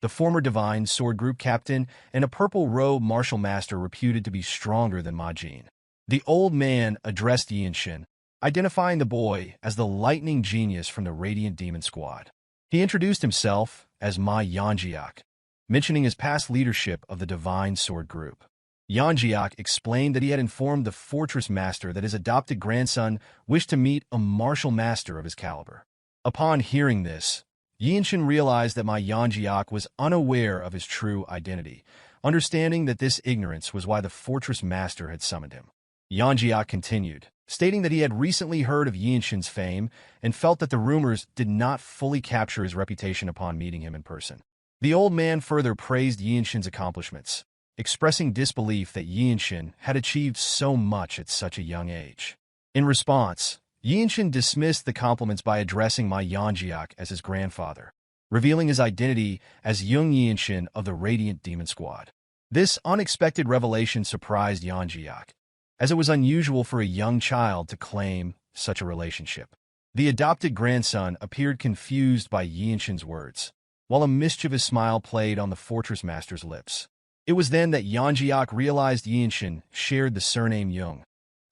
Speaker 1: the former Divine Sword Group captain and a purple robe martial master reputed to be stronger than Ma Jin. The old man addressed Yeonshin, identifying the boy as the lightning genius from the Radiant Demon Squad. He introduced himself as Ma Yeonjiak, mentioning his past leadership of the Divine Sword Group. Yeonjiak explained that he had informed the fortress master that his adopted grandson wished to meet a martial master of his caliber. Upon hearing this, Yeonshin realized that Ma Yeonjiak was unaware of his true identity, understanding that this ignorance was why the fortress master had summoned him. Yeonjiak continued, stating that he had recently heard of Yeonshin's fame and felt that the rumors did not fully capture his reputation upon meeting him in person. The old man further praised Yeonshin's accomplishments, expressing disbelief that Yeonshin had achieved so much at such a young age. In response, Yeonshin dismissed the compliments by addressing Ma Yeonjiak as his grandfather, revealing his identity as young Yeonshin of the Radiant Demon Squad. This unexpected revelation surprised Yeonjiak, as it was unusual for a young child to claim such a relationship. The adopted grandson appeared confused by Yeonshin's words, while a mischievous smile played on the fortress master's lips. It was then that Yeonjiak realized Yeonshin shared the surname Yeong,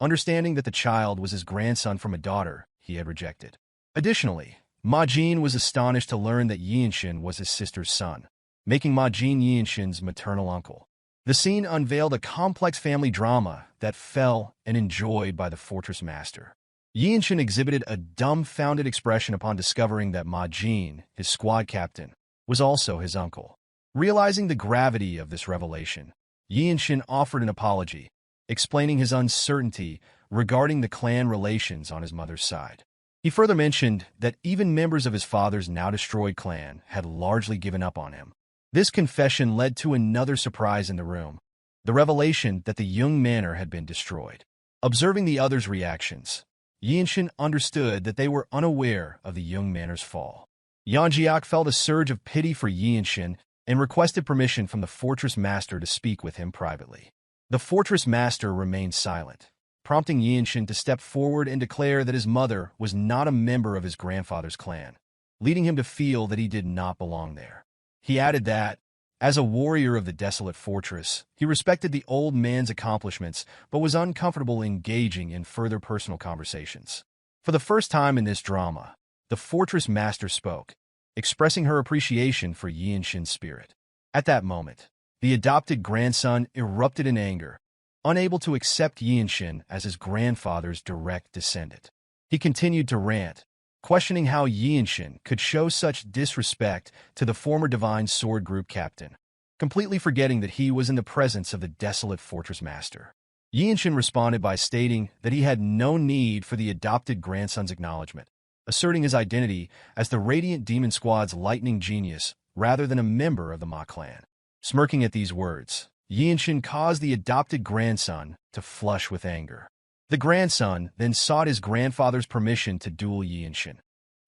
Speaker 1: understanding that the child was his grandson from a daughter he had rejected. Additionally, Ma Jin was astonished to learn that Yeonshin was his sister's son, making Ma Jin Yeonshin's maternal uncle. The scene unveiled a complex family drama that fell and enjoyed by the fortress master. Yeonshin exhibited a dumbfounded expression upon discovering that Ma Jin, his squad captain, was also his uncle. Realizing the gravity of this revelation, Yeonshin offered an apology, explaining his uncertainty regarding the clan relations on his mother's side. He further mentioned that even members of his father's now-destroyed clan had largely given up on him. This confession led to another surprise in the room, the revelation that the Yeong Manor had been destroyed. Observing the others' reactions, Yeonshin understood that they were unaware of the Yeong Manor's fall. Yeonjiak felt a surge of pity for Yeonshin and requested permission from the fortress master to speak with him privately. The fortress master remained silent, prompting Yeonshin to step forward and declare that his mother was not a member of his grandfather's clan, leading him to feel that he did not belong there. He added that, as a warrior of the Desolate Fortress, he respected the old man's accomplishments but was uncomfortable engaging in further personal conversations. For the first time in this drama, the fortress master spoke, expressing her appreciation for Yeonshin's spirit. At that moment, the adopted grandson erupted in anger, unable to accept Yeonshin as his grandfather's direct descendant. He continued to rant, questioning how Yeonshin could show such disrespect to the former Divine Sword Group captain. completely forgetting that he was in the presence of the Desolate Fortress Master. Yeonshin responded by stating that he had no need for the adopted grandson's acknowledgement, asserting his identity as the Radiant Demon Squad's lightning genius rather than a member of the Ma clan. Smirking at these words, Yeonshin caused the adopted grandson to flush with anger. The grandson then sought his grandfather's permission to duel Yeonshin,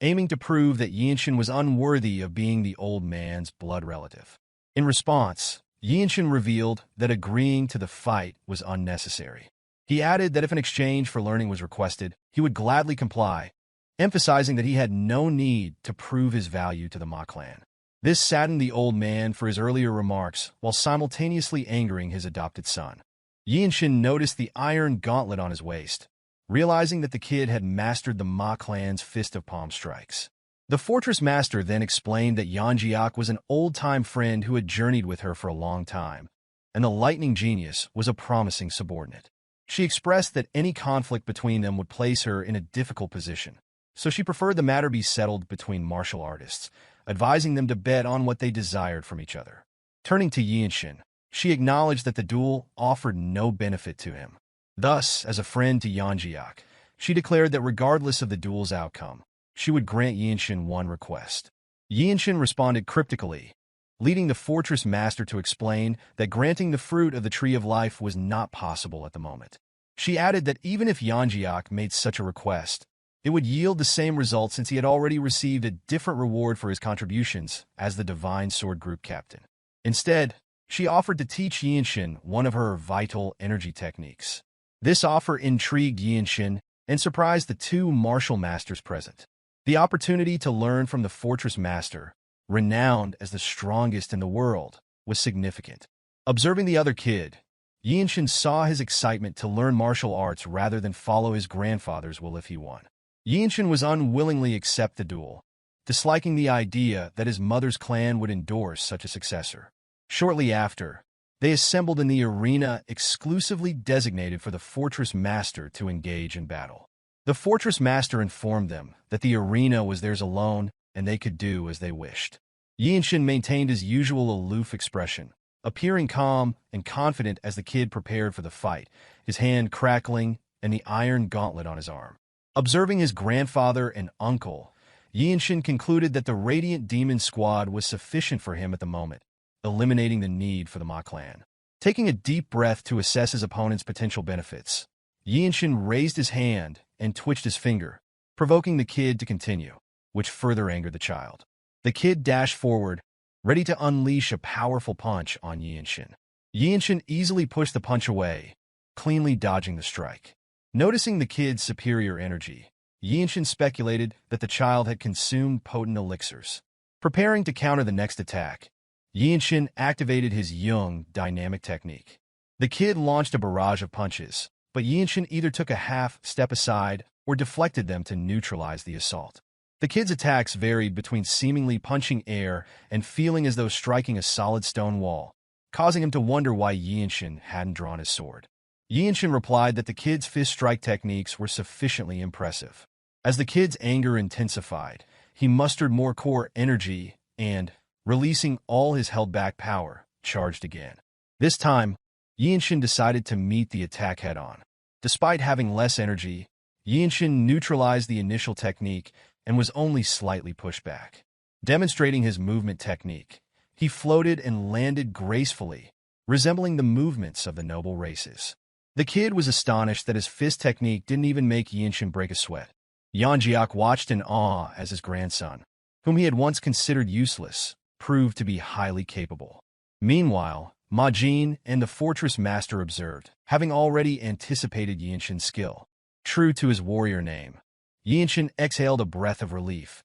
Speaker 1: aiming to prove that Yeonshin was unworthy of being the old man's blood relative. In response, Yeonshin revealed that agreeing to the fight was unnecessary. He added that if an exchange for learning was requested, he would gladly comply, emphasizing that he had no need to prove his value to the Ma clan. This saddened the old man for his earlier remarks while simultaneously angering his adopted son. Yeonshin noticed the iron gauntlet on his waist, realizing that the kid had mastered the Ma clan's Fist of Palm strikes. The Fortress Master then explained that Yeonjiak was an old-time friend who had journeyed with her for a long time, and the Lightning Genius was a promising subordinate. She expressed that any conflict between them would place her in a difficult position, so she preferred the matter be settled between martial artists, advising them to bet on what they desired from each other. Turning to Yeonshin, she acknowledged that the duel offered no benefit to him. Thus, as a friend to Yeonjiak, she declared that regardless of the duel's outcome, she would grant Yeonshin one request. Yeonshin responded cryptically, leading the Fortress Master to explain that granting the fruit of the Tree of Life was not possible at the moment. She added that even if Yeonjiak made such a request, it would yield the same result since he had already received a different reward for his contributions as the Divine Sword Group captain. Instead, she offered to teach Yeonshin one of her vital energy techniques. This offer intrigued Yeonshin and surprised the two martial masters present. The opportunity to learn from the Fortress Master, renowned as the strongest in the world, was significant. Observing the other kid, Yeonshin saw his excitement to learn martial arts rather than follow his grandfather's will if he won. Yeonshin was unwillingly accept the duel, disliking the idea that his mother's clan would endorse such a successor. Shortly after, they assembled in the arena exclusively designated for the Fortress Master to engage in battle. The Fortress Master informed them that the arena was theirs alone and they could do as they wished. Yeonshin maintained his usual aloof expression, appearing calm and confident as the kid prepared for the fight, his hand crackling and the iron gauntlet on his arm. Observing his grandfather and uncle, Yeonshin concluded that the Radiant Demon Squad was sufficient for him at the moment, eliminating the need for the Ma clan. Taking a deep breath to assess his opponent's potential benefits, Yeonshin raised his hand and twitched his finger, provoking the kid to continue, which further angered the child. The kid dashed forward, ready to unleash a powerful punch on Yeonshin. Yeonshin easily pushed the punch away, cleanly dodging the strike. Noticing the kid's superior energy, Yeonshin speculated that the child had consumed potent elixirs. Preparing to counter the next attack, Yeonshin activated his Yeong dynamic technique. The kid launched a barrage of punches, but Yeonshin either took a half step aside or deflected them to neutralize the assault. The kid's attacks varied between seemingly punching air and feeling as though striking a solid stone wall, causing him to wonder why Yeonshin hadn't drawn his sword. Yeonshin replied that the kid's fist strike techniques were sufficiently impressive. As the kid's anger intensified, he mustered more core energy and, releasing all his held-back power, charged again. This time, Yeonshin decided to meet the attack head-on. Despite having less energy, Yeonshin neutralized the initial technique and was only slightly pushed back. Demonstrating his movement technique, he floated and landed gracefully, resembling the movements of the noble races. The kid was astonished that his fist technique didn't even make Yeonshin break a sweat. Yeonjiak watched in awe as his grandson, whom he had once considered useless, proved to be highly capable. Meanwhile, Majin and the Fortress Master observed, having already anticipated Yeonshin's skill. True to his warrior name, Yeonshin exhaled a breath of relief,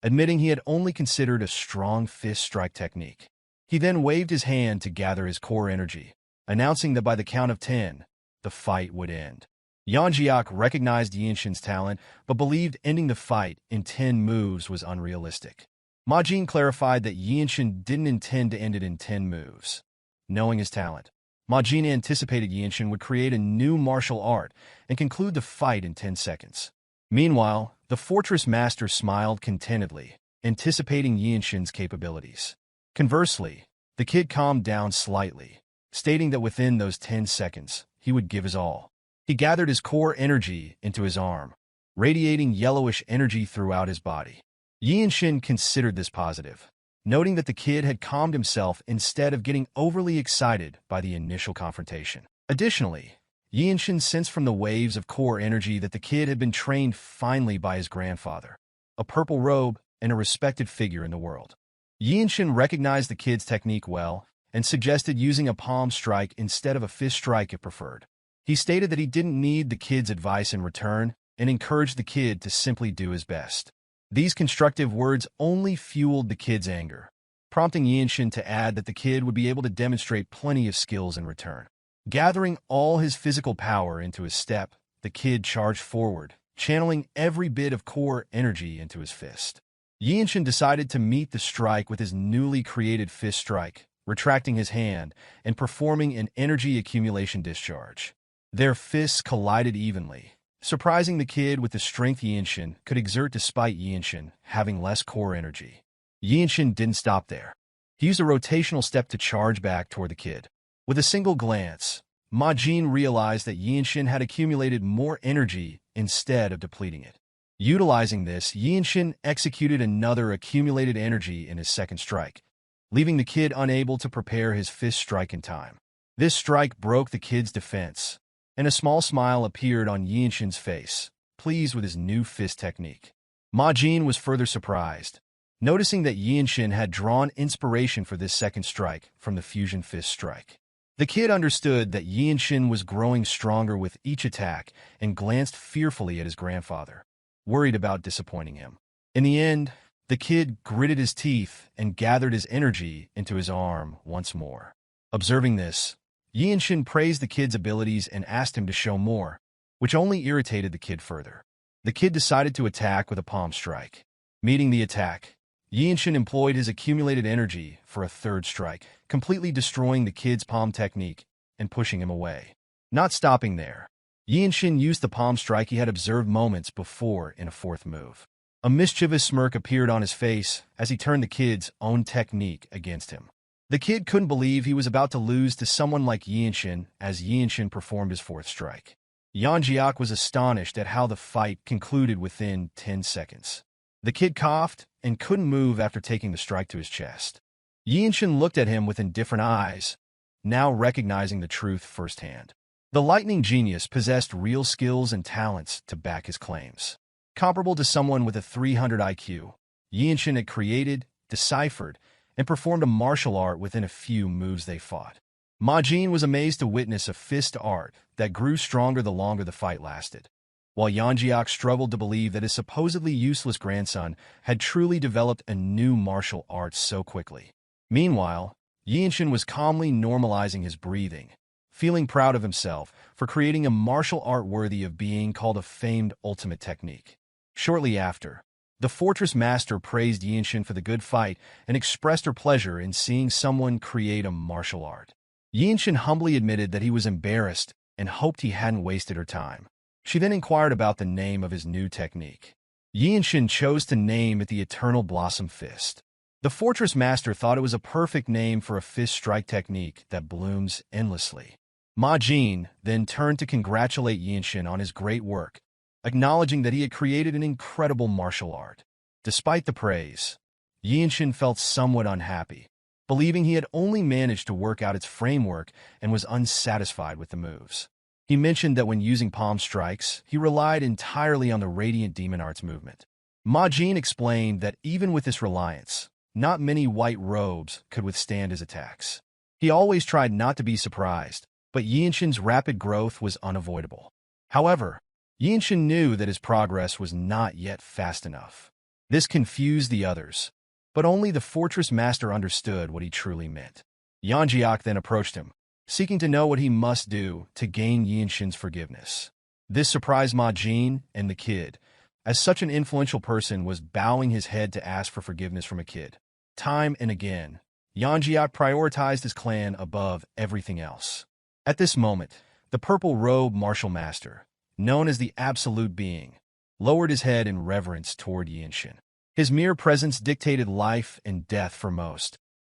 Speaker 1: admitting he had only considered a strong fist strike technique. He then waved his hand to gather his core energy, announcing that by the count of 10, the fight would end. Yeonjiak recognized Yeonshin's talent, but believed ending the fight in 10 moves was unrealistic. Majin clarified that Yeonshin didn't intend to end it in 10 moves. Knowing his talent, Majin anticipated Yeonshin would create a new martial art and conclude the fight in 10 seconds. Meanwhile, the Fortress Master smiled contentedly, anticipating Yeonshin's capabilities. Conversely, The kid calmed down slightly, stating that within those 10 seconds, he would give his all. He gathered his core energy into his arm, radiating yellowish energy throughout his body. Yeonshin considered this positive, noting that the kid had calmed himself instead of getting overly excited by the initial confrontation. Additionally, Yeonshin sensed from the waves of core energy that the kid had been trained finely by his grandfather, a purple robe and a respected figure in the world. Yeonshin recognized the kid's technique well and suggested using a palm strike instead of a fist strike if preferred. He stated that he didn't need the kid's advice in return and encouraged the kid to simply do his best. These constructive words only fueled the kid's anger, prompting Yeonshin to add that the kid would be able to demonstrate plenty of skills in return. Gathering all his physical power into his step, the kid charged forward, channeling every bit of core energy into his fist. Yeonshin decided to meet the strike with his newly created fist strike, retracting his hand and performing an energy accumulation discharge. Their fists collided evenly, surprising the kid with the strength Yeonshin could exert despite Yeonshin having less core energy. Yeonshin didn't stop there. He used a rotational step to charge back toward the kid. With a single glance, Majin realized that Yeonshin had accumulated more energy instead of depleting it. Utilizing this, Yeonshin executed another accumulated energy in his second strike, leaving the kid unable to prepare his fist strike in time. This strike broke the kid's defense, and a small smile appeared on Yeonshin's face, pleased with his new fist technique. Majin was further surprised, noticing that Yeonshin had drawn inspiration for this second strike from the fusion fist strike. The kid understood that Yeonshin was growing stronger with each attack and glanced fearfully at his grandfather, worried about disappointing him. In the end, the kid gritted his teeth and gathered his energy into his arm once more. Observing this, Yeonshin praised the kid's abilities and asked him to show more, which only irritated the kid further. The kid decided to attack with a palm strike. Meeting the attack, Yeonshin employed his accumulated energy for a third strike, completely destroying the kid's palm technique and pushing him away. Not stopping there, Yeonshin used the palm strike he had observed moments before in a fourth move. A mischievous smirk appeared on his face as he turned the kid's own technique against him. The kid couldn't believe he was about to lose to someone like Yeonshin as Yeonshin performed his fourth strike. Yeonjiak was astonished at how the fight concluded within 10 seconds. The kid coughed and couldn't move after taking the strike to his chest. Yeonshin looked at him with indifferent eyes, now recognizing the truth firsthand. The lightning genius possessed real skills and talents to back his claims. Comparable to someone with a 300 IQ, Yeonshin had created, deciphered, and performed a martial art within a few moves they fought. Majin was amazed to witness a fist art that grew stronger the longer the fight lasted, while Yeonjiak struggled to believe that his supposedly useless grandson had truly developed a new martial art so quickly. Meanwhile, Yeonshin was calmly normalizing his breathing, feeling proud of himself for creating a martial art worthy of being called a famed ultimate technique. Shortly after, the Fortress Master praised Yeonshin for the good fight and expressed her pleasure in seeing someone create a martial art. Yeonshin humbly admitted that he was embarrassed and hoped he hadn't wasted her time. She then inquired about the name of his new technique. Yeonshin chose to name it the Eternal Blossom Fist. The Fortress Master thought it was a perfect name for a fist strike technique that blooms endlessly. Majin then turned to congratulate Yeonshin on his great work, acknowledging that he had created an incredible martial art. Despite the praise, Yeonshin felt somewhat unhappy, believing he had only managed to work out its framework and was unsatisfied with the moves. He mentioned that when using palm strikes, he relied entirely on the Radiant Demon Arts movement. Majin explained that even with this reliance, not many white robes could withstand his attacks. He always tried not to be surprised, but Yeonshin's rapid growth was unavoidable. However, Yeonshin knew that his progress was not yet fast enough. This confused the others, but only the Fortress Master understood what he truly meant. Yeonjiak then approached him, seeking to know what he must do to gain Yeonshin's forgiveness. This surprised Majin and the kid, as such an influential person was bowing his head to ask for forgiveness from a kid. Time and again, Yeonjiak prioritized his clan above everything else. At this moment, the purple robe martial master, known as the Absolute Being, lowered his head in reverence toward Yeonshin. His mere presence dictated life and death for most,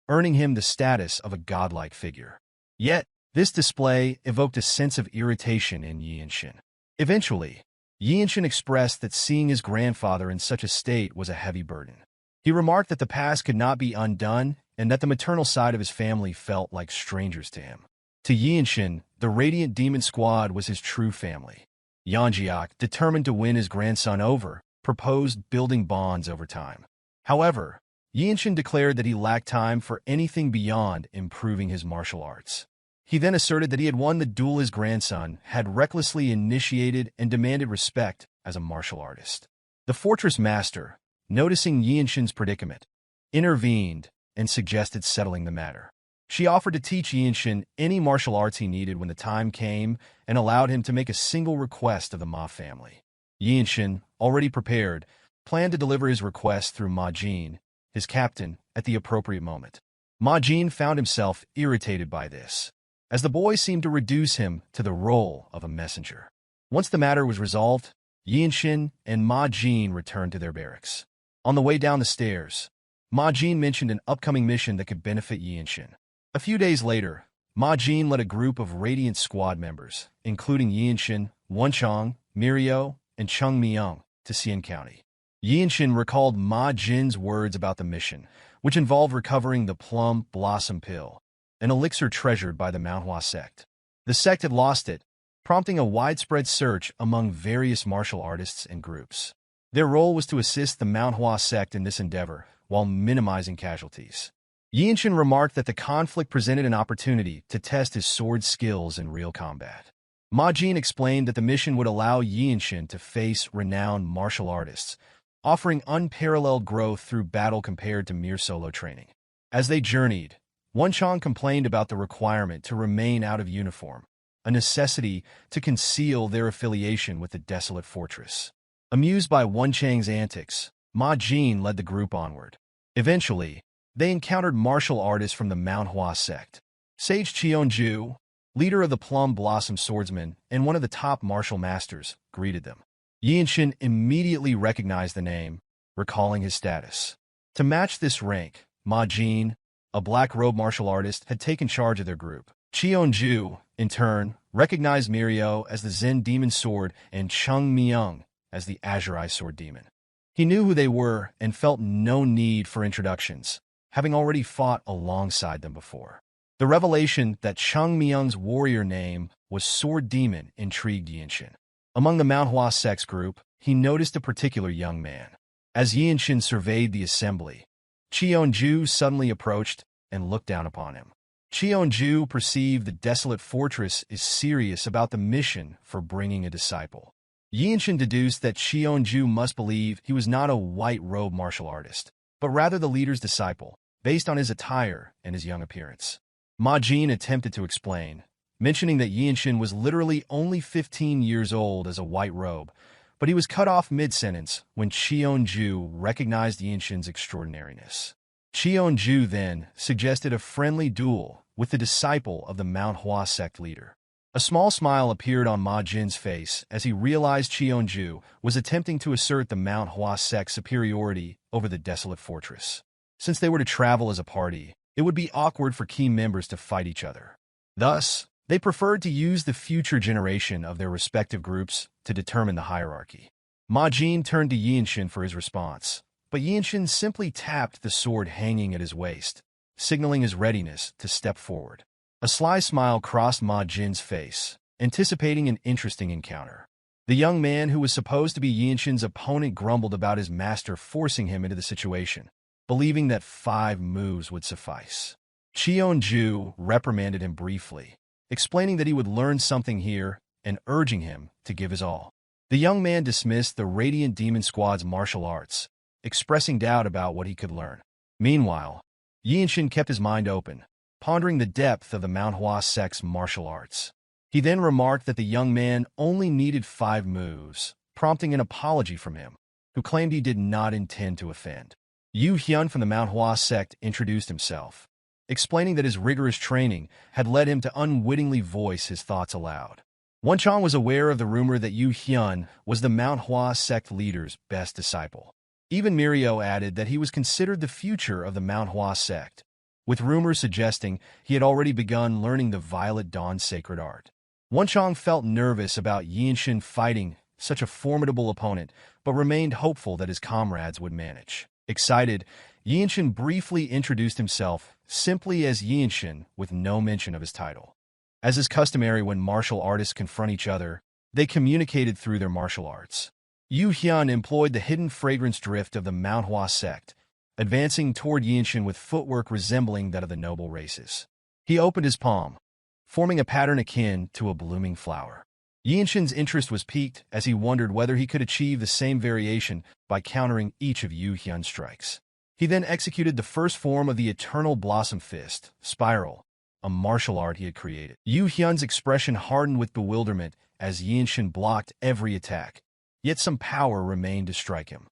Speaker 1: earning him the status of a godlike figure. Yet, this display evoked a sense of irritation in Yeonshin. Eventually, Yeonshin expressed that seeing his grandfather in such a state was a heavy burden. He remarked that the past could not be undone and that the maternal side of his family felt like strangers to him. To Yeonshin, the Radiant Demon Squad was his true family. Yeonjiak, determined to win his grandson over, proposed building bonds over time. However, Yeonshin declared that he lacked time for anything beyond improving his martial arts. He then asserted that he had won the duel his grandson had recklessly initiated and demanded respect as a martial artist. The fortress master, noticing Yeonshin's predicament, intervened and suggested settling the matter. She offered to teach Yeonshin any martial arts he needed when the time came and allowed him to make a single request of the Ma family. Yeonshin, already prepared, planned to deliver his request through Ma Jin, his captain, at the appropriate moment. Ma Jin found himself irritated by this, as the boy seemed to reduce him to the role of a messenger. Once the matter was resolved, Yeonshin and Ma Jin returned to their barracks. On the way down the stairs, Ma Jin mentioned an upcoming mission that could benefit Yeonshin. A few days later, Ma Jin led a group of Radiant Squad members, including Yeonshin, Wonchong, Mirio, and Chung Myung, to Xian County. Yeonshin recalled Ma Jin's words about the mission, which involved recovering the Plum Blossom Pill, an elixir treasured by the Manhwa Sect. The sect had lost it, prompting a widespread search among various martial artists and groups. Their role was to assist the Manhwa Sect in this endeavor, while minimizing casualties. Yeonshin remarked that the conflict presented an opportunity to test his sword skills in real combat. Ma Jin explained that the mission would allow Yeonshin to face renowned martial artists, offering unparalleled growth through battle compared to mere solo training. As they journeyed, Wonchong complained about the requirement to remain out of uniform, a necessity to conceal their affiliation with the Desolate fortress. Amused by Wonchang's antics, Ma Jin led the group onward. Eventually, they encountered martial artists from the Manhwa Sect. Sage Cheonju, leader of the Plum Blossom Swordsman and one of the top martial masters, greeted them. Yeonshin immediately recognized the name, recalling his status. To match this rank, Ma Jin, a black robe martial artist, had taken charge of their group. Cheonju, in turn, recognized Mirio as the Zen Demon Sword and Chung Myung as the Azure Eye Sword Demon. He knew who they were and felt no need for introductions, having already fought alongside them before. The revelation that Chung Myung's warrior name was Sword Demon intrigued Yeonshin. Among the Manhwa Sect's group, he noticed a particular young man. As Yeonshin surveyed the assembly, Cheonju suddenly approached and looked down upon him. Cheonju perceived the Desolate fortress is serious about the mission for bringing a disciple. Yeonshin deduced that Cheonju must believe he was not a white robe martial artist, but rather the leader's disciple, based on his attire and his young appearance. Ma Jin attempted to explain, mentioning that Yeonshin was literally only 15 years old as a white robe, but he was cut off mid-sentence when Cheonju recognized Yeonshin's extraordinariness. Cheonju then suggested a friendly duel with the disciple of the Manhwa Sect leader. A small smile appeared on Ma Jin's face as he realized Cheonju was attempting to assert the Manhwa Sect's superiority over the Desolate fortress. Since they were to travel as a party, it would be awkward for key members to fight each other. Thus, they preferred to use the future generation of their respective groups to determine the hierarchy. Ma Jin turned to Yeonshin for his response, but Yeonshin simply tapped the sword hanging at his waist, signaling his readiness to step forward. A sly smile crossed Ma Jin's face, anticipating an interesting encounter. The young man who was supposed to be Yeonshin's opponent grumbled about his master forcing him into the situation, believing that 5 moves would suffice. Cheonju reprimanded him briefly, explaining that he would learn something here and urging him to give his all. The young man dismissed the Radiant Demon Squad's martial arts, expressing doubt about what he could learn. Meanwhile, Yeonshin kept his mind open, pondering the depth of the Manhwa Sect's martial arts. He then remarked that the young man only needed 5 moves, prompting an apology from him, who claimed he did not intend to offend. Yu Hyun from the Manhwa Sect introduced himself, explaining that his rigorous training had led him to unwittingly voice his thoughts aloud. Wonchong was aware of the rumor that Yu Hyun was the Manhwa Sect leader's best disciple. Even Mirio added that he was considered the future of the Manhwa Sect, with rumors suggesting he had already begun learning the Violet Dawn's sacred art. Wonchong felt nervous about Yeonshin fighting such a formidable opponent, but remained hopeful that his comrades would manage. Excited, Yeonshin briefly introduced himself simply as Yeonshin with no mention of his title. As is customary when martial artists confront each other, they communicated through their martial arts. Yu Hyun employed the hidden fragrance drift of the Manhwa Sect, advancing toward Yeonshin with footwork resembling that of the noble races. He opened his palm, forming a pattern akin to a blooming flower. Yeonshin's interest was piqued as he wondered whether he could achieve the same variation by countering each of Yu Hyun's strikes. He then executed the first form of the Eternal Blossom Fist, Spiral, a martial art he had created. Yu Hyun's expression hardened with bewilderment as Yeonshin blocked every attack, yet some power remained to strike him.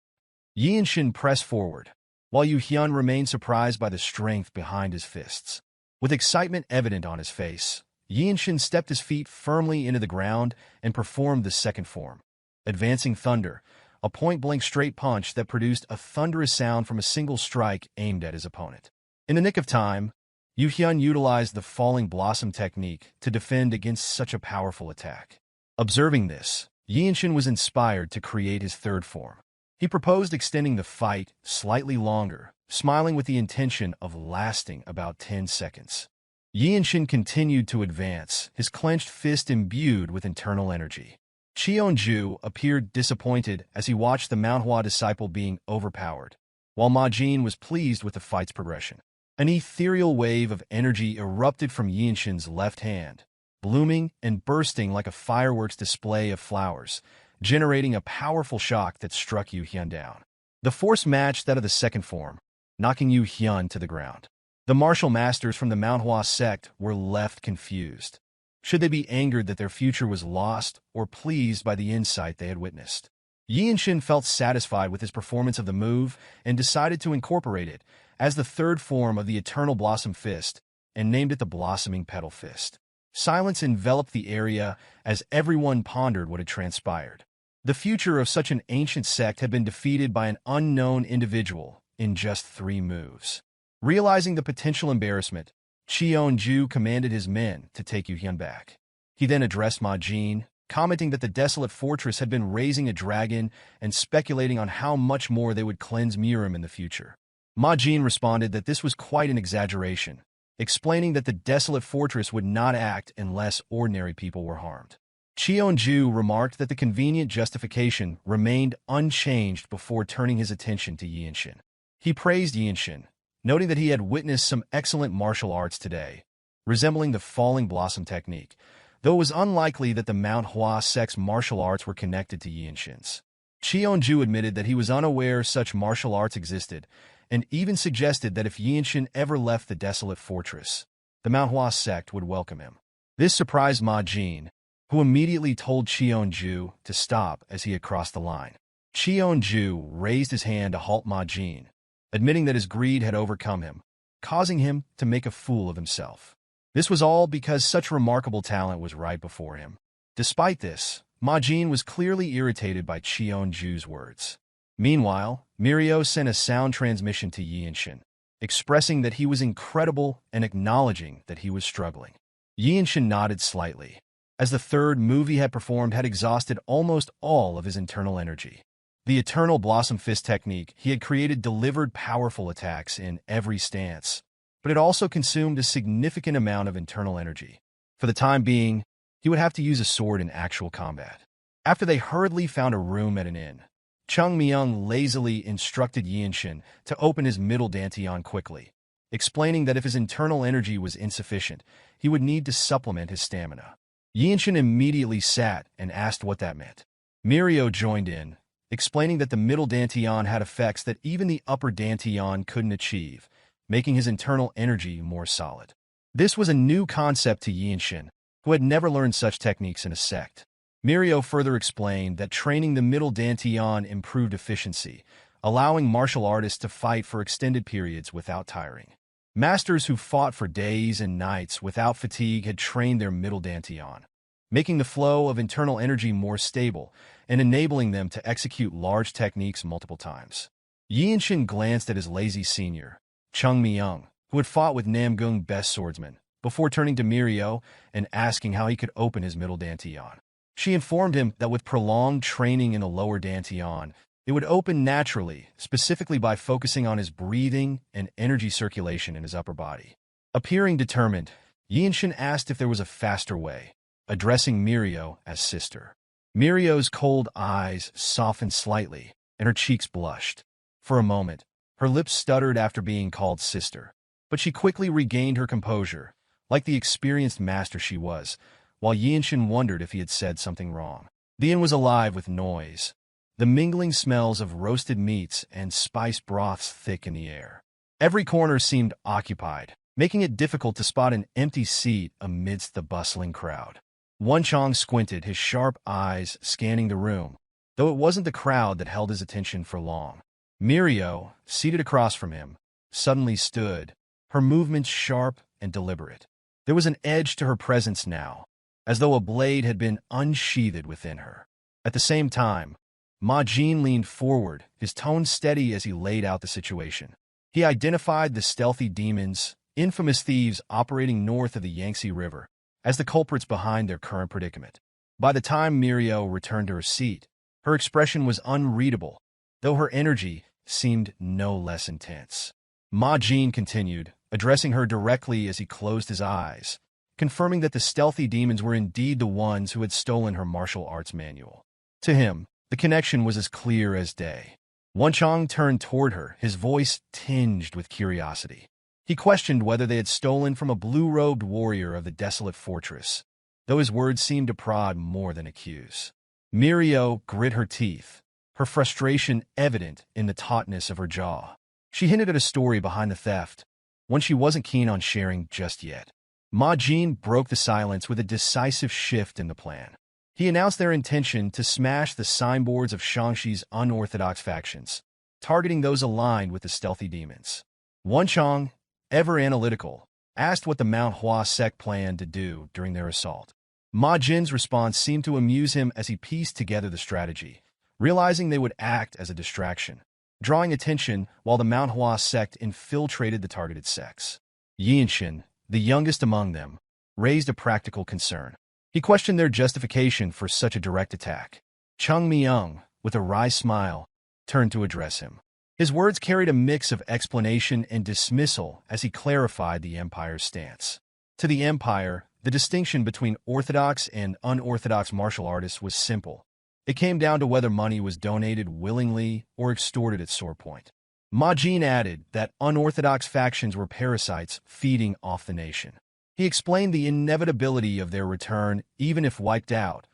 Speaker 1: Yeonshin pressed forward, while Yu Hyun remained surprised by the strength behind his fists. With excitement evident on his face, Yeonshin stepped his feet firmly into the ground and performed the second form, Advancing Thunder, a point-blank straight punch that produced a thunderous sound from a single strike aimed at his opponent. In the nick of time, Yu Hyun utilized the Falling Blossom technique to defend against such a powerful attack. Observing this, Yeonshin was inspired to create his third form. He proposed extending the fight slightly longer, smiling with the intention of lasting about 10 seconds. Yeonshin continued to advance, his clenched fist imbued with internal energy. Cheonju appeared disappointed as he watched the Manhwa disciple being overpowered, while Ma Jin was pleased with the fight's progression. An ethereal wave of energy erupted from Yeonshin's left hand, blooming and bursting like a fireworks display of flowers, generating a powerful shock that struck Yu Hyun down. The force matched that of the second form, knocking Yu Hyun to the ground. The martial masters from the Manhwa sect were left confused. Should they be angered that their future was lost, or pleased by the insight they had witnessed? Yeonshin felt satisfied with his performance of the move and decided to incorporate it as the third form of the Eternal Blossom Fist and named it the Blossoming Petal Fist. Silence enveloped the area as everyone pondered what had transpired. The future of such an ancient sect had been defeated by an unknown individual in just 3 moves. Realizing the potential embarrassment, Cheonju commanded his men to take Yu Hyun back. He then addressed Ma Jin, commenting that the Desolate Fortress had been raising a dragon and speculating on how much more they would cleanse Murim in the future. Ma Jin responded that this was quite an exaggeration, explaining that the Desolate Fortress would not act unless ordinary people were harmed. Cheonju remarked that the convenient justification remained unchanged before turning his attention to Yeonshin. He praised Yeonshin, noting that he had witnessed some excellent martial arts today, resembling the Falling Blossom technique, though it was unlikely that the Manhwa sect's martial arts were connected to Yeonshin's. Cheonju admitted that he was unaware such martial arts existed, and even suggested that if Yeonshin ever left the Desolate Fortress, the Manhwa sect would welcome him. This surprised Ma Jin, who immediately told Cheonju to stop as he had crossed the line. Cheonju raised his hand to halt Ma Jin, admitting that his greed had overcome him, causing him to make a fool of himself. This was all because such remarkable talent was right before him. Despite this, Ma Jin was clearly irritated by Cheonju's words. Meanwhile, Myohwa sent a sound transmission to Yeonshin, expressing that he was incredible and acknowledging that he was struggling. Yeonshin nodded slightly, as the third move he had performed had exhausted almost all of his internal energy. The Eternal Blossom Fist technique he had created delivered powerful attacks in every stance, but it also consumed a significant amount of internal energy. For the time being, he would have to use a sword in actual combat. After they hurriedly found a room at an inn, Chung Myung lazily instructed Yeonshin to open his middle dantian quickly, explaining that if his internal energy was insufficient, he would need to supplement his stamina. Yeonshin immediately sat and asked what that meant. Myohwa joined in, explaining that the middle dantian had effects that even the upper dantian couldn't achieve, making his internal energy more solid. This was a new concept to Yeonshin, who had never learned such techniques in a sect. Myohwa further explained that training the middle dantian improved efficiency, allowing martial artists to fight for extended periods without tiring. Masters who fought for days and nights without fatigue had trained their middle dantian, making the flow of internal energy more stable and enabling them to execute large techniques multiple times. Yeonshin glanced at his lazy senior, Chung Myung, who had fought with Namgung best swordsman, before turning to Myohwa and asking how he could open his middle dantian. She informed him that with prolonged training in the lower dantian, it would open naturally, specifically by focusing on his breathing and energy circulation in his upper body. Appearing determined, Yeonshin asked if there was a faster way, addressing Myohwa as sister. Myohwa's cold eyes softened slightly, and her cheeks blushed. For a moment, her lips stuttered after being called sister, but she quickly regained her composure, like the experienced master she was, while Yeonshin wondered if he had said something wrong. The inn was alive with noise, the mingling smells of roasted meats and spiced broths thick in the air. Every corner seemed occupied, making it difficult to spot an empty seat amidst the bustling crowd. Wonchong squinted, his sharp eyes scanning the room, though it wasn't the crowd that held his attention for long. Myohwa, seated across from him, suddenly stood, her movements sharp and deliberate. There was an edge to her presence now, as though a blade had been unsheathed within her. At the same time, Ma Jin leaned forward, his tone steady as he laid out the situation. He identified the stealthy demons, infamous thieves operating north of the Yangtze River, as the culprits behind their current predicament. By the time Myohwa returned to her seat, her expression was unreadable, though her energy seemed no less intense. Ma Jin continued, addressing her directly as he closed his eyes, confirming that the stealthy demons were indeed the ones who had stolen her martial arts manual. To him, the connection was as clear as day. Wonchong turned toward her, his voice tinged with curiosity. He questioned whether they had stolen from a blue-robed warrior of the Desolate fortress, though his words seemed to prod more than accuse. Myohwa grit her teeth, her frustration evident in the tautness of her jaw. She hinted at a story behind the theft, one she wasn't keen on sharing just yet. Ma Jin broke the silence with a decisive shift in the plan. He announced their intention to smash the signboards of Shangshi's unorthodox factions, targeting those aligned with the stealthy demons. Wonchong, ever analytical, asked what the Manhwa Sect planned to do during their assault. Ma Jin's response seemed to amuse him as he pieced together the strategy, realizing they would act as a distraction, drawing attention while the Manhwa Sect infiltrated the targeted sects. Yeonshin, the youngest among them, raised a practical concern. He questioned their justification for such a direct attack. Chung Myung, with a wry smile, turned to address him. His words carried a mix of explanation and dismissal as he clarified the Empire's stance. To the Empire, the distinction between orthodox and unorthodox martial artists was simple. It came down to whether money was donated willingly or extorted at swordpoint. Ma Jin added that unorthodox factions were parasites feeding off the nation. He explained the inevitability of their return even if wiped out,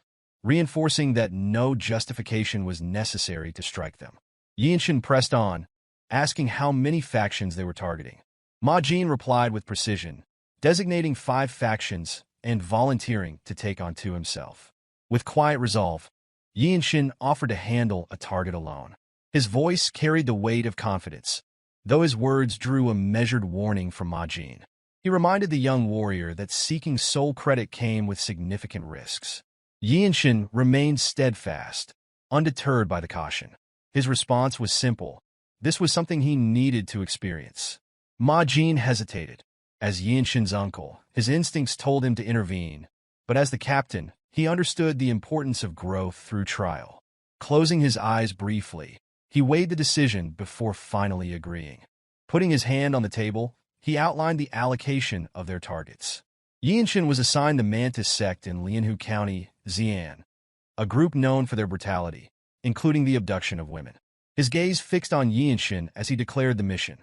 Speaker 1: reinforcing that no justification was necessary to strike them. Yeonshin pressed on, asking how many factions they were targeting. Ma Jin replied with precision, designating 5 factions and volunteering to take on 2 himself. With quiet resolve, Yeonshin offered to handle a target alone. His voice carried the weight of confidence, though his words drew a measured warning from Ma Jin. He reminded the young warrior that seeking sole credit came with significant risks. Yeonshin remained steadfast, undeterred by the caution. His response was simple. This was something he needed to experience. Ma Jin hesitated. As Yeonshin's uncle, his instincts told him to intervene, but as the captain, he understood the importance of growth through trial. Closing his eyes briefly, he weighed the decision before finally agreeing. Putting his hand on the table, he outlined the allocation of their targets. Yeonshin was assigned the Mantis Sect in Lianhu County, Xi'an, a group known for their brutality, including the abduction of women. His gaze fixed on Yeonshin as he declared the mission.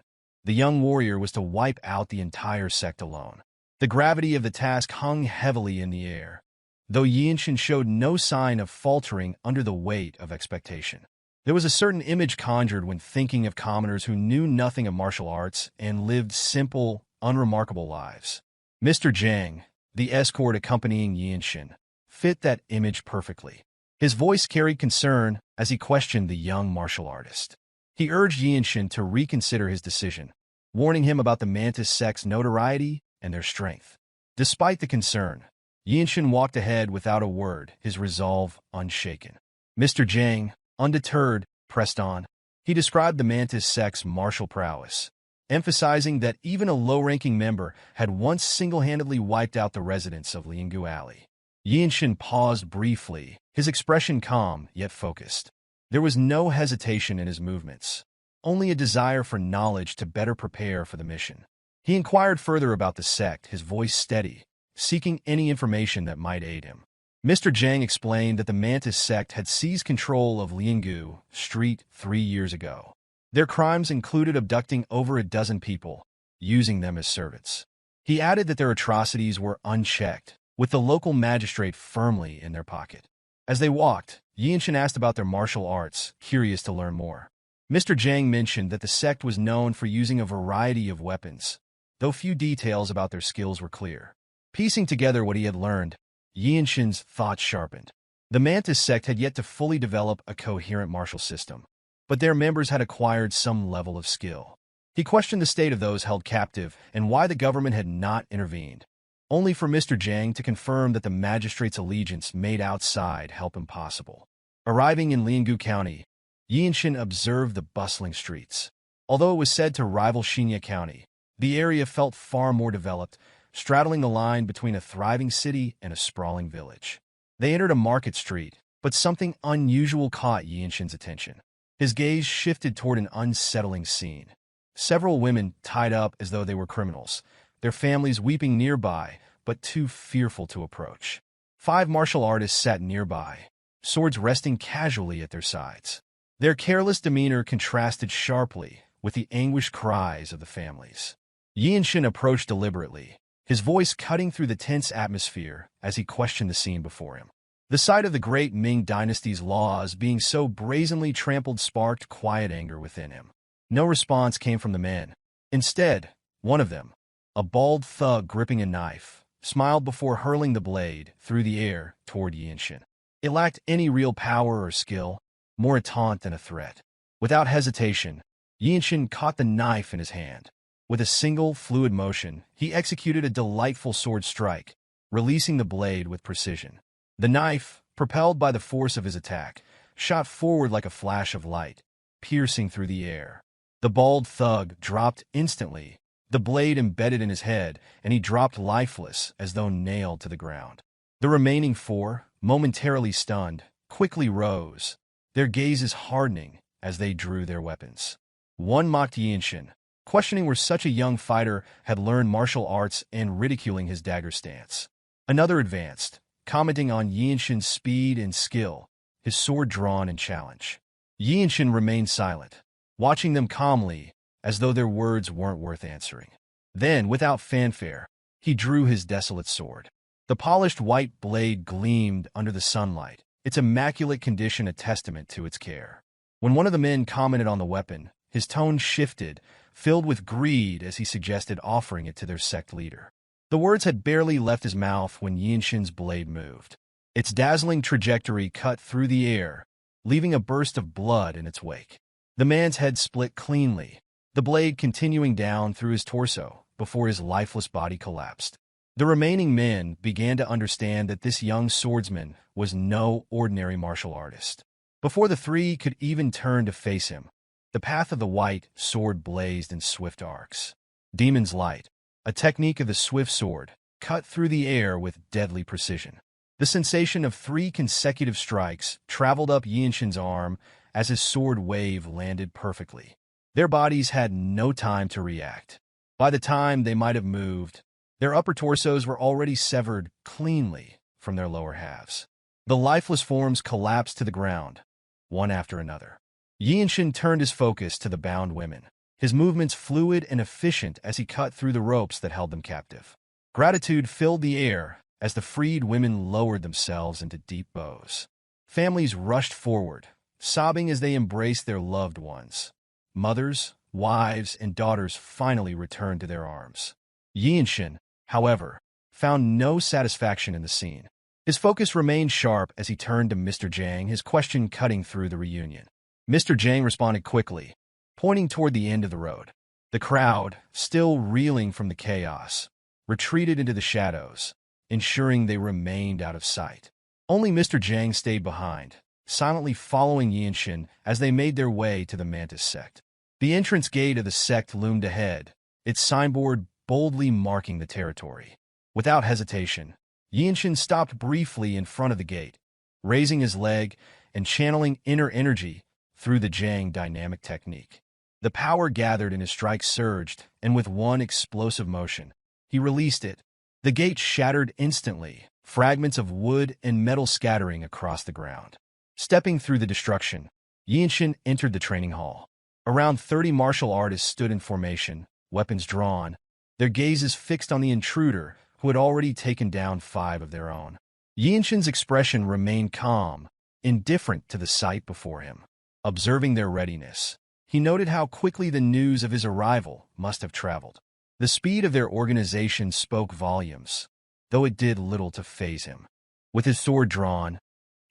Speaker 1: The young warrior was to wipe out the entire sect alone. The gravity of the task hung heavily in the air, though Yeonshin showed no sign of faltering under the weight of expectation. There was a certain image conjured when thinking of commoners who knew nothing of martial arts and lived simple, unremarkable lives. Mr. Jang, the escort accompanying Yeonshin, fit that image perfectly. His voice carried concern as he questioned the young martial artist. He urged Yeonshin to reconsider his decision, warning him about the Mantis Sect's notoriety and their strength. Despite the concern, Yeonshin walked ahead without a word, his resolve unshaken. Mr. Jang, undeterred, pressed on. He described the Mantis Sect's martial prowess, emphasizing that even a low-ranking member had once single-handedly wiped out the residents of Liangu Alley. Yeonshin paused briefly, his expression calm yet focused. There was no hesitation in his movements, only a desire for knowledge to better prepare for the mission. He inquired further about the sect, his voice steady, seeking any information that might aid him. Mr. Jeong explained that the Mantis sect had seized control of Liangu Street 3 years ago. Their crimes included abducting over a dozen people, using them as servants. He added that their atrocities were unchecked, with the local magistrate firmly in their pocket. As they walked, Yeonshin asked about their martial arts, curious to learn more. Mr. Jeong mentioned that the sect was known for using a variety of weapons, though few details about their skills were clear. Piecing together what he had learned, Yeonshin's thoughts sharpened. The Mantis sect had yet to fully develop a coherent martial system, but their members had acquired some level of skill. He questioned the state of those held captive and why the government had not intervened, only for Mr. Jeong to confirm that the magistrate's allegiance made outside help impossible. Arriving in Liangu County, Yeonshin observed the bustling streets. Although it was said to rival Hyea County, the area felt far more developed, straddling the line between a thriving city and a sprawling village. They entered a market street, but something unusual caught Yeonshin's attention. His gaze shifted toward an unsettling scene. Several women tied up as though they were criminals, their families weeping nearby, but too fearful to approach. 5 martial artists sat nearby, swords resting casually at their sides. Their careless demeanor contrasted sharply with the anguished cries of the families. Yeonshin approached deliberately, his voice cutting through the tense atmosphere as he questioned the scene before him. The sight of the great Ming dynasty's laws being so brazenly trampled sparked quiet anger within him. No response came from the men. Instead, one of them, a bald thug gripping a knife, smiled before hurling the blade through the air toward Yeonshin. It lacked any real power or skill, more a taunt than a threat. Without hesitation, Yeonshin caught the knife in his hand. With a single, fluid motion, he executed a delightful sword strike, releasing the blade with precision. The knife, propelled by the force of his attack, shot forward like a flash of light, piercing through the air. The bald thug dropped instantly, the blade embedded in his head, and he dropped lifeless as though nailed to the ground. The remaining 4, momentarily stunned, quickly rose, their gazes hardening as they drew their weapons. One mocked Yeonshin, questioning where such a young fighter had learned martial arts and ridiculing his dagger stance. Another advanced, commenting on Yeonshin's speed and skill, his sword drawn in challenge. Yeonshin remained silent, watching them calmly, as though their words weren't worth answering. Then, without fanfare, he drew his Desolate sword. The polished white blade gleamed under the sunlight, its immaculate condition a testament to its care. When one of the men commented on the weapon, his tone shifted, filled with greed as he suggested offering it to their sect leader. The words had barely left his mouth when Yeonshin's blade moved. Its dazzling trajectory cut through the air, leaving a burst of blood in its wake. The man's head split cleanly, the blade continuing down through his torso before his lifeless body collapsed. The remaining men began to understand that this young swordsman was no ordinary martial artist. Before the 3 could even turn to face him, the path of the white sword blazed in swift arcs. Demon's Light, a technique of the swift sword, cut through the air with deadly precision. The sensation of 3 consecutive strikes traveled up Yeonshin's arm as his sword wave landed perfectly. Their bodies had no time to react. By the time they might have moved, their upper torsos were already severed cleanly from their lower halves. The lifeless forms collapsed to the ground, one after another. Yeonshin turned his focus to the bound women, his movements fluid and efficient as he cut through the ropes that held them captive. Gratitude filled the air as the freed women lowered themselves into deep bows. Families rushed forward, sobbing as they embraced their loved ones. Mothers, wives, and daughters finally returned to their arms. Yeonshin, however, found no satisfaction in the scene. His focus remained sharp as he turned to Mr. Jeong, his question cutting through the reunion. Mr. Jeong responded quickly, pointing toward the end of the road. The crowd, still reeling from the chaos, retreated into the shadows, ensuring they remained out of sight. Only Mr. Jeong stayed behind, silently following Yeonshin as they made their way to the Mantis sect. The entrance gate of the sect loomed ahead, its signboard boldly marking the territory. Without hesitation, Yeonshin stopped briefly in front of the gate, raising his leg and channeling inner energy through the Jeong dynamic technique. The power gathered in his strike surged, and with one explosive motion, he released it. The gate shattered instantly, fragments of wood and metal scattering across the ground. Stepping through the destruction, Yeonshin entered the training hall. Around 30 martial artists stood in formation, weapons drawn, their gazes fixed on the intruder who had already taken down 5 of their own. Yeonshin's expression remained calm, indifferent to the sight before him. Observing their readiness, he noted how quickly the news of his arrival must have traveled. The speed of their organization spoke volumes, though it did little to faze him. With his sword drawn,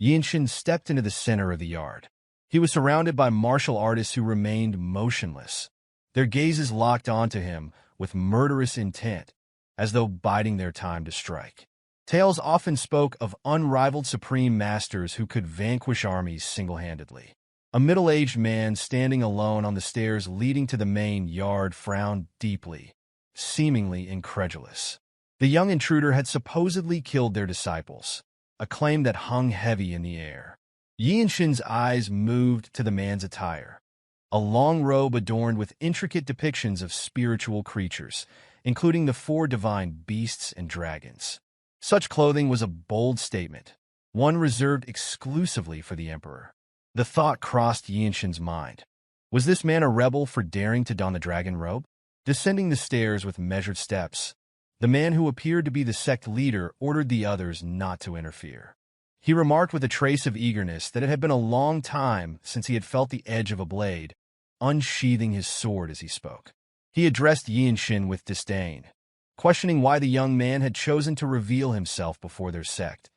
Speaker 1: Yeonshin stepped into the center of the yard. He was surrounded by martial artists who remained motionless, their gazes locked onto him with murderous intent, as though biding their time to strike. Tales often spoke of unrivaled supreme masters who could vanquish armies single-handedly. A middle-aged man standing alone on the stairs leading to the main yard frowned deeply, seemingly incredulous. The young intruder had supposedly killed their disciples, a claim that hung heavy in the air. Yeonshin's eyes moved to the man's attire, a long robe adorned with intricate depictions of spiritual creatures, including the 4 divine beasts and dragons. Such clothing was a bold statement, one reserved exclusively for the emperor. The thought crossed Yeonshin's mind. Was this man a rebel for daring to don the dragon robe? Descending the stairs with measured steps, the man who appeared to be the sect leader ordered the others not to interfere. He remarked with a trace of eagerness that it had been a long time since he had felt the edge of a blade, unsheathing his sword as he spoke. He addressed Yeonshin with disdain, questioning why the young man had chosen to reveal himself before their sect,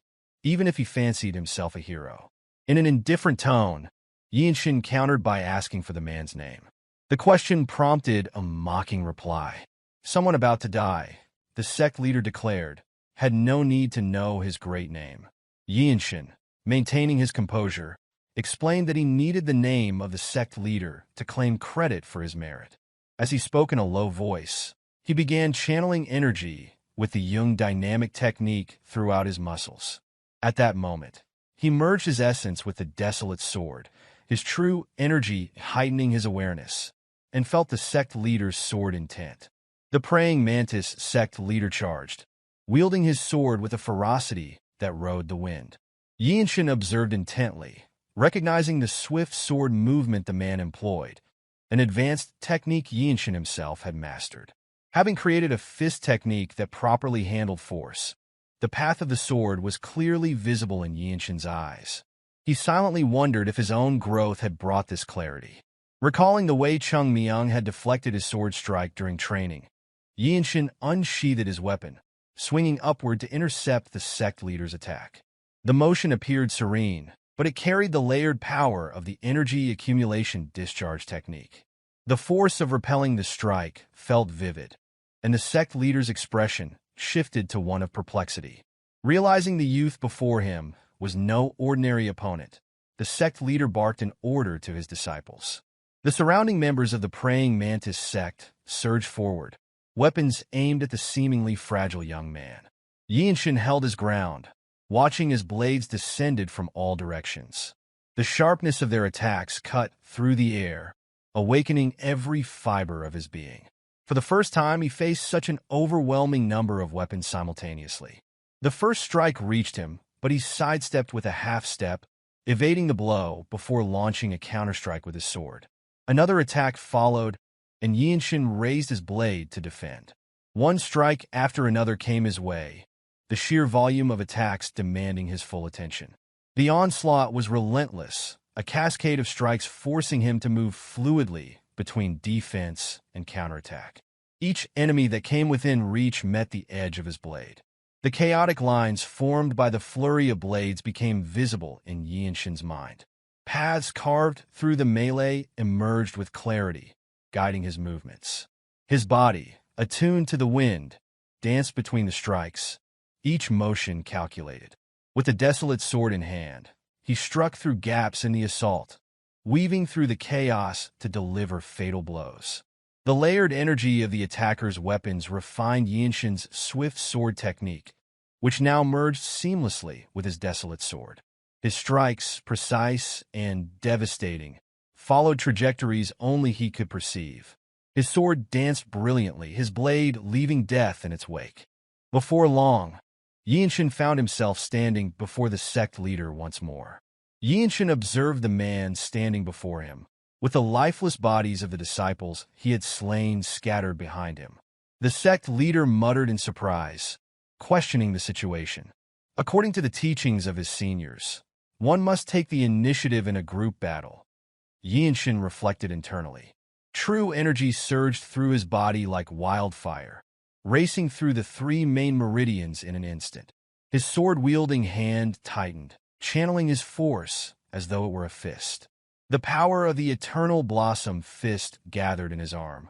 Speaker 1: even if he fancied himself a hero. In an indifferent tone, Yeonshin countered by asking for the man's name. The question prompted a mocking reply. Someone about to die, the sect leader declared, had no need to know his great name. Yeonshin, maintaining his composure, explained that he needed the name of the sect leader to claim credit for his merit. As he spoke in a low voice, he began channeling energy with the Jeong dynamic technique throughout his muscles. At that moment, he merged his essence with the Desolate sword, his true energy heightening his awareness, and felt the sect leader's sword intent. The praying Mantis sect leader charged, wielding his sword with a ferocity that rode the wind. Yeonshin observed intently, recognizing the swift sword movement the man employed, an advanced technique Yeonshin himself had mastered. Having created a fist technique that properly handled force, the path of the sword was clearly visible in Yeonshin's eyes. He silently wondered if his own growth had brought this clarity. Recalling the way Chung Myung had deflected his sword strike during training, Yeonshin unsheathed his weapon, swinging upward to intercept the sect leader's attack. The motion appeared serene, but it carried the layered power of the energy accumulation discharge technique. The force of repelling the strike felt vivid, and the sect leader's expression shifted to one of perplexity. Realizing the youth before him was no ordinary opponent, the sect leader barked an order to his disciples. The surrounding members of the praying Mantis sect surged forward, weapons aimed at the seemingly fragile young man. Yeonshin held his ground, watching as blades descended from all directions. The sharpness of their attacks cut through the air, awakening every fiber of his being. For the first time, he faced such an overwhelming number of weapons simultaneously. The first strike reached him, but he sidestepped with a half-step, evading the blow before launching a counterstrike with his sword. Another attack followed, and Yeonshin raised his blade to defend. One strike after another came his way, the sheer volume of attacks demanding his full attention. The onslaught was relentless, a cascade of strikes forcing him to move fluidly between defense and counterattack. Each enemy that came within reach met the edge of his blade. The chaotic lines formed by the flurry of blades became visible in Yeonshin's mind. Paths carved through the melee emerged with clarity, guiding his movements. His body, attuned to the wind, danced between the strikes, each motion calculated. With the Desolate sword in hand, he struck through gaps in the assault, weaving through the chaos to deliver fatal blows. The layered energy of the attacker's weapons refined Yeonshin's swift sword technique, which now merged seamlessly with his Desolate sword. His strikes, precise and devastating, followed trajectories only he could perceive. His sword danced brilliantly, his blade leaving death in its wake. Before long, Yeonshin found himself standing before the sect leader once more. Yeonshin observed the man standing before him, with the lifeless bodies of the disciples he had slain scattered behind him. The sect leader muttered in surprise, questioning the situation. According to the teachings of his seniors, one must take the initiative in a group battle. Yeonshin reflected internally. True energy surged through his body like wildfire, racing through the 3 main meridians in an instant. His sword-wielding hand tightened, channeling his force as though it were a fist. The power of the eternal blossom fist gathered in his arm,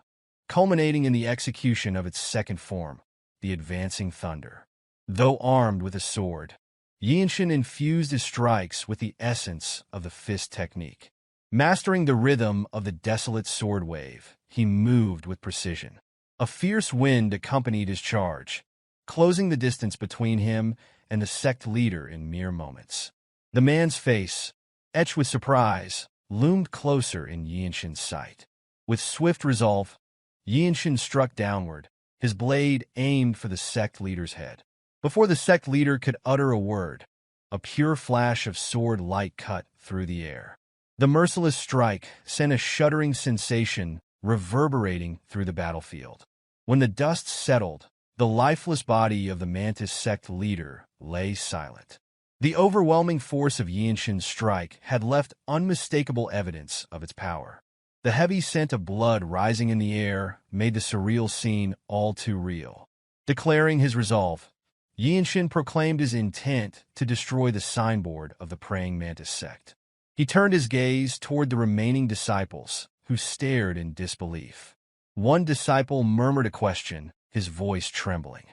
Speaker 1: culminating in the execution of its second form, the advancing thunder. Though armed with a sword, Yeonshin infused his strikes with the essence of the fist technique. Mastering the rhythm of the Desolate sword wave, he moved with precision. A fierce wind accompanied his charge, closing the distance between him and the sect leader in mere moments. The man's face, etched with surprise, loomed closer in Yeonshin's sight. With swift resolve, Yeonshin struck downward, his blade aimed for the sect leader's head. Before the sect leader could utter a word, a pure flash of sword light cut through the air. The merciless strike sent a shuddering sensation reverberating through the battlefield. When the dust settled, the lifeless body of the Mantis sect leader lay silent. The overwhelming force of Yeonshin's strike had left unmistakable evidence of its power. The heavy scent of blood rising in the air made the surreal scene all too real. Declaring his resolve, Yeonshin proclaimed his intent to destroy the signboard of the praying Mantis sect. He turned his gaze toward the remaining disciples, who stared in disbelief. One disciple murmured a question, his voice trembling.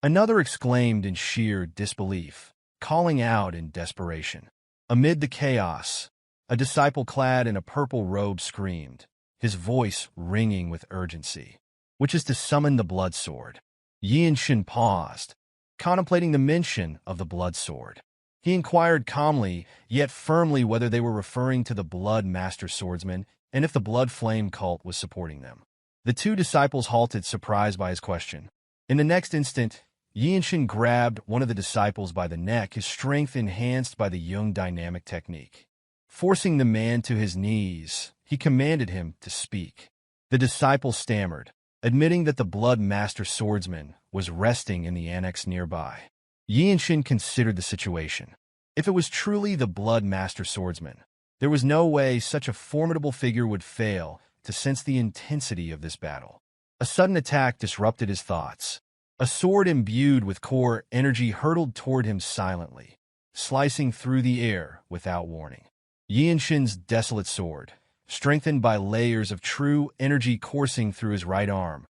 Speaker 1: Another exclaimed in sheer disbelief, calling out in desperation. Amid the chaos, a disciple clad in a purple robe screamed, his voice ringing with urgency, "Which is to summon the blood sword?" Yeonshin paused, contemplating the mention of the blood sword. He inquired calmly, yet firmly, whether they were referring to the Blood Master Swordsman and if the Blood Flame cult was supporting them. The 2 disciples halted, surprised by his question. In the next instant, Yeonshin grabbed one of the disciples by the neck, his strength enhanced by the Jung dynamic technique. Forcing the man to his knees, he commanded him to speak. The disciple stammered, admitting that the Blood Master Swordsman was resting in the annex nearby. Yeonshin considered the situation. If it was truly the Blood Master Swordsman, there was no way such a formidable figure would fail to sense the intensity of this battle. A sudden attack disrupted his thoughts. A sword imbued with core energy hurtled toward him silently, slicing through the air without warning. Yeonshin's Desolate sword, strengthened by layers of true energy coursing through his right arm,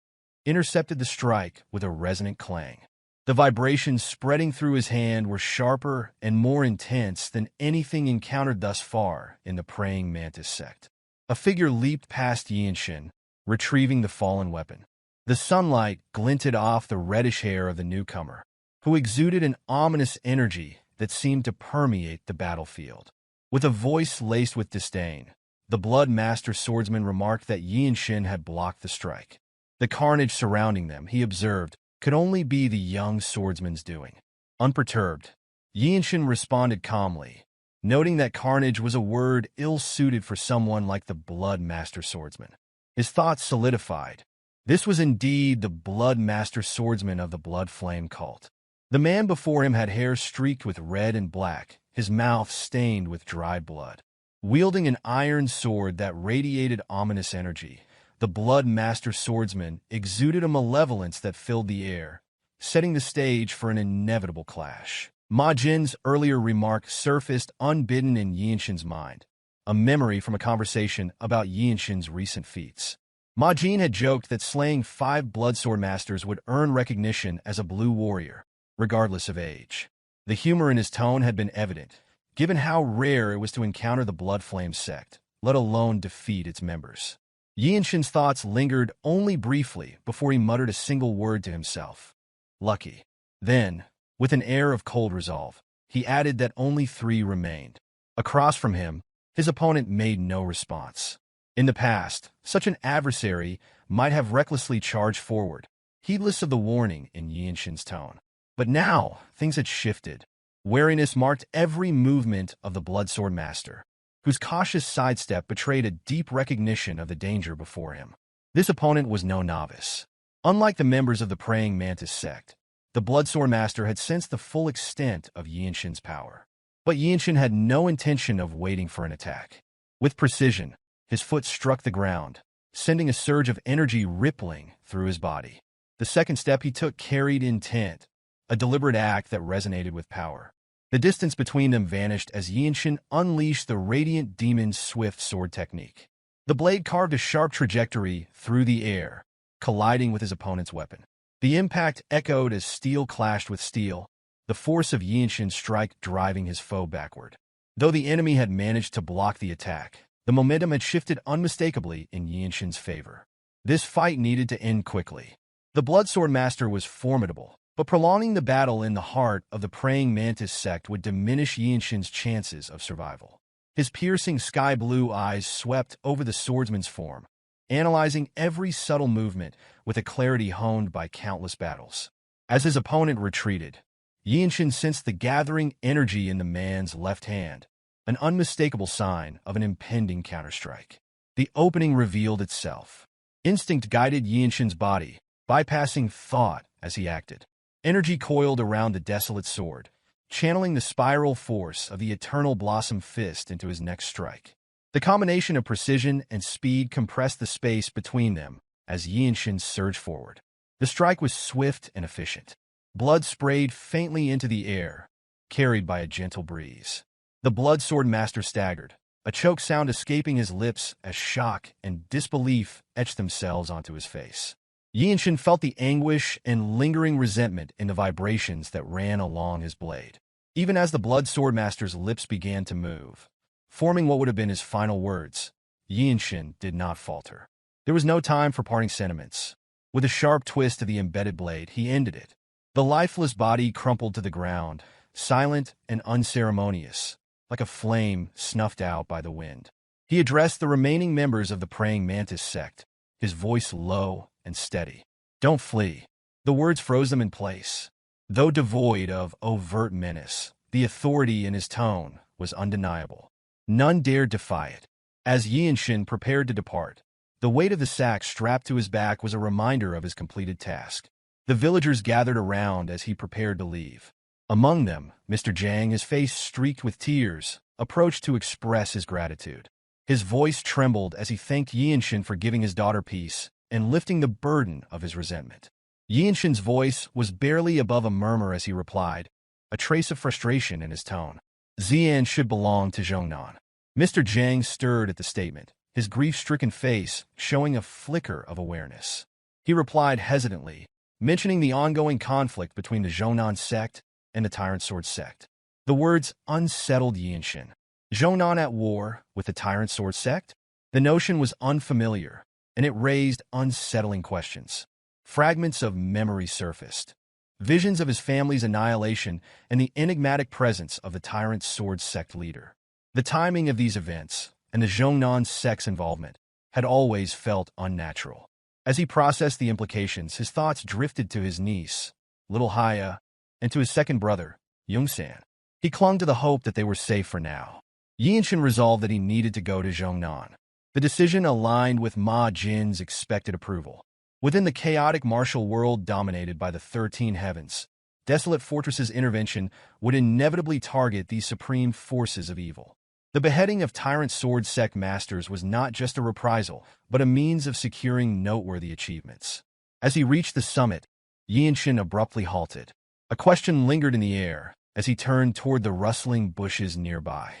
Speaker 1: intercepted the strike with a resonant clang. The vibrations spreading through his hand were sharper and more intense than anything encountered thus far in the praying Mantis sect. A figure leaped past Yeonshin, retrieving the fallen weapon. The sunlight glinted off the reddish hair of the newcomer, who exuded an ominous energy that seemed to permeate the battlefield. With a voice laced with disdain, the Blood Master Swordsman remarked that Yeonshin had blocked the strike. The carnage surrounding them, he observed, could only be the young swordsman's doing. Unperturbed, Yeonshin responded calmly, noting that carnage was a word ill-suited for someone like the Blood Master Swordsman. His thoughts solidified. This was indeed the Blood Master Swordsman of the Blood Flame cult. The man before him had hair streaked with red and black, his mouth stained with dried blood. Wielding an iron sword that radiated ominous energy, the Blood Master Swordsman exuded a malevolence that filled the air, setting the stage for an inevitable clash. Ma Jin's earlier remark surfaced unbidden in Yeonshin's mind, a memory from a conversation about Yeonshin's recent feats. Ma Jin had joked that slaying 5 Bloodsword Masters would earn recognition as a blue warrior, regardless of age. The humor in his tone had been evident, given how rare it was to encounter the Blood Flame sect, let alone defeat its members. Yeonshin's thoughts lingered only briefly before he muttered a single word to himself. Lucky. Then, with an air of cold resolve, he added that only 3 remained. Across from him, his opponent made no response. In the past, such an adversary might have recklessly charged forward, heedless of the warning in Yeonshin's tone. But now, things had shifted. Wariness marked every movement of the Swordsmaster, whose cautious sidestep betrayed a deep recognition of the danger before him. This opponent was no novice. Unlike the members of the praying Mantis sect, the Swordsmaster had sensed the full extent of Yeonshin's power. But Yeonshin had no intention of waiting for an attack. With precision, his foot struck the ground, sending a surge of energy rippling through his body. The second step he took carried intent, a deliberate act that resonated with power. The distance between them vanished as Yeonshin unleashed the Radiant Demon's swift sword technique. The blade carved a sharp trajectory through the air, colliding with his opponent's weapon. The impact echoed as steel clashed with steel, the force of Yeonshin's strike driving his foe backward. Though the enemy had managed to block the attack, the momentum had shifted unmistakably in Yeonshin's favor. This fight needed to end quickly. The Swordsmaster was formidable, but prolonging the battle in the heart of the praying Mantis sect would diminish Yeonshin's chances of survival. His piercing sky-blue eyes swept over the swordsman's form, analyzing every subtle movement with a clarity honed by countless battles. As his opponent retreated, Yeonshin sensed the gathering energy in the man's left hand, an unmistakable sign of an impending counterstrike. The opening revealed itself. Instinct guided Yeonshin's body, bypassing thought as he acted. Energy coiled around the Desolate sword, channeling the spiral force of the Eternal Blossom Fist into his next strike. The combination of precision and speed compressed the space between them as Yeonshin surged forward. The strike was swift and efficient. Blood sprayed faintly into the air, carried by a gentle breeze. The Swordsmaster staggered, a choke sound escaping his lips as shock and disbelief etched themselves onto his face. Yeonshin felt the anguish and lingering resentment in the vibrations that ran along his blade. Even as the Swordsmaster's lips began to move, forming what would have been his final words, Yeonshin did not falter. There was no time for parting sentiments. With a sharp twist of the embedded blade, he ended it. The lifeless body crumpled to the ground, silent and unceremonious, like a flame snuffed out by the wind. He addressed the remaining members of the praying Mantis sect, his voice low and steady. Don't flee. The words froze them in place. Though devoid of overt menace, the authority in his tone was undeniable. None dared defy it. As Yeonshin prepared to depart, the weight of the sack strapped to his back was a reminder of his completed task. The villagers gathered around as he prepared to leave. Among them, Mr. Jang, his face streaked with tears, approached to express his gratitude. His voice trembled as he thanked Yeonshin for giving his daughter peace and lifting the burden of his resentment. Yeonshin's voice was barely above a murmur as he replied, a trace of frustration in his tone. Xian should belong to Jeong. Mr. Jang stirred at the statement, his grief-stricken face showing a flicker of awareness. He replied hesitantly, mentioning the ongoing conflict between the Jeong sect and the Tyrant Sword sect. The words unsettled Yeonshin. Jeong at war with the Tyrant Sword sect? The notion was unfamiliar, and it raised unsettling questions. Fragments of memory surfaced. Visions of his family's annihilation and the enigmatic presence of the Tyrant Sword sect leader. The timing of these events, and the Jeong sect's involvement, had always felt unnatural. As he processed the implications, his thoughts drifted to his niece, little Hyea, and to his second brother, Yeongsan. He clung to the hope that they were safe for now. Yeonshin resolved that he needed to go to Jeong. The decision aligned with Ma Jin's expected approval. Within the chaotic martial world dominated by the 13 heavens, Desolate Fortress's intervention would inevitably target these supreme forces of evil. The beheading of Tyrant Sword sect masters was not just a reprisal, but a means of securing noteworthy achievements. As he reached the summit, Yeonshin abruptly halted. A question lingered in the air as he turned toward the rustling bushes nearby.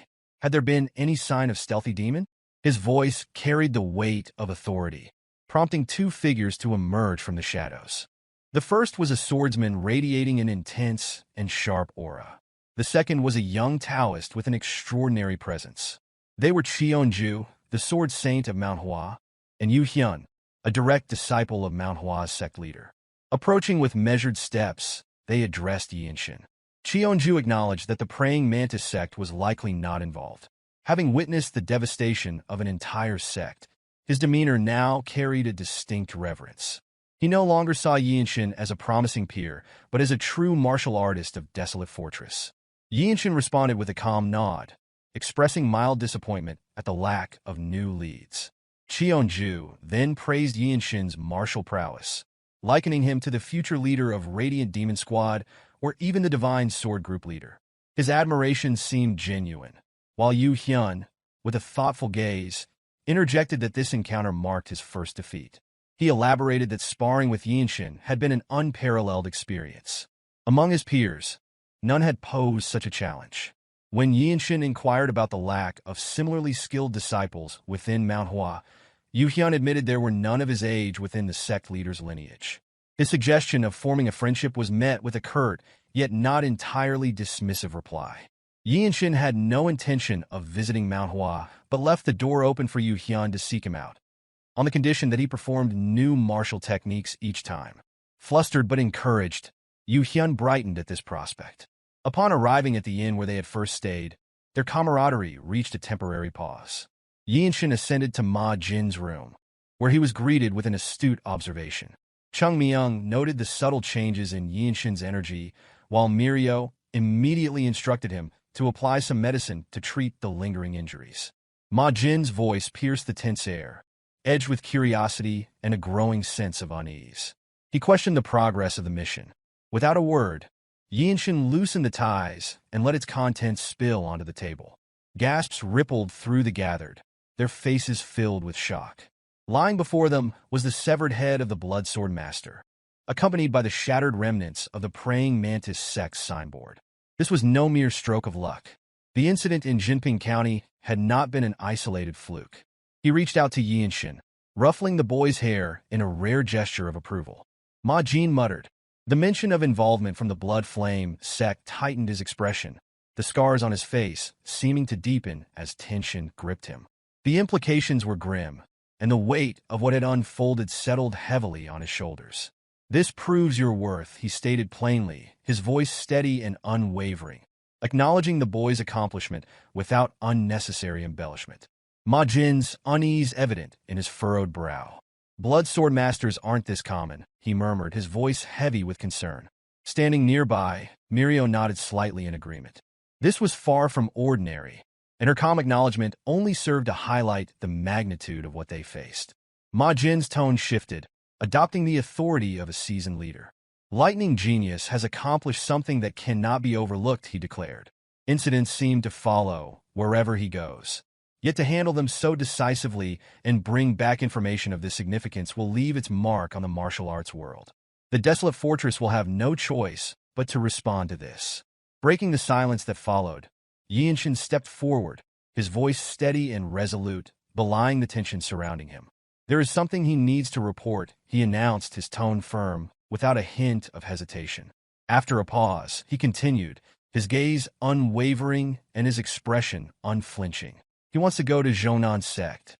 Speaker 1: Had there been any sign of stealthy demon? His voice carried the weight of authority, prompting 2 figures to emerge from the shadows. The first was a swordsman radiating an intense and sharp aura. The second was a young Taoist with an extraordinary presence. They were Cheonju, the Sword Saint of Manhwa, and Yeonshi, a direct disciple of Manhwa's sect leader. Approaching with measured steps, they addressed Yeonshin. Cheonju acknowledged that the praying Mantis sect was likely not involved. Having witnessed the devastation of an entire sect, his demeanor now carried a distinct reverence. He no longer saw Yeonshin as a promising peer, but as a true martial artist of Desolate Fortress. Yeonshin responded with a calm nod, expressing mild disappointment at the lack of new leads. Cheonju then praised Yeonshin's martial prowess, likening him to the future leader of Radiant Demon Squad or even the Divine Sword Group leader. His admiration seemed genuine, while Yeonshi, with a thoughtful gaze, interjected that this encounter marked his first defeat. He elaborated that sparring with Yeonshin had been an unparalleled experience. Among his peers, none had posed such a challenge. When Yeonshin inquired about the lack of similarly skilled disciples within Manhwa, Yeonshi admitted there were none of his age within the sect leader's lineage. His suggestion of forming a friendship was met with a curt, yet not entirely dismissive reply. Yeonshin had no intention of visiting Manhwa, but left the door open for Yeonshi to seek him out, on the condition that he performed new martial techniques each time. Flustered but encouraged, Yeonshi brightened at this prospect. Upon arriving at the inn where they had first stayed, their camaraderie reached a temporary pause. Yeonshin ascended to Ma Jin's room, where he was greeted with an astute observation. Chung Myung noted the subtle changes in Yeonshin's energy, while Mirio immediately instructed him to apply some medicine to treat the lingering injuries. Ma Jin's voice pierced the tense air, edged with curiosity and a growing sense of unease. He questioned the progress of the mission. Without a word, Yeonshin loosened the ties and let its contents spill onto the table. Gasps rippled through the gathered, their faces filled with shock. Lying before them was the severed head of the Blood Swordsmaster, accompanied by the shattered remnants of the praying Mantis Sect's signboard. This was no mere stroke of luck. The incident in Jinping County had not been an isolated fluke. He reached out to Yeonshin, ruffling the boy's hair in a rare gesture of approval. Ma Jin muttered. The mention of involvement from the Blood Flame Sect tightened his expression, the scars on his face seeming to deepen as tension gripped him. The implications were grim, and the weight of what had unfolded settled heavily on his shoulders. This proves your worth, he stated plainly, his voice steady and unwavering, acknowledging the boy's accomplishment without unnecessary embellishment. Ma Jin's unease evident in his furrowed brow. Blood Swordmasters aren't this common, he murmured, his voice heavy with concern. Standing nearby, Mirio nodded slightly in agreement. This was far from ordinary, and her calm acknowledgement only served to highlight the magnitude of what they faced. Ma Jin's tone shifted, adopting the authority of a seasoned leader. Lightning Genius has accomplished something that cannot be overlooked, he declared. Incidents seem to follow wherever he goes. Yet to handle them so decisively and bring back information of this significance will leave its mark on the martial arts world. The Desolate Fortress will have no choice but to respond to this. Breaking the silence that followed, Yeonshin stepped forward, his voice steady and resolute, belying the tension surrounding him. There is something he needs to report, he announced, his tone firm, without a hint of hesitation. After a pause, he continued, his gaze unwavering and his expression unflinching. He wants to go to Jeonnan's sect.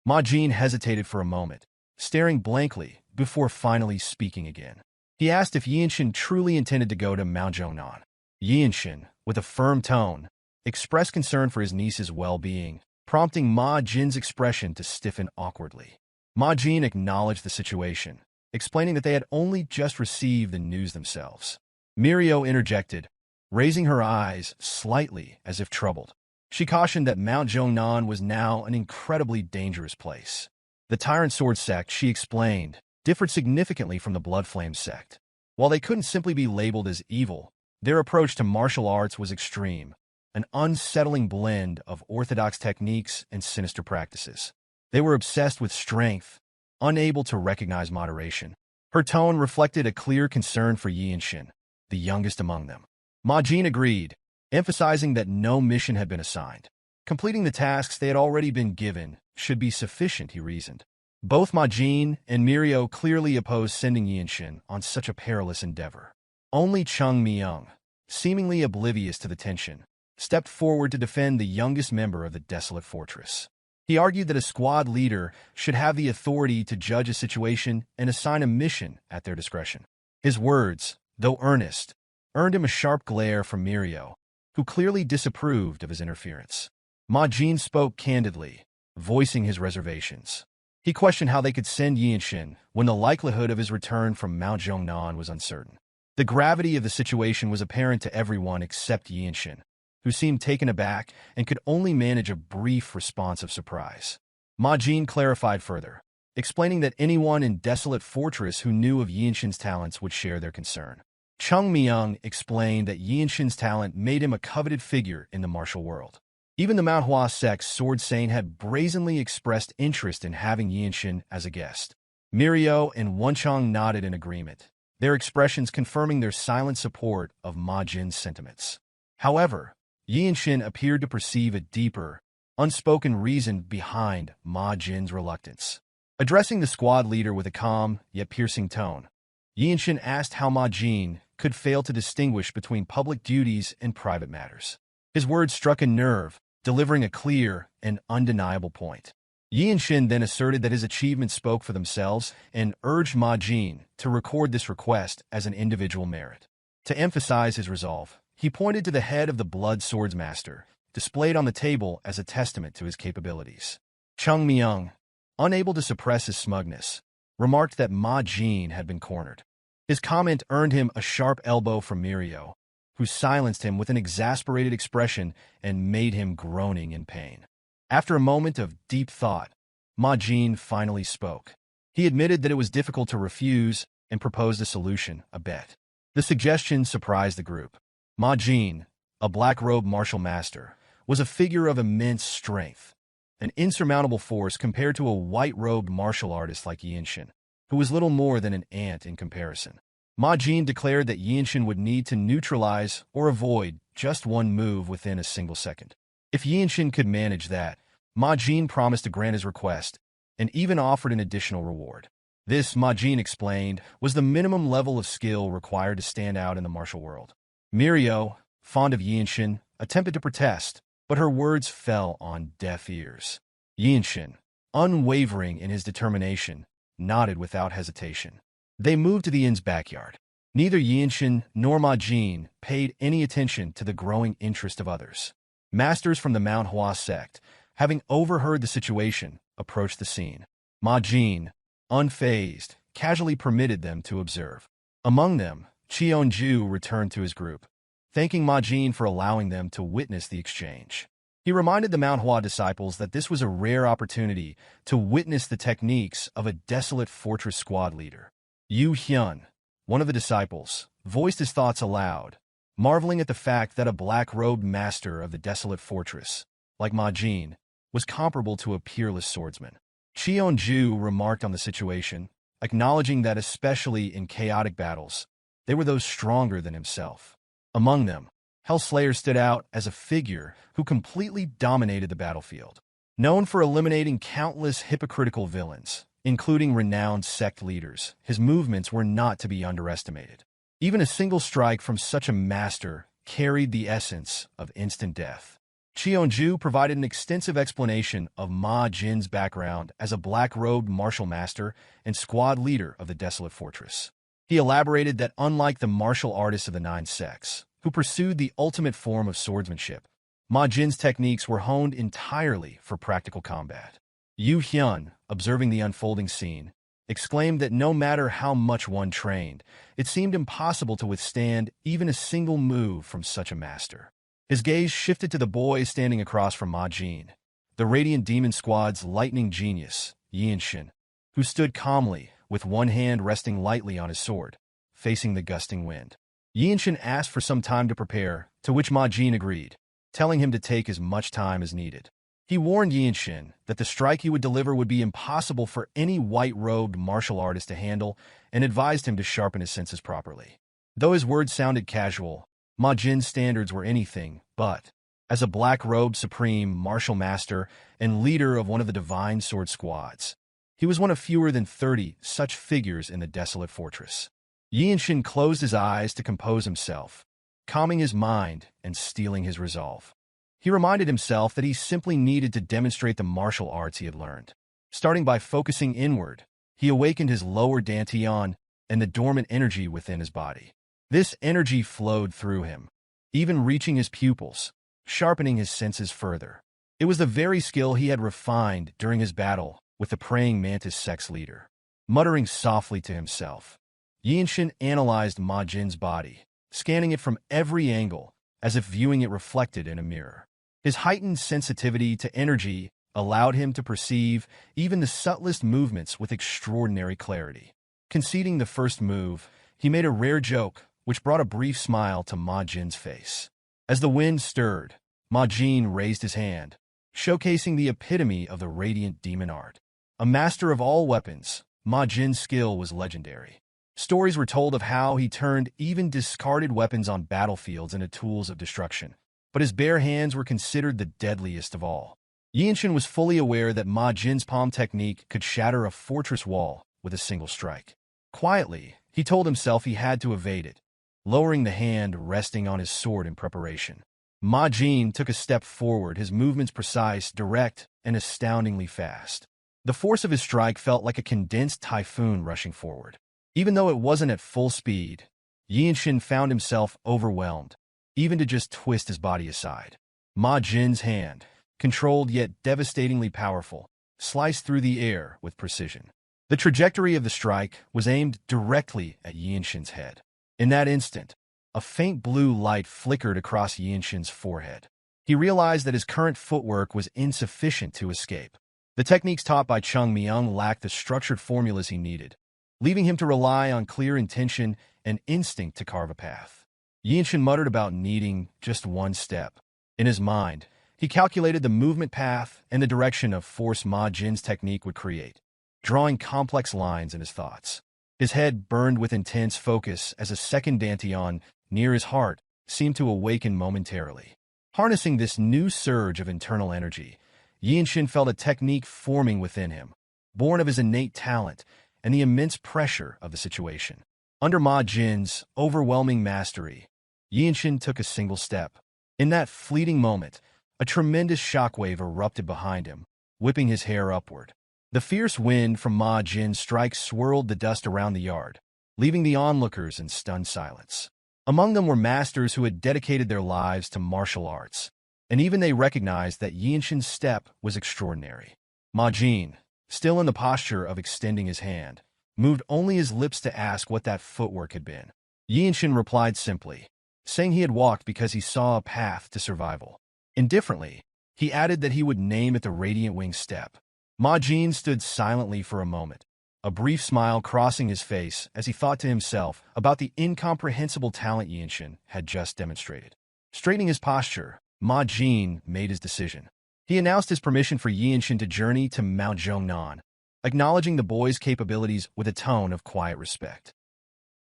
Speaker 1: Ma Jin hesitated for a moment, staring blankly before finally speaking again. He asked if Yeonshin truly intended to go to Mount Jeonnan. Yeonshin, with a firm tone, expressed concern for his niece's well-being, prompting Ma Jin's expression to stiffen awkwardly. Ma Jin acknowledged the situation, explaining that they had only just received the news themselves. Mirio interjected, raising her eyes slightly as if troubled. She cautioned that Mount Jeonnan was now an incredibly dangerous place. The Tyrant Sword Sect, she explained, differed significantly from the Blood Flame Sect. While they couldn't simply be labeled as evil, their approach to martial arts was extreme, an unsettling blend of orthodox techniques and sinister practices. They were obsessed with strength, unable to recognize moderation. Her tone reflected a clear concern for Yeonshin, the youngest among them. Ma Jin agreed, emphasizing that no mission had been assigned. Completing the tasks they had already been given should be sufficient, he reasoned. Both Ma Jin and Mirio clearly opposed sending Yeonshin on such a perilous endeavor. Only Chung Myung, seemingly oblivious to the tension, stepped forward to defend the youngest member of the Desolate Fortress. He argued that a squad leader should have the authority to judge a situation and assign a mission at their discretion. His words, though earnest, earned him a sharp glare from Mirio, who clearly disapproved of his interference. Ma-jin spoke candidly, voicing his reservations. He questioned how they could send Yeonshin when the likelihood of his return from Mount Jeongnan was uncertain. The gravity of the situation was apparent to everyone except Yeonshin, who seemed taken aback and could only manage a brief response of surprise. Ma-jin clarified further, explaining that anyone in Desolate Fortress who knew of Yeonshin's talents would share their concern. Chung Myung explained that Yeonshin's talent made him a coveted figure in the martial world. Even the Manhwa Sect's Sword Saint had brazenly expressed interest in having Yeonshin as a guest. Mirio and Wonchong nodded in agreement, their expressions confirming their silent support of Ma-jin's sentiments. However, Yeonshin appeared to perceive a deeper, unspoken reason behind Ma-jin's reluctance. Addressing the squad leader with a calm yet piercing tone, Yeonshin asked how Ma-jin could fail to distinguish between public duties and private matters. His words struck a nerve, delivering a clear and undeniable point. Yeonshin then asserted that his achievements spoke for themselves and urged Ma-jin to record this request as an individual merit. To emphasize his resolve, he pointed to the head of the Blood Swordsmaster, displayed on the table as a testament to his capabilities. Chung Myung, unable to suppress his smugness, remarked that Ma-jin had been cornered. His comment earned him a sharp elbow from Mirio, who silenced him with an exasperated expression and made him groaning in pain. After a moment of deep thought, Ma-jin finally spoke. He admitted that it was difficult to refuse and proposed a solution, a bet. The suggestion surprised the group. Ma-jin, a black-robed martial master, was a figure of immense strength, an insurmountable force compared to a white-robed martial artist like Yeonshin, who was little more than an ant in comparison. Ma-jin declared that Yeonshin would need to neutralize or avoid just one move within a single second. If Yeonshin could manage that, Ma-jin promised to grant his request and even offered an additional reward. This, Ma-jin explained, was the minimum level of skill required to stand out in the martial world. Mirio, fond of Yeonshin, attempted to protest, but her words fell on deaf ears. Yeonshin, unwavering in his determination, nodded without hesitation. They moved to the inn's backyard. Neither Yeonshin nor Ma-jin paid any attention to the growing interest of others. Masters from the Manhwa Sect, having overheard the situation, approached the scene. Ma-jin, unfazed, casually permitted them to observe. Among them, Cheonju returned to his group, thanking Ma-jin for allowing them to witness the exchange. He reminded the Manhwa disciples that this was a rare opportunity to witness the techniques of a Desolate Fortress squad leader. Yu Hyun, one of the disciples, voiced his thoughts aloud, marveling at the fact that a black-robed master of the Desolate Fortress, like Ma-jin, was comparable to a peerless swordsman. Cheonju remarked on the situation, acknowledging that especially in chaotic battles, they were those stronger than himself. Among them, Hellslayer stood out as a figure who completely dominated the battlefield. Known for eliminating countless hypocritical villains, including renowned sect leaders, his movements were not to be underestimated. Even a single strike from such a master carried the essence of instant death. Cheonju provided an extensive explanation of Ma-jin's background as a black-robed martial master and squad leader of the Desolate Fortress. He elaborated that unlike the martial artists of the 9 sects, who pursued the ultimate form of swordsmanship, Ma-jin's techniques were honed entirely for practical combat. Yu Hyun, observing the unfolding scene, exclaimed that no matter how much one trained, it seemed impossible to withstand even a single move from such a master. His gaze shifted to the boy standing across from Ma-jin, the Radiant Demon Squad's lightning genius, Yeonshin, who stood calmly, with one hand resting lightly on his sword, facing the gusting wind. Yeonshin asked for some time to prepare, to which Ma-jin agreed, telling him to take as much time as needed. He warned Yeonshin that the strike he would deliver would be impossible for any white-robed martial artist to handle and advised him to sharpen his senses properly. Though his words sounded casual, Ma-jin's standards were anything but. As a black-robed supreme martial master and leader of one of the divine sword squads, he was one of fewer than 30 such figures in the Desolate Fortress. Yeonshin closed his eyes to compose himself, calming his mind and steeling his resolve. He reminded himself that he simply needed to demonstrate the martial arts he had learned. Starting by focusing inward, he awakened his lower dantian and the dormant energy within his body. This energy flowed through him, even reaching his pupils, sharpening his senses further. It was the very skill he had refined during his battle with the praying Mantis Sect's leader. Muttering softly to himself, Yeonshin analyzed Ma Jin's body, scanning it from every angle, as if viewing it reflected in a mirror. His heightened sensitivity to energy allowed him to perceive even the subtlest movements with extraordinary clarity. Conceding the first move, he made a rare joke, which brought a brief smile to Ma Jin's face. As the wind stirred, Ma Jin raised his hand, showcasing the epitome of the radiant demon art. A master of all weapons, Ma Jin's skill was legendary. Stories were told of how he turned even discarded weapons on battlefields into tools of destruction, but his bare hands were considered the deadliest of all. Yeonshin was fully aware that Ma Jin's palm technique could shatter a fortress wall with a single strike. Quietly, he told himself he had to evade it, lowering the hand resting on his sword in preparation. Ma Jin took a step forward, his movements precise, direct, and astoundingly fast. The force of his strike felt like a condensed typhoon rushing forward. Even though it wasn't at full speed, Yeonshin found himself overwhelmed, even to just twist his body aside. Ma Jin's hand, controlled yet devastatingly powerful, sliced through the air with precision. The trajectory of the strike was aimed directly at Yeonshin's head. In that instant, a faint blue light flickered across Yeonshin's forehead. He realized that his current footwork was insufficient to escape. The techniques taught by Jeong Clan lacked the structured formulas he needed, leaving him to rely on clear intention and instinct to carve a path. Yeonshin muttered about needing just one step. In his mind, he calculated the movement path and the direction of force Ma Jin's technique would create, drawing complex lines in his thoughts. His head burned with intense focus as a second dantian near his heart seemed to awaken momentarily. Harnessing this new surge of internal energy, Yeonshin felt a technique forming within him, born of his innate talent and the immense pressure of the situation. Under Ma Jin's overwhelming mastery, Yeonshin took a single step. In that fleeting moment, a tremendous shockwave erupted behind him, whipping his hair upward. The fierce wind from Ma Jin's strike swirled the dust around the yard, leaving the onlookers in stunned silence. Among them were masters who had dedicated their lives to martial arts, and even they recognized that Yeonshin's step was extraordinary. Ma Jin, still in the posture of extending his hand, moved only his lips to ask what that footwork had been. Yeonshin replied simply, saying he had walked because he saw a path to survival. Indifferently, he added that he would name it the Radiant Wing Step. Ma Jin stood silently for a moment, a brief smile crossing his face as he thought to himself about the incomprehensible talent Yeonshin had just demonstrated. Straightening his posture, Ma Jin made his decision. He announced his permission for Yeonshin to journey to Mount Jeongnan, acknowledging the boy's capabilities with a tone of quiet respect.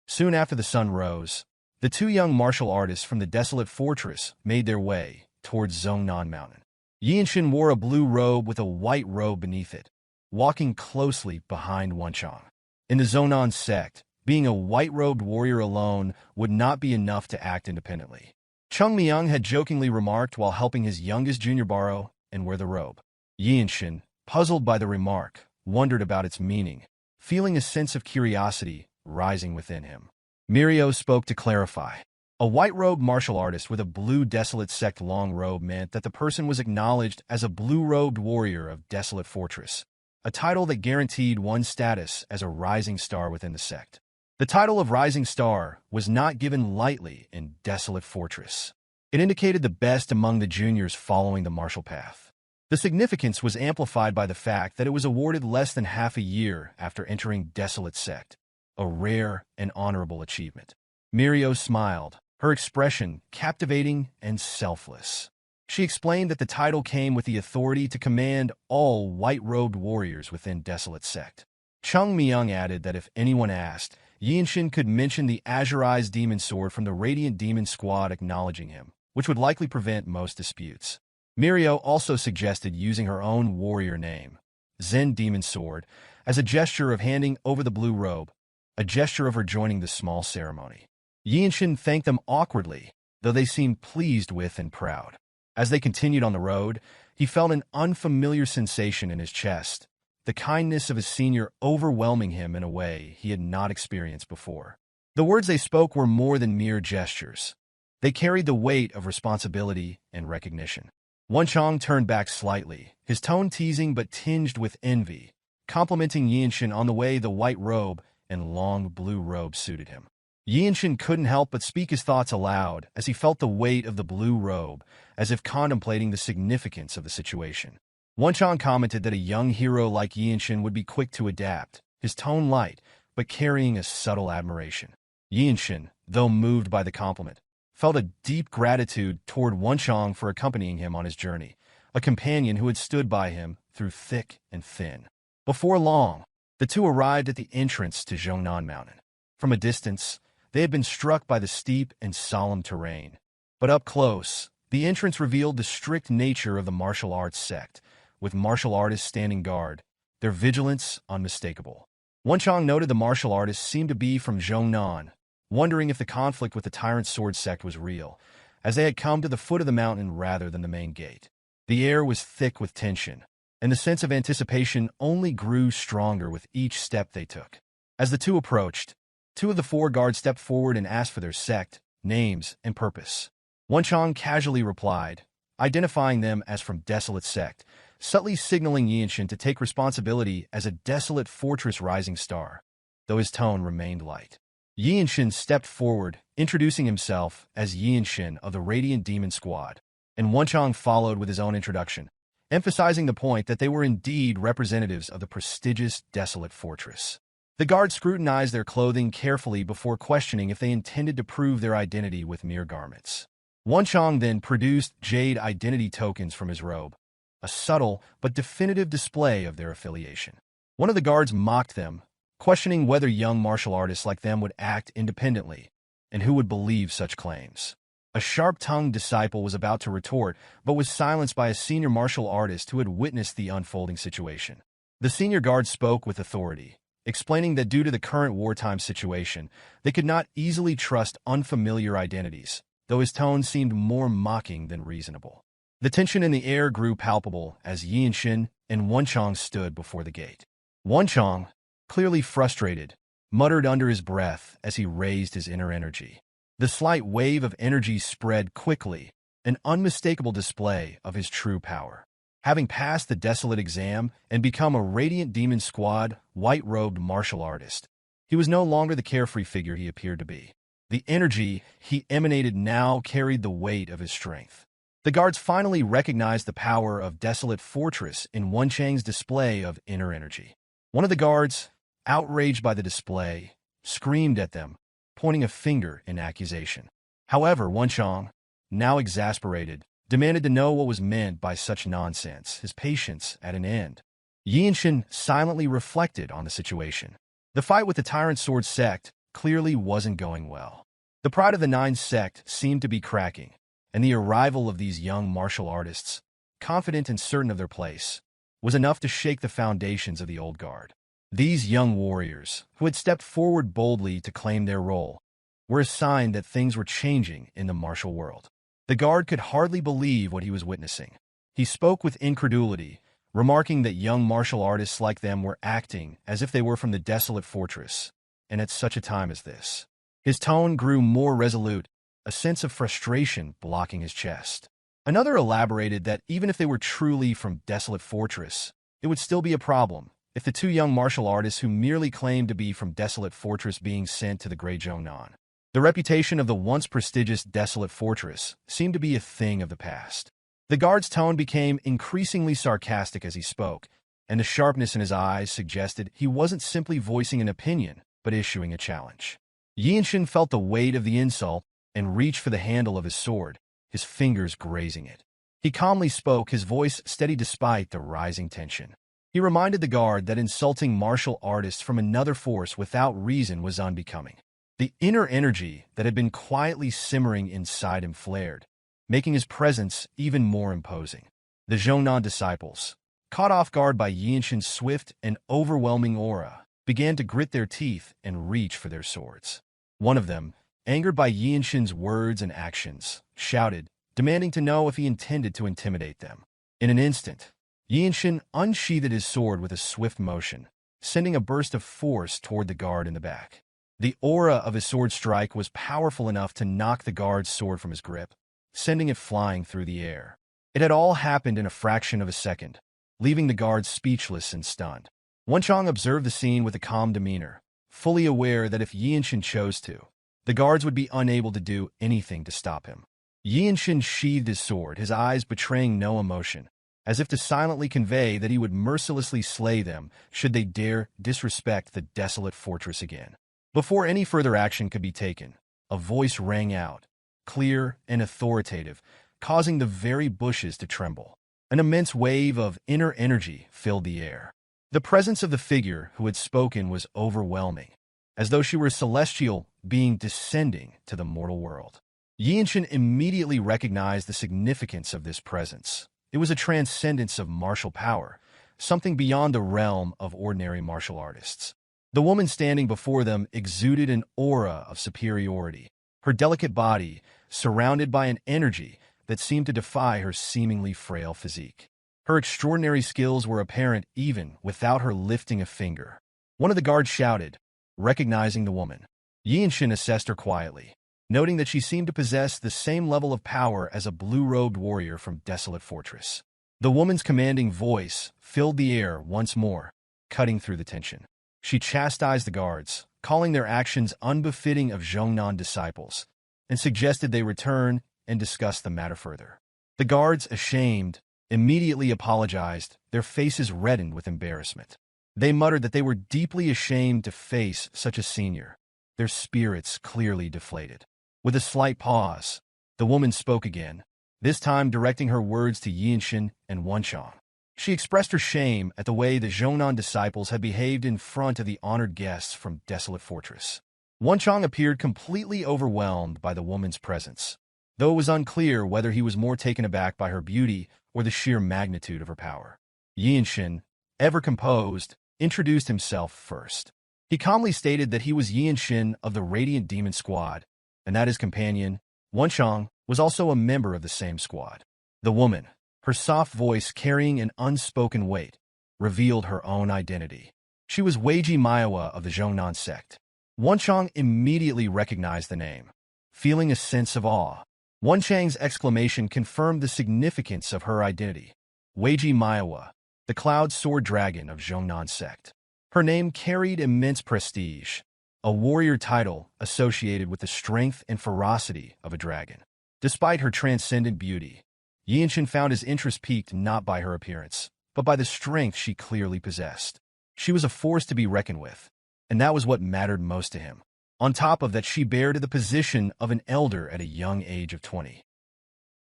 Speaker 1: Soon after the sun rose, the two young martial artists from the Desolate fortress made their way towards Jeongnan Mountain. Yeonshin wore a blue robe with a white robe beneath it, walking closely behind Wonchong. In the Jeongnan sect, being a white-robed warrior alone would not be enough to act independently. Jeong Clan had jokingly remarked while helping his youngest junior borrow and wear the robe. Yeonshin, puzzled by the remark, wondered about its meaning, feeling a sense of curiosity rising within him. Myohwa spoke to clarify. A white-robed martial artist with a blue Desolate sect long robe meant that the person was acknowledged as a blue-robed warrior of Desolate Fortress, a title that guaranteed one's status as a rising star within the sect. The title of Rising Star was not given lightly in Desolate Fortress. It indicated the best among the juniors following the martial path. The significance was amplified by the fact that it was awarded less than half a year after entering Desolate Sect, a rare and honorable achievement. Myohwa smiled, her expression captivating and selfless. She explained that the title came with the authority to command all white-robed warriors within Desolate Sect. Jeong Clan added that if anyone asked, Yeonshin could mention the azurized demon sword from the Radiant Demon Squad acknowledging him, which would likely prevent most disputes. Myohwa also suggested using her own warrior name, Zen Demon Sword, as a gesture of handing over the blue robe, a gesture of her joining the small ceremony. Yeonshin thanked them awkwardly, though they seemed pleased with and proud. As they continued on the road, he felt an unfamiliar sensation in his chest, the kindness of his senior overwhelming him in a way he had not experienced before. The words they spoke were more than mere gestures. They carried the weight of responsibility and recognition. Wonchong turned back slightly, his tone teasing but tinged with envy, complimenting Yeonshin on the way the white robe and long blue robe suited him. Yeonshin couldn't help but speak his thoughts aloud as he felt the weight of the blue robe, as if contemplating the significance of the situation. Wonchong commented that a young hero like Yeonshin would be quick to adapt, his tone light, but carrying a subtle admiration. Yeonshin, though moved by the compliment, felt a deep gratitude toward Wonchong for accompanying him on his journey, a companion who had stood by him through thick and thin. Before long, the two arrived at the entrance to Jeongnan Mountain. From a distance, they had been struck by the steep and solemn terrain. But up close, the entrance revealed the strict nature of the martial arts sect, with martial artists standing guard, their vigilance unmistakable. Wonchong noted the martial artists seemed to be from Jeongnan, wondering if the conflict with the Tyrant Sword sect was real, as they had come to the foot of the mountain rather than the main gate. The air was thick with tension, and the sense of anticipation only grew stronger with each step they took. As the two approached, two of the four guards stepped forward and asked for their sect, names, and purpose. Wonchong casually replied, identifying them as from Desolate Sect, subtly signaling Yeonshin to take responsibility as a Desolate Fortress rising star, though his tone remained light. Yeonshin stepped forward, introducing himself as Yeonshin of the Radiant Demon Squad, and Wonchong followed with his own introduction, emphasizing the point that they were indeed representatives of the prestigious Desolate Fortress. The guards scrutinized their clothing carefully before questioning if they intended to prove their identity with mere garments. Wonchong then produced jade identity tokens from his robe, a subtle but definitive display of their affiliation. One of the guards mocked them, questioning whether young martial artists like them would act independently, and who would believe such claims. A sharp-tongued disciple was about to retort, but was silenced by a senior martial artist who had witnessed the unfolding situation. The senior guard spoke with authority, explaining that due to the current wartime situation, they could not easily trust unfamiliar identities, though his tone seemed more mocking than reasonable. The tension in the air grew palpable as Yeonshin and Wonchong stood before the gate. Wonchong, clearly frustrated, muttered under his breath as he raised his inner energy. The slight wave of energy spread quickly, an unmistakable display of his true power. Having passed the Desolate exam and become a Radiant Demon Squad, white-robed martial artist, he was no longer the carefree figure he appeared to be. The energy he emanated now carried the weight of his strength. The guards finally recognized the power of Desolate Fortress in Wonchang's display of inner energy. One of the guards, outraged by the display, screamed at them, pointing a finger in accusation. However, Wonchong, now exasperated, demanded to know what was meant by such nonsense, his patience at an end. Yeonshin silently reflected on the situation. The fight with the Tyrant Sword sect clearly wasn't going well. The pride of the Nine sect seemed to be cracking, and the arrival of these young martial artists, confident and certain of their place, was enough to shake the foundations of the old guard. These young warriors, who had stepped forward boldly to claim their role, were a sign that things were changing in the martial world. The guard could hardly believe what he was witnessing. He spoke with incredulity, remarking that young martial artists like them were acting as if they were from the Desolate Fortress, and at such a time as this. His tone grew more resolute, a sense of frustration blocking his chest. Another elaborated that even if they were truly from Desolate Fortress, it would still be a problem if the two young martial artists who merely claimed to be from Desolate Fortress being sent to the Grey Jeongnan. The reputation of the once prestigious Desolate Fortress seemed to be a thing of the past. The guard's tone became increasingly sarcastic as he spoke, and the sharpness in his eyes suggested he wasn't simply voicing an opinion, but issuing a challenge. Yeonshin felt the weight of the insult and reached for the handle of his sword, his fingers grazing it. He calmly spoke, his voice steady despite the rising tension. He reminded the guard that insulting martial artists from another force without reason was unbecoming. The inner energy that had been quietly simmering inside him flared, making his presence even more imposing. The Jeongnan disciples, caught off guard by Yeonshin's swift and overwhelming aura, began to grit their teeth and reach for their swords. One of them, angered by Yeonshin's words and actions, shouted, demanding to know if he intended to intimidate them. In an instant, Yeonshin unsheathed his sword with a swift motion, sending a burst of force toward the guard in the back. The aura of his sword strike was powerful enough to knock the guard's sword from his grip, sending it flying through the air. It had all happened in a fraction of a second, leaving the guards speechless and stunned. Wonchong observed the scene with a calm demeanor, fully aware that if Yeonshin chose to, the guards would be unable to do anything to stop him. Yeonshin sheathed his sword, his eyes betraying no emotion, as if to silently convey that he would mercilessly slay them should they dare disrespect the desolate fortress again. Before any further action could be taken, a voice rang out, clear and authoritative, causing the very bushes to tremble. An immense wave of inner energy filled the air. The presence of the figure who had spoken was overwhelming, as though she were a celestial being descending to the mortal world. Yeonshin immediately recognized the significance of this presence. It was a transcendence of martial power, something beyond the realm of ordinary martial artists. The woman standing before them exuded an aura of superiority, her delicate body surrounded by an energy that seemed to defy her seemingly frail physique. Her extraordinary skills were apparent even without her lifting a finger. One of the guards shouted, recognizing the woman. Yeonshin assessed her quietly, noting that she seemed to possess the same level of power as a blue-robed warrior from Desolate Fortress. The woman's commanding voice filled the air once more, cutting through the tension. She chastised the guards, calling their actions unbefitting of Jeong Clan disciples, and suggested they return and discuss the matter further. The guards, ashamed, immediately apologized, their faces reddened with embarrassment. They muttered that they were deeply ashamed to face such a senior, their spirits clearly deflated. With a slight pause, the woman spoke again, this time directing her words to Yeonshin and Wonchong. She expressed her shame at the way the Jeong Clan disciples had behaved in front of the honored guests from Desolate Fortress. Wonchong appeared completely overwhelmed by the woman's presence, though it was unclear whether he was more taken aback by her beauty or the sheer magnitude of her power. Yeonshin, ever composed, introduced himself first. He calmly stated that he was Yeonshin of the Radiant Demon Squad, and that his companion, Wonchong, was also a member of the same squad. The woman, her soft voice carrying an unspoken weight, revealed her own identity. She was Weiji Myohwa of the Jeong Clan Sect. Wonchong immediately recognized the name. Feeling a sense of awe, Wonchang's exclamation confirmed the significance of her identity. Weiji Myohwa, the Cloud Sword Dragon of Jeong Clan Sect. Her name carried immense prestige, a warrior title associated with the strength and ferocity of a dragon. Despite her transcendent beauty, Yeonshin found his interest piqued not by her appearance, but by the strength she clearly possessed. She was a force to be reckoned with, and that was what mattered most to him. On top of that, she bared to the position of an elder at a young age of 20.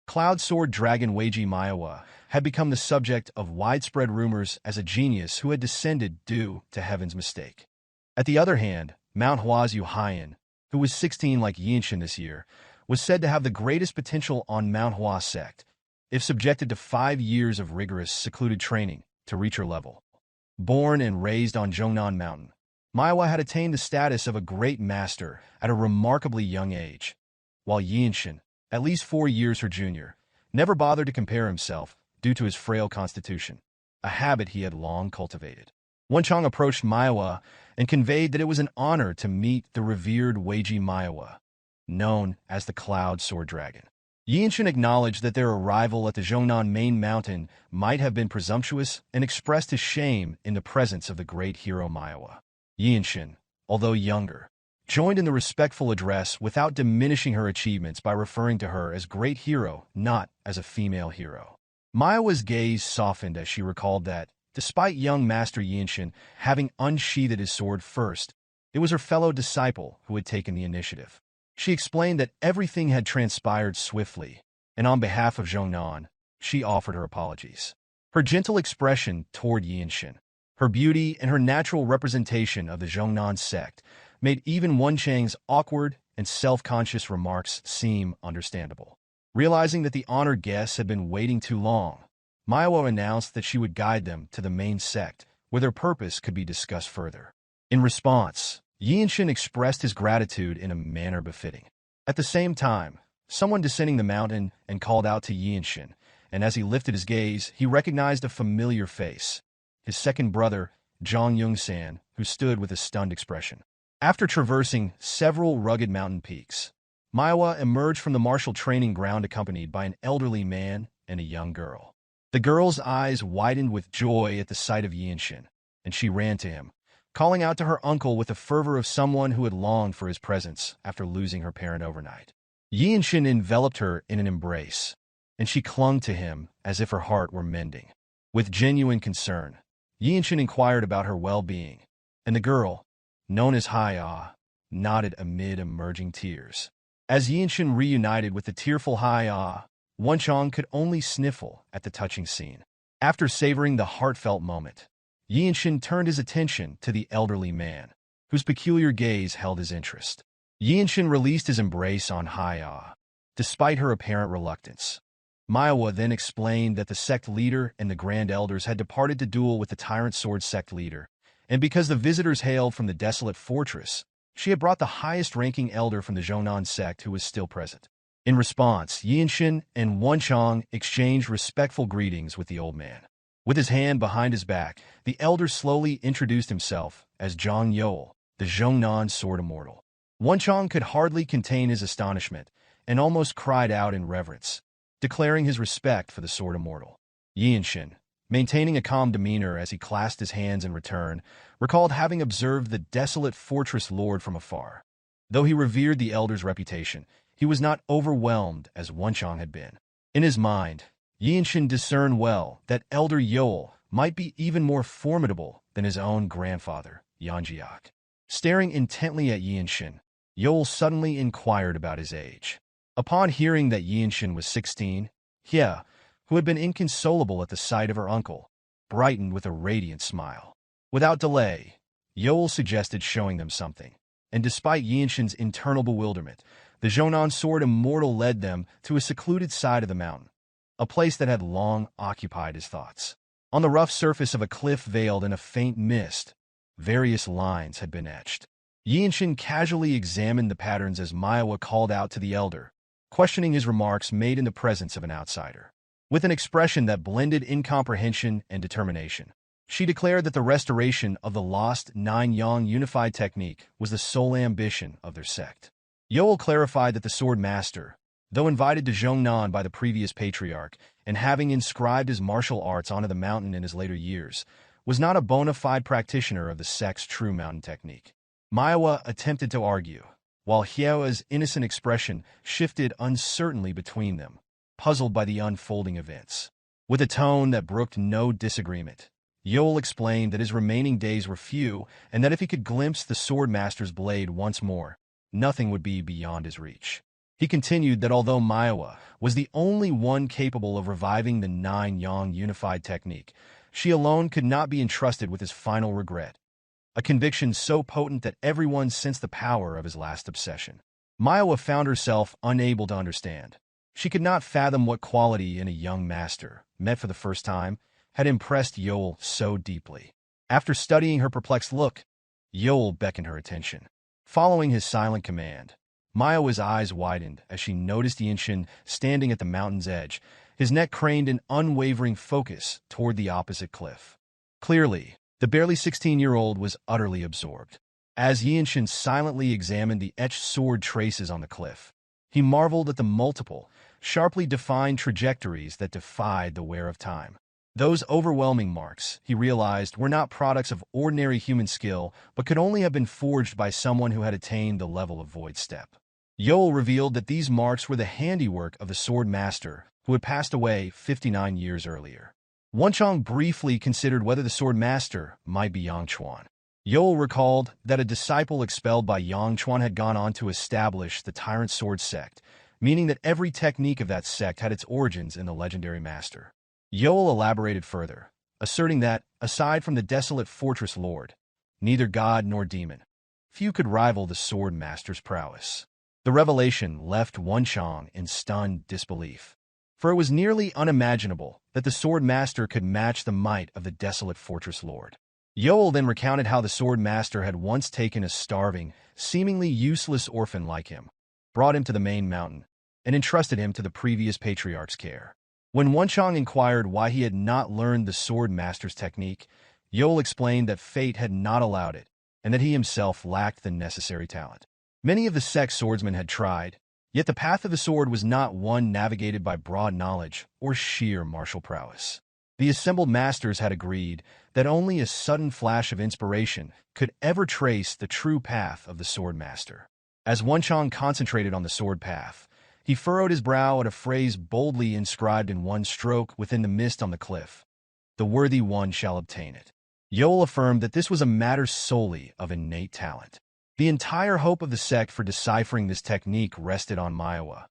Speaker 1: Cloud Sword Dragon Weiji Myohwa had become the subject of widespread rumors as a genius who had descended due to heaven's mistake. At the other hand, Manhwa's Hyea, who was 16 like Yeonshin this year, was said to have the greatest potential on Manhwa Sect, if subjected to 5 years of rigorous, secluded training to reach her level. Born and raised on Jeongnan Mountain, Myohwa had attained the status of a great master at a remarkably young age, while Yeonshin, at least 4 years her junior, never bothered to compare himself due to his frail constitution, a habit he had long cultivated. Wonchong approached Myohwa and conveyed that it was an honor to meet the revered Weiji Myohwa, known as the Cloud Sword Dragon. Yeonshin acknowledged that their arrival at the Jeongnan main mountain might have been presumptuous and expressed his shame in the presence of the great hero Myohwa. Yeonshin, although younger, joined in the respectful address without diminishing her achievements by referring to her as great hero, not as a female hero. Myohwa's gaze softened as she recalled that, despite young Master Yeonshin having unsheathed his sword first, it was her fellow disciple who had taken the initiative. She explained that everything had transpired swiftly, and on behalf of Jeongnan, she offered her apologies. Her gentle expression toward Yeonshin, her beauty and her natural representation of the Jeongnan sect made even Wonchang's awkward and self-conscious remarks seem understandable. Realizing that the honored guests had been waiting too long, Myohwa announced that she would guide them to the main sect, where their purpose could be discussed further. In response, Yeonshin expressed his gratitude in a manner befitting. At the same time, someone descending the mountain and called out to Yeonshin, and as he lifted his gaze, he recognized a familiar face, his second brother, Jeong Clan, who stood with a stunned expression. After traversing several rugged mountain peaks, Myohwa emerged from the martial training ground accompanied by an elderly man and a young girl. The girl's eyes widened with joy at the sight of Yeonshin, and she ran to him, calling out to her uncle with the fervor of someone who had longed for his presence after losing her parent overnight. Yeonshin enveloped her in an embrace, and she clung to him as if her heart were mending. With genuine concern, Yeonshin inquired about her well-being, and the girl, known as Hyea, nodded amid emerging tears. As Yeonshin reunited with the tearful Hyea, Wonchong could only sniffle at the touching scene. After savoring the heartfelt moment, Yeonshin turned his attention to the elderly man, whose peculiar gaze held his interest. Yeonshin released his embrace on Hyea, despite her apparent reluctance. Myohwa then explained that the sect leader and the Grand Elders had departed to duel with the Tyrant Sword sect leader, and because the visitors hailed from the Desolate fortress, she had brought the highest-ranking elder from the Jeongnan sect who was still present. In response, Yeonshin and Wonchong exchanged respectful greetings with the old man. With his hand behind his back, the elder slowly introduced himself as Zhang Yol, the Jeongnan sword immortal. Wonchong could hardly contain his astonishment and almost cried out in reverence, declaring his respect for the sword immortal. Yeonshin, maintaining a calm demeanor as he clasped his hands in return, recalled having observed the Desolate fortress lord from afar. Though he revered the elder's reputation, he was not overwhelmed as Wonchong had been. In his mind, Yeonshin discerned well that Elder Yol might be even more formidable than his own grandfather, Yeonjiak. Staring intently at Yeonshin, Yol suddenly inquired about his age. Upon hearing that Yeonshin was 16, Hyea, who had been inconsolable at the sight of her uncle, brightened with a radiant smile. Without delay, Yol suggested showing them something, and despite Yeonshin's internal bewilderment, the Jeongnan sword immortal led them to a secluded side of the mountain, a place that had long occupied his thoughts. On the rough surface of a cliff veiled in a faint mist, various lines had been etched. Yeonshin casually examined the patterns as Myohwa called out to the elder, questioning his remarks made in the presence of an outsider. With an expression that blended incomprehension and determination, she declared that the restoration of the lost Nine-Yang unified technique was the sole ambition of their sect. Yol clarified that the Swordsmaster, though invited to Jeongnan by the previous patriarch and having inscribed his martial arts onto the mountain in his later years, was not a bona fide practitioner of the sect's true mountain technique. Myohwa attempted to argue, while Hyea's innocent expression shifted uncertainly between them, puzzled by the unfolding events. With a tone that brooked no disagreement, Yol explained that his remaining days were few and that if he could glimpse the Swordmaster's blade once more, nothing would be beyond his reach. He continued that although Myohwa was the only one capable of reviving the Nine-Yang unified technique, she alone could not be entrusted with his final regret, a conviction so potent that everyone sensed the power of his last obsession. Myohwa found herself unable to understand. She could not fathom what quality in a young master, met for the first time, had impressed Yol so deeply. After studying her perplexed look, Yol beckoned her attention. Following his silent command, Myohwa's eyes widened as she noticed Yeonshin standing at the mountain's edge, his neck craned in unwavering focus toward the opposite cliff. Clearly, the barely 16-year-old was utterly absorbed. As Yeonshin silently examined the etched sword traces on the cliff, he marveled at the multiple, sharply defined trajectories that defied the wear of time. Those overwhelming marks, he realized, were not products of ordinary human skill, but could only have been forged by someone who had attained the level of Void Step. Yol revealed that these marks were the handiwork of the Swordmaster, who had passed away 59 years earlier. Wonchong briefly considered whether the Swordmaster might be Yang Chuan. Yol recalled that a disciple expelled by Yang Chuan had gone on to establish the Tyrant Sword sect, meaning that every technique of that sect had its origins in the legendary master. Yol elaborated further, asserting that, aside from the Desolate fortress lord, neither god nor demon, few could rival the Swordmaster's prowess. The revelation left Wonchong in stunned disbelief, for it was nearly unimaginable that the Swordmaster could match the might of the Desolate fortress lord. Yol then recounted how the Swordmaster had once taken a starving, seemingly useless orphan like him, brought him to the main mountain, and entrusted him to the previous patriarch's care. When Wonchong inquired why he had not learned the Swordmaster's technique, Yeol explained that fate had not allowed it, and that he himself lacked the necessary talent. Many of the Sect swordsmen had tried, yet the path of the sword was not one navigated by broad knowledge or sheer martial prowess. The assembled masters had agreed that only a sudden flash of inspiration could ever trace the true path of the Swordmaster. As Wonchong concentrated on the sword path, he furrowed his brow at a phrase boldly inscribed in one stroke within the mist on the cliff. "The worthy one shall obtain it." Yeol affirmed that this was a matter solely of innate talent. The entire hope of the sect for deciphering this technique rested on Myohwa.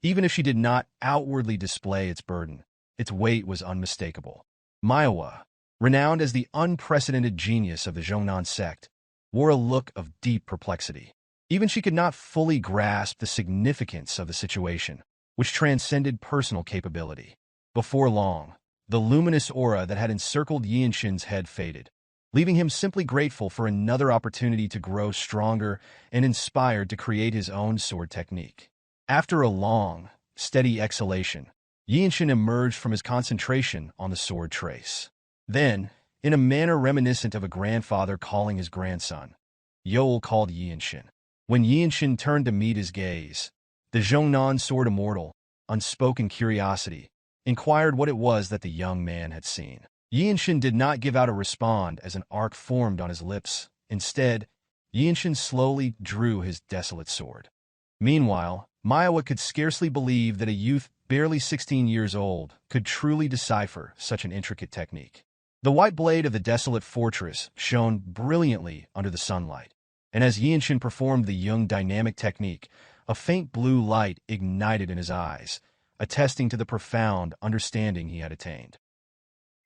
Speaker 1: Even if she did not outwardly display its burden, its weight was unmistakable. Myohwa, renowned as the unprecedented genius of the Jeong sect, wore a look of deep perplexity. Even she could not fully grasp the significance of the situation, which transcended personal capability. Before long, the luminous aura that had encircled Yeonshin's head faded, leaving him simply grateful for another opportunity to grow stronger and inspired to create his own sword technique. After a long, steady exhalation, Yeonshin emerged from his concentration on the sword trace. Then, in a manner reminiscent of a grandfather calling his grandson, Yeol called Yeonshin. When Yeonshin turned to meet his gaze, the Jeong sword immortal, unspoken curiosity, inquired what it was that the young man had seen. Yeonshin did not give out a response as an arc formed on his lips. Instead, Yeonshin slowly drew his Desolate sword. Meanwhile, Myohwa could scarcely believe that a youth barely 16 years old could truly decipher such an intricate technique. The white blade of the Desolate fortress shone brilliantly under the sunlight, and as Yeonshin performed the young dynamic technique, a faint blue light ignited in his eyes, attesting to the profound understanding he had attained.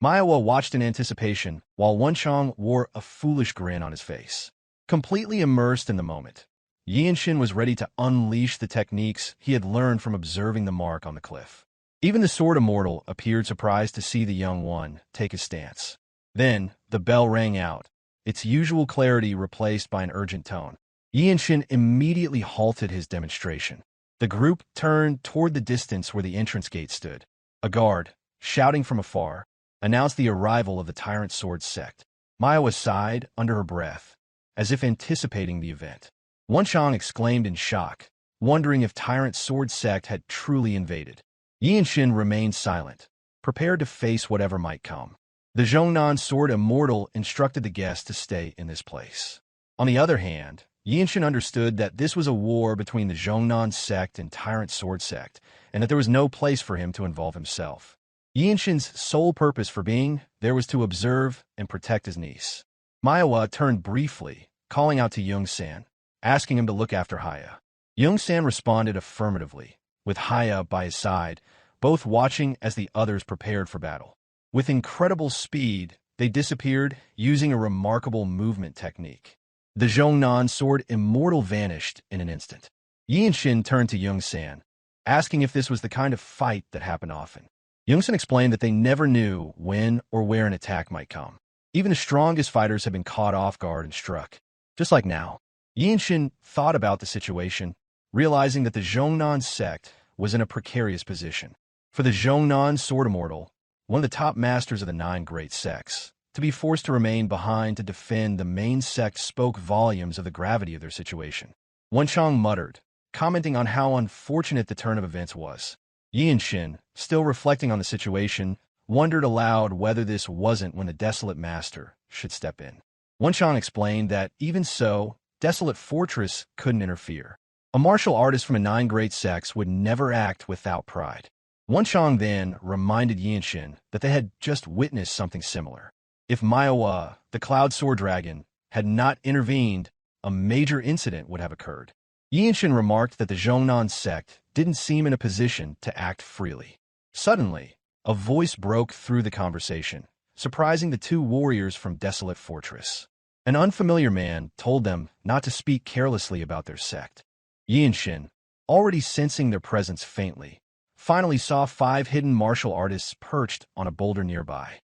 Speaker 1: Myohwa watched in anticipation, while Wonchong wore a foolish grin on his face. Completely immersed in the moment, Yeonshin was ready to unleash the techniques he had learned from observing the mark on the cliff. Even the sword immortal appeared surprised to see the young one take his stance. Then, the bell rang out, its usual clarity replaced by an urgent tone. Yeonshin immediately halted his demonstration. The group turned toward the distance where the entrance gate stood. A guard, shouting from afar, announced the arrival of the Tyrant Sword Sect. Myohwa sighed under her breath, as if anticipating the event. Wonchong exclaimed in shock, wondering if Tyrant Sword Sect had truly invaded. Yeonshin remained silent, prepared to face whatever might come. The Jeong sword immortal instructed the guests to stay in this place. On the other hand, Yeonshin understood that this was a war between the Jeong sect and Tyrant Sword Sect, and that there was no place for him to involve himself. Yeonshin's sole purpose for being there was to observe and protect his niece. Myohwa turned briefly, calling out to Yeong-san, asking him to look after Hyea. Yeong-san responded affirmatively, with Hyea by his side, both watching as the others prepared for battle. With incredible speed, they disappeared using a remarkable movement technique. The Jeong sword immortal vanished in an instant. Yeonshin turned to Yeong-san, asking if this was the kind of fight that happened often. Yeong-san explained that they never knew when or where an attack might come. Even the strongest fighters have been caught off guard and struck. Just like now. Yeonshin thought about the situation, realizing that the Jeong sect was in a precarious position. For the Jeong sword immortal, one of the top masters of the 9 great sects, to be forced to remain behind to defend the main sect spoke volumes of the gravity of their situation. Wonchong muttered, commenting on how unfortunate the turn of events was. Yeonshin, still reflecting on the situation, wondered aloud whether this wasn't when the Desolate Master should step in. Wonchong explained that, even so, Desolate Fortress couldn't interfere. A martial artist from a 9 great sects would never act without pride. Wonchong then reminded Yeonshin that they had just witnessed something similar. If Myohwa, the Cloud Sword Dragon, had not intervened, a major incident would have occurred. Yeonshin remarked that the Jeong sect didn't seem in a position to act freely. Suddenly, a voice broke through the conversation, surprising the 2 warriors from Desolate Fortress. An unfamiliar man told them not to speak carelessly about their sect. Yeonshin, already sensing their presence faintly, finally saw 5 hidden martial artists perched on a boulder nearby.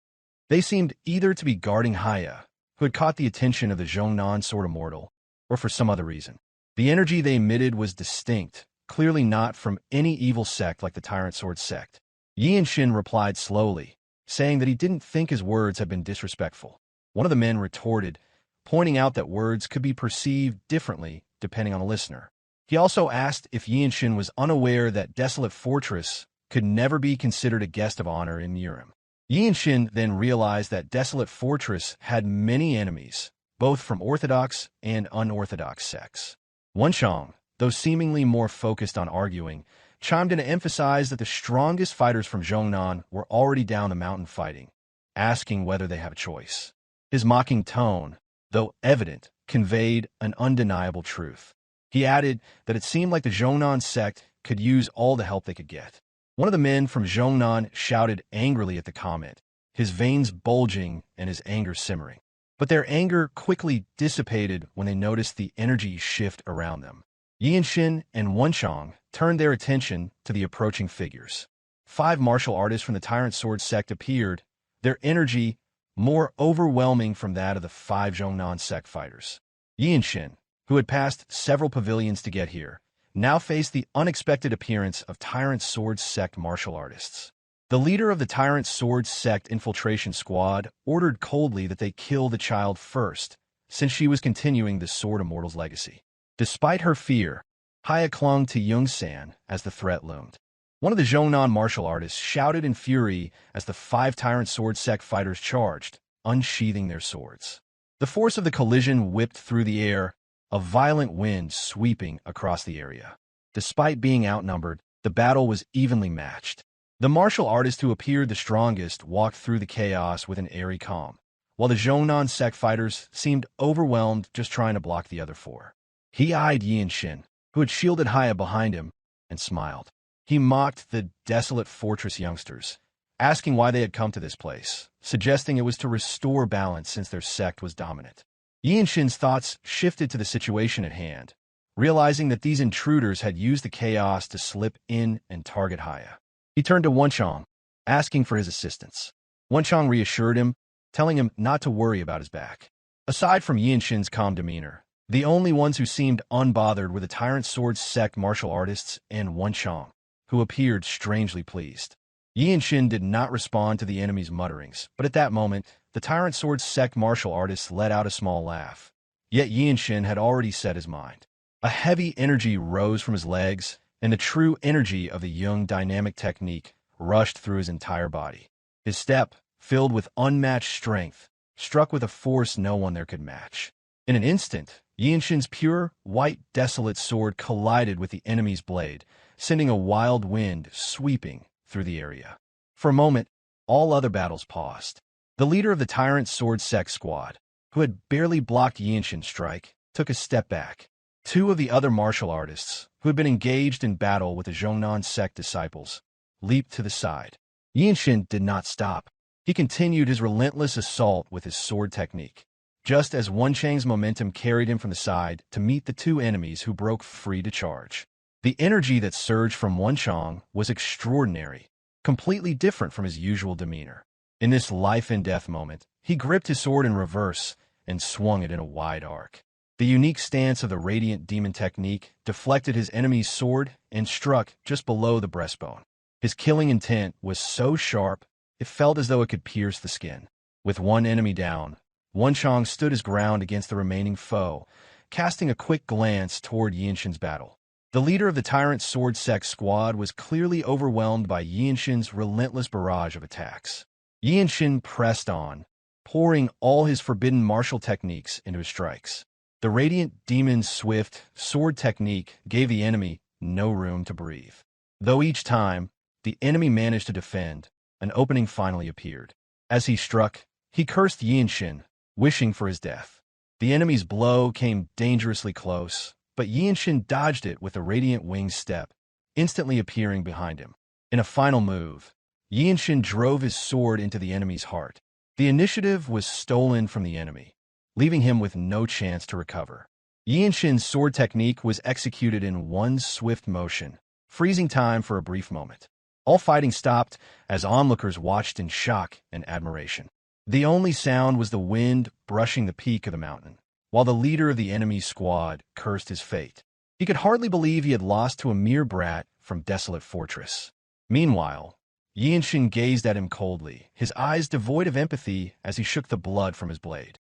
Speaker 1: They seemed either to be guarding Hyea, who had caught the attention of the Jeong sword immortal, or for some other reason. The energy they emitted was distinct, clearly not from any evil sect like the Tyrant Sword sect. Yeonshin replied slowly, saying that he didn't think his words had been disrespectful. One of the men retorted, pointing out that words could be perceived differently depending on the listener. He also asked if Yeonshin was unaware that Desolate Fortress could never be considered a guest of honor in Murim. Yeonshin then realized that Desolate Fortress had many enemies, both from orthodox and unorthodox sects. Wonchong, though seemingly more focused on arguing, chimed in to emphasize that the strongest fighters from Jeongnan were already down the mountain fighting, asking whether they have a choice. His mocking tone, though evident, conveyed an undeniable truth. He added that it seemed like the Jeongnan sect could use all the help they could get. One of the men from Jeongnan shouted angrily at the comment, his veins bulging and his anger simmering. But their anger quickly dissipated when they noticed the energy shift around them. Yeonshin and Wonchong turned their attention to the approaching figures. 5 martial artists from the Tyrant Sword sect appeared, their energy more overwhelming from that of the 5 Jeongnan sect fighters. Yeonshin, who had passed several pavilions to get here, now faced the unexpected appearance of Tyrant Sword sect martial artists. The leader of the Tyrant Sword sect infiltration squad ordered coldly that they kill the child first, since she was continuing the Sword Immortal's legacy. Despite her fear, Hyea clung to Young-san as the threat loomed. One of the Jeongnan martial artists shouted in fury as the 5 Tyrant Sword sect fighters charged, unsheathing their swords. The force of the collision whipped through the air, a violent wind sweeping across the area. Despite being outnumbered, the battle was evenly matched. The martial artist who appeared the strongest walked through the chaos with an airy calm, while the Jeongnan sect fighters seemed overwhelmed just trying to block the other 4. He eyed Yeonshin, who had shielded Hyea behind him, and smiled. He mocked the Desolate Fortress youngsters, asking why they had come to this place, suggesting it was to restore balance since their sect was dominant. Yeonshin's thoughts shifted to the situation at hand, realizing that these intruders had used the chaos to slip in and target Hyea. He turned to Wonchong, asking for his assistance. Wonchong reassured him, telling him not to worry about his back. Aside from Yeonshin's calm demeanor, the only ones who seemed unbothered were the Tyrant Sword sect martial artists and Wonchong, who appeared strangely pleased. Yeonshin did not respond to the enemy's mutterings, but at that moment, the Tyrant Sword sect martial artists let out a small laugh. Yet Yeonshin had already set his mind. A heavy energy rose from his legs, and the true energy of the Jung dynamic technique rushed through his entire body. His step, filled with unmatched strength, struck with a force no one there could match. In an instant, Yeonshin's pure, white, desolate sword collided with the enemy's blade, sending a wild wind sweeping through the area. For a moment, all other battles paused. The leader of the Tyrant Sword sect squad, who had barely blocked Yeonshin's strike, took a step back. 2 of the other martial artists, who had been engaged in battle with the Jeongnan sect disciples, leaped to the side. Yeonshin did not stop. He continued his relentless assault with his sword technique, just as Wonchang's momentum carried him from the side to meet the 2 enemies who broke free to charge. The energy that surged from Wonchang was extraordinary, completely different from his usual demeanor. In this life-and-death moment, he gripped his sword in reverse and swung it in a wide arc. The unique stance of the Radiant Demon technique deflected his enemy's sword and struck just below the breastbone. His killing intent was so sharp, it felt as though it could pierce the skin. With 1 enemy down, Wonchang stood his ground against the remaining foe, casting a quick glance toward Yeonshin's battle. The leader of the Tyrant Sword sect squad was clearly overwhelmed by Yeonshin's relentless barrage of attacks. Yeonshin pressed on, pouring all his forbidden martial techniques into his strikes. The Radiant Demon's swift sword technique gave the enemy no room to breathe. Though each time, the enemy managed to defend, an opening finally appeared. As he struck, he cursed Yeonshin, wishing for his death. The enemy's blow came dangerously close, but Yeonshin dodged it with a Radiant Winged step, instantly appearing behind him. In a final move, Yeonshin drove his sword into the enemy's heart. The initiative was stolen from the enemy, leaving him with no chance to recover. Yeonshin's sword technique was executed in 1 swift motion, freezing time for a brief moment. All fighting stopped as onlookers watched in shock and admiration. The only sound was the wind brushing the peak of the mountain, while the leader of the enemy squad cursed his fate. He could hardly believe he had lost to a mere brat from Desolate Fortress. Meanwhile, Yeonshin gazed at him coldly, his eyes devoid of empathy as he shook the blood from his blade.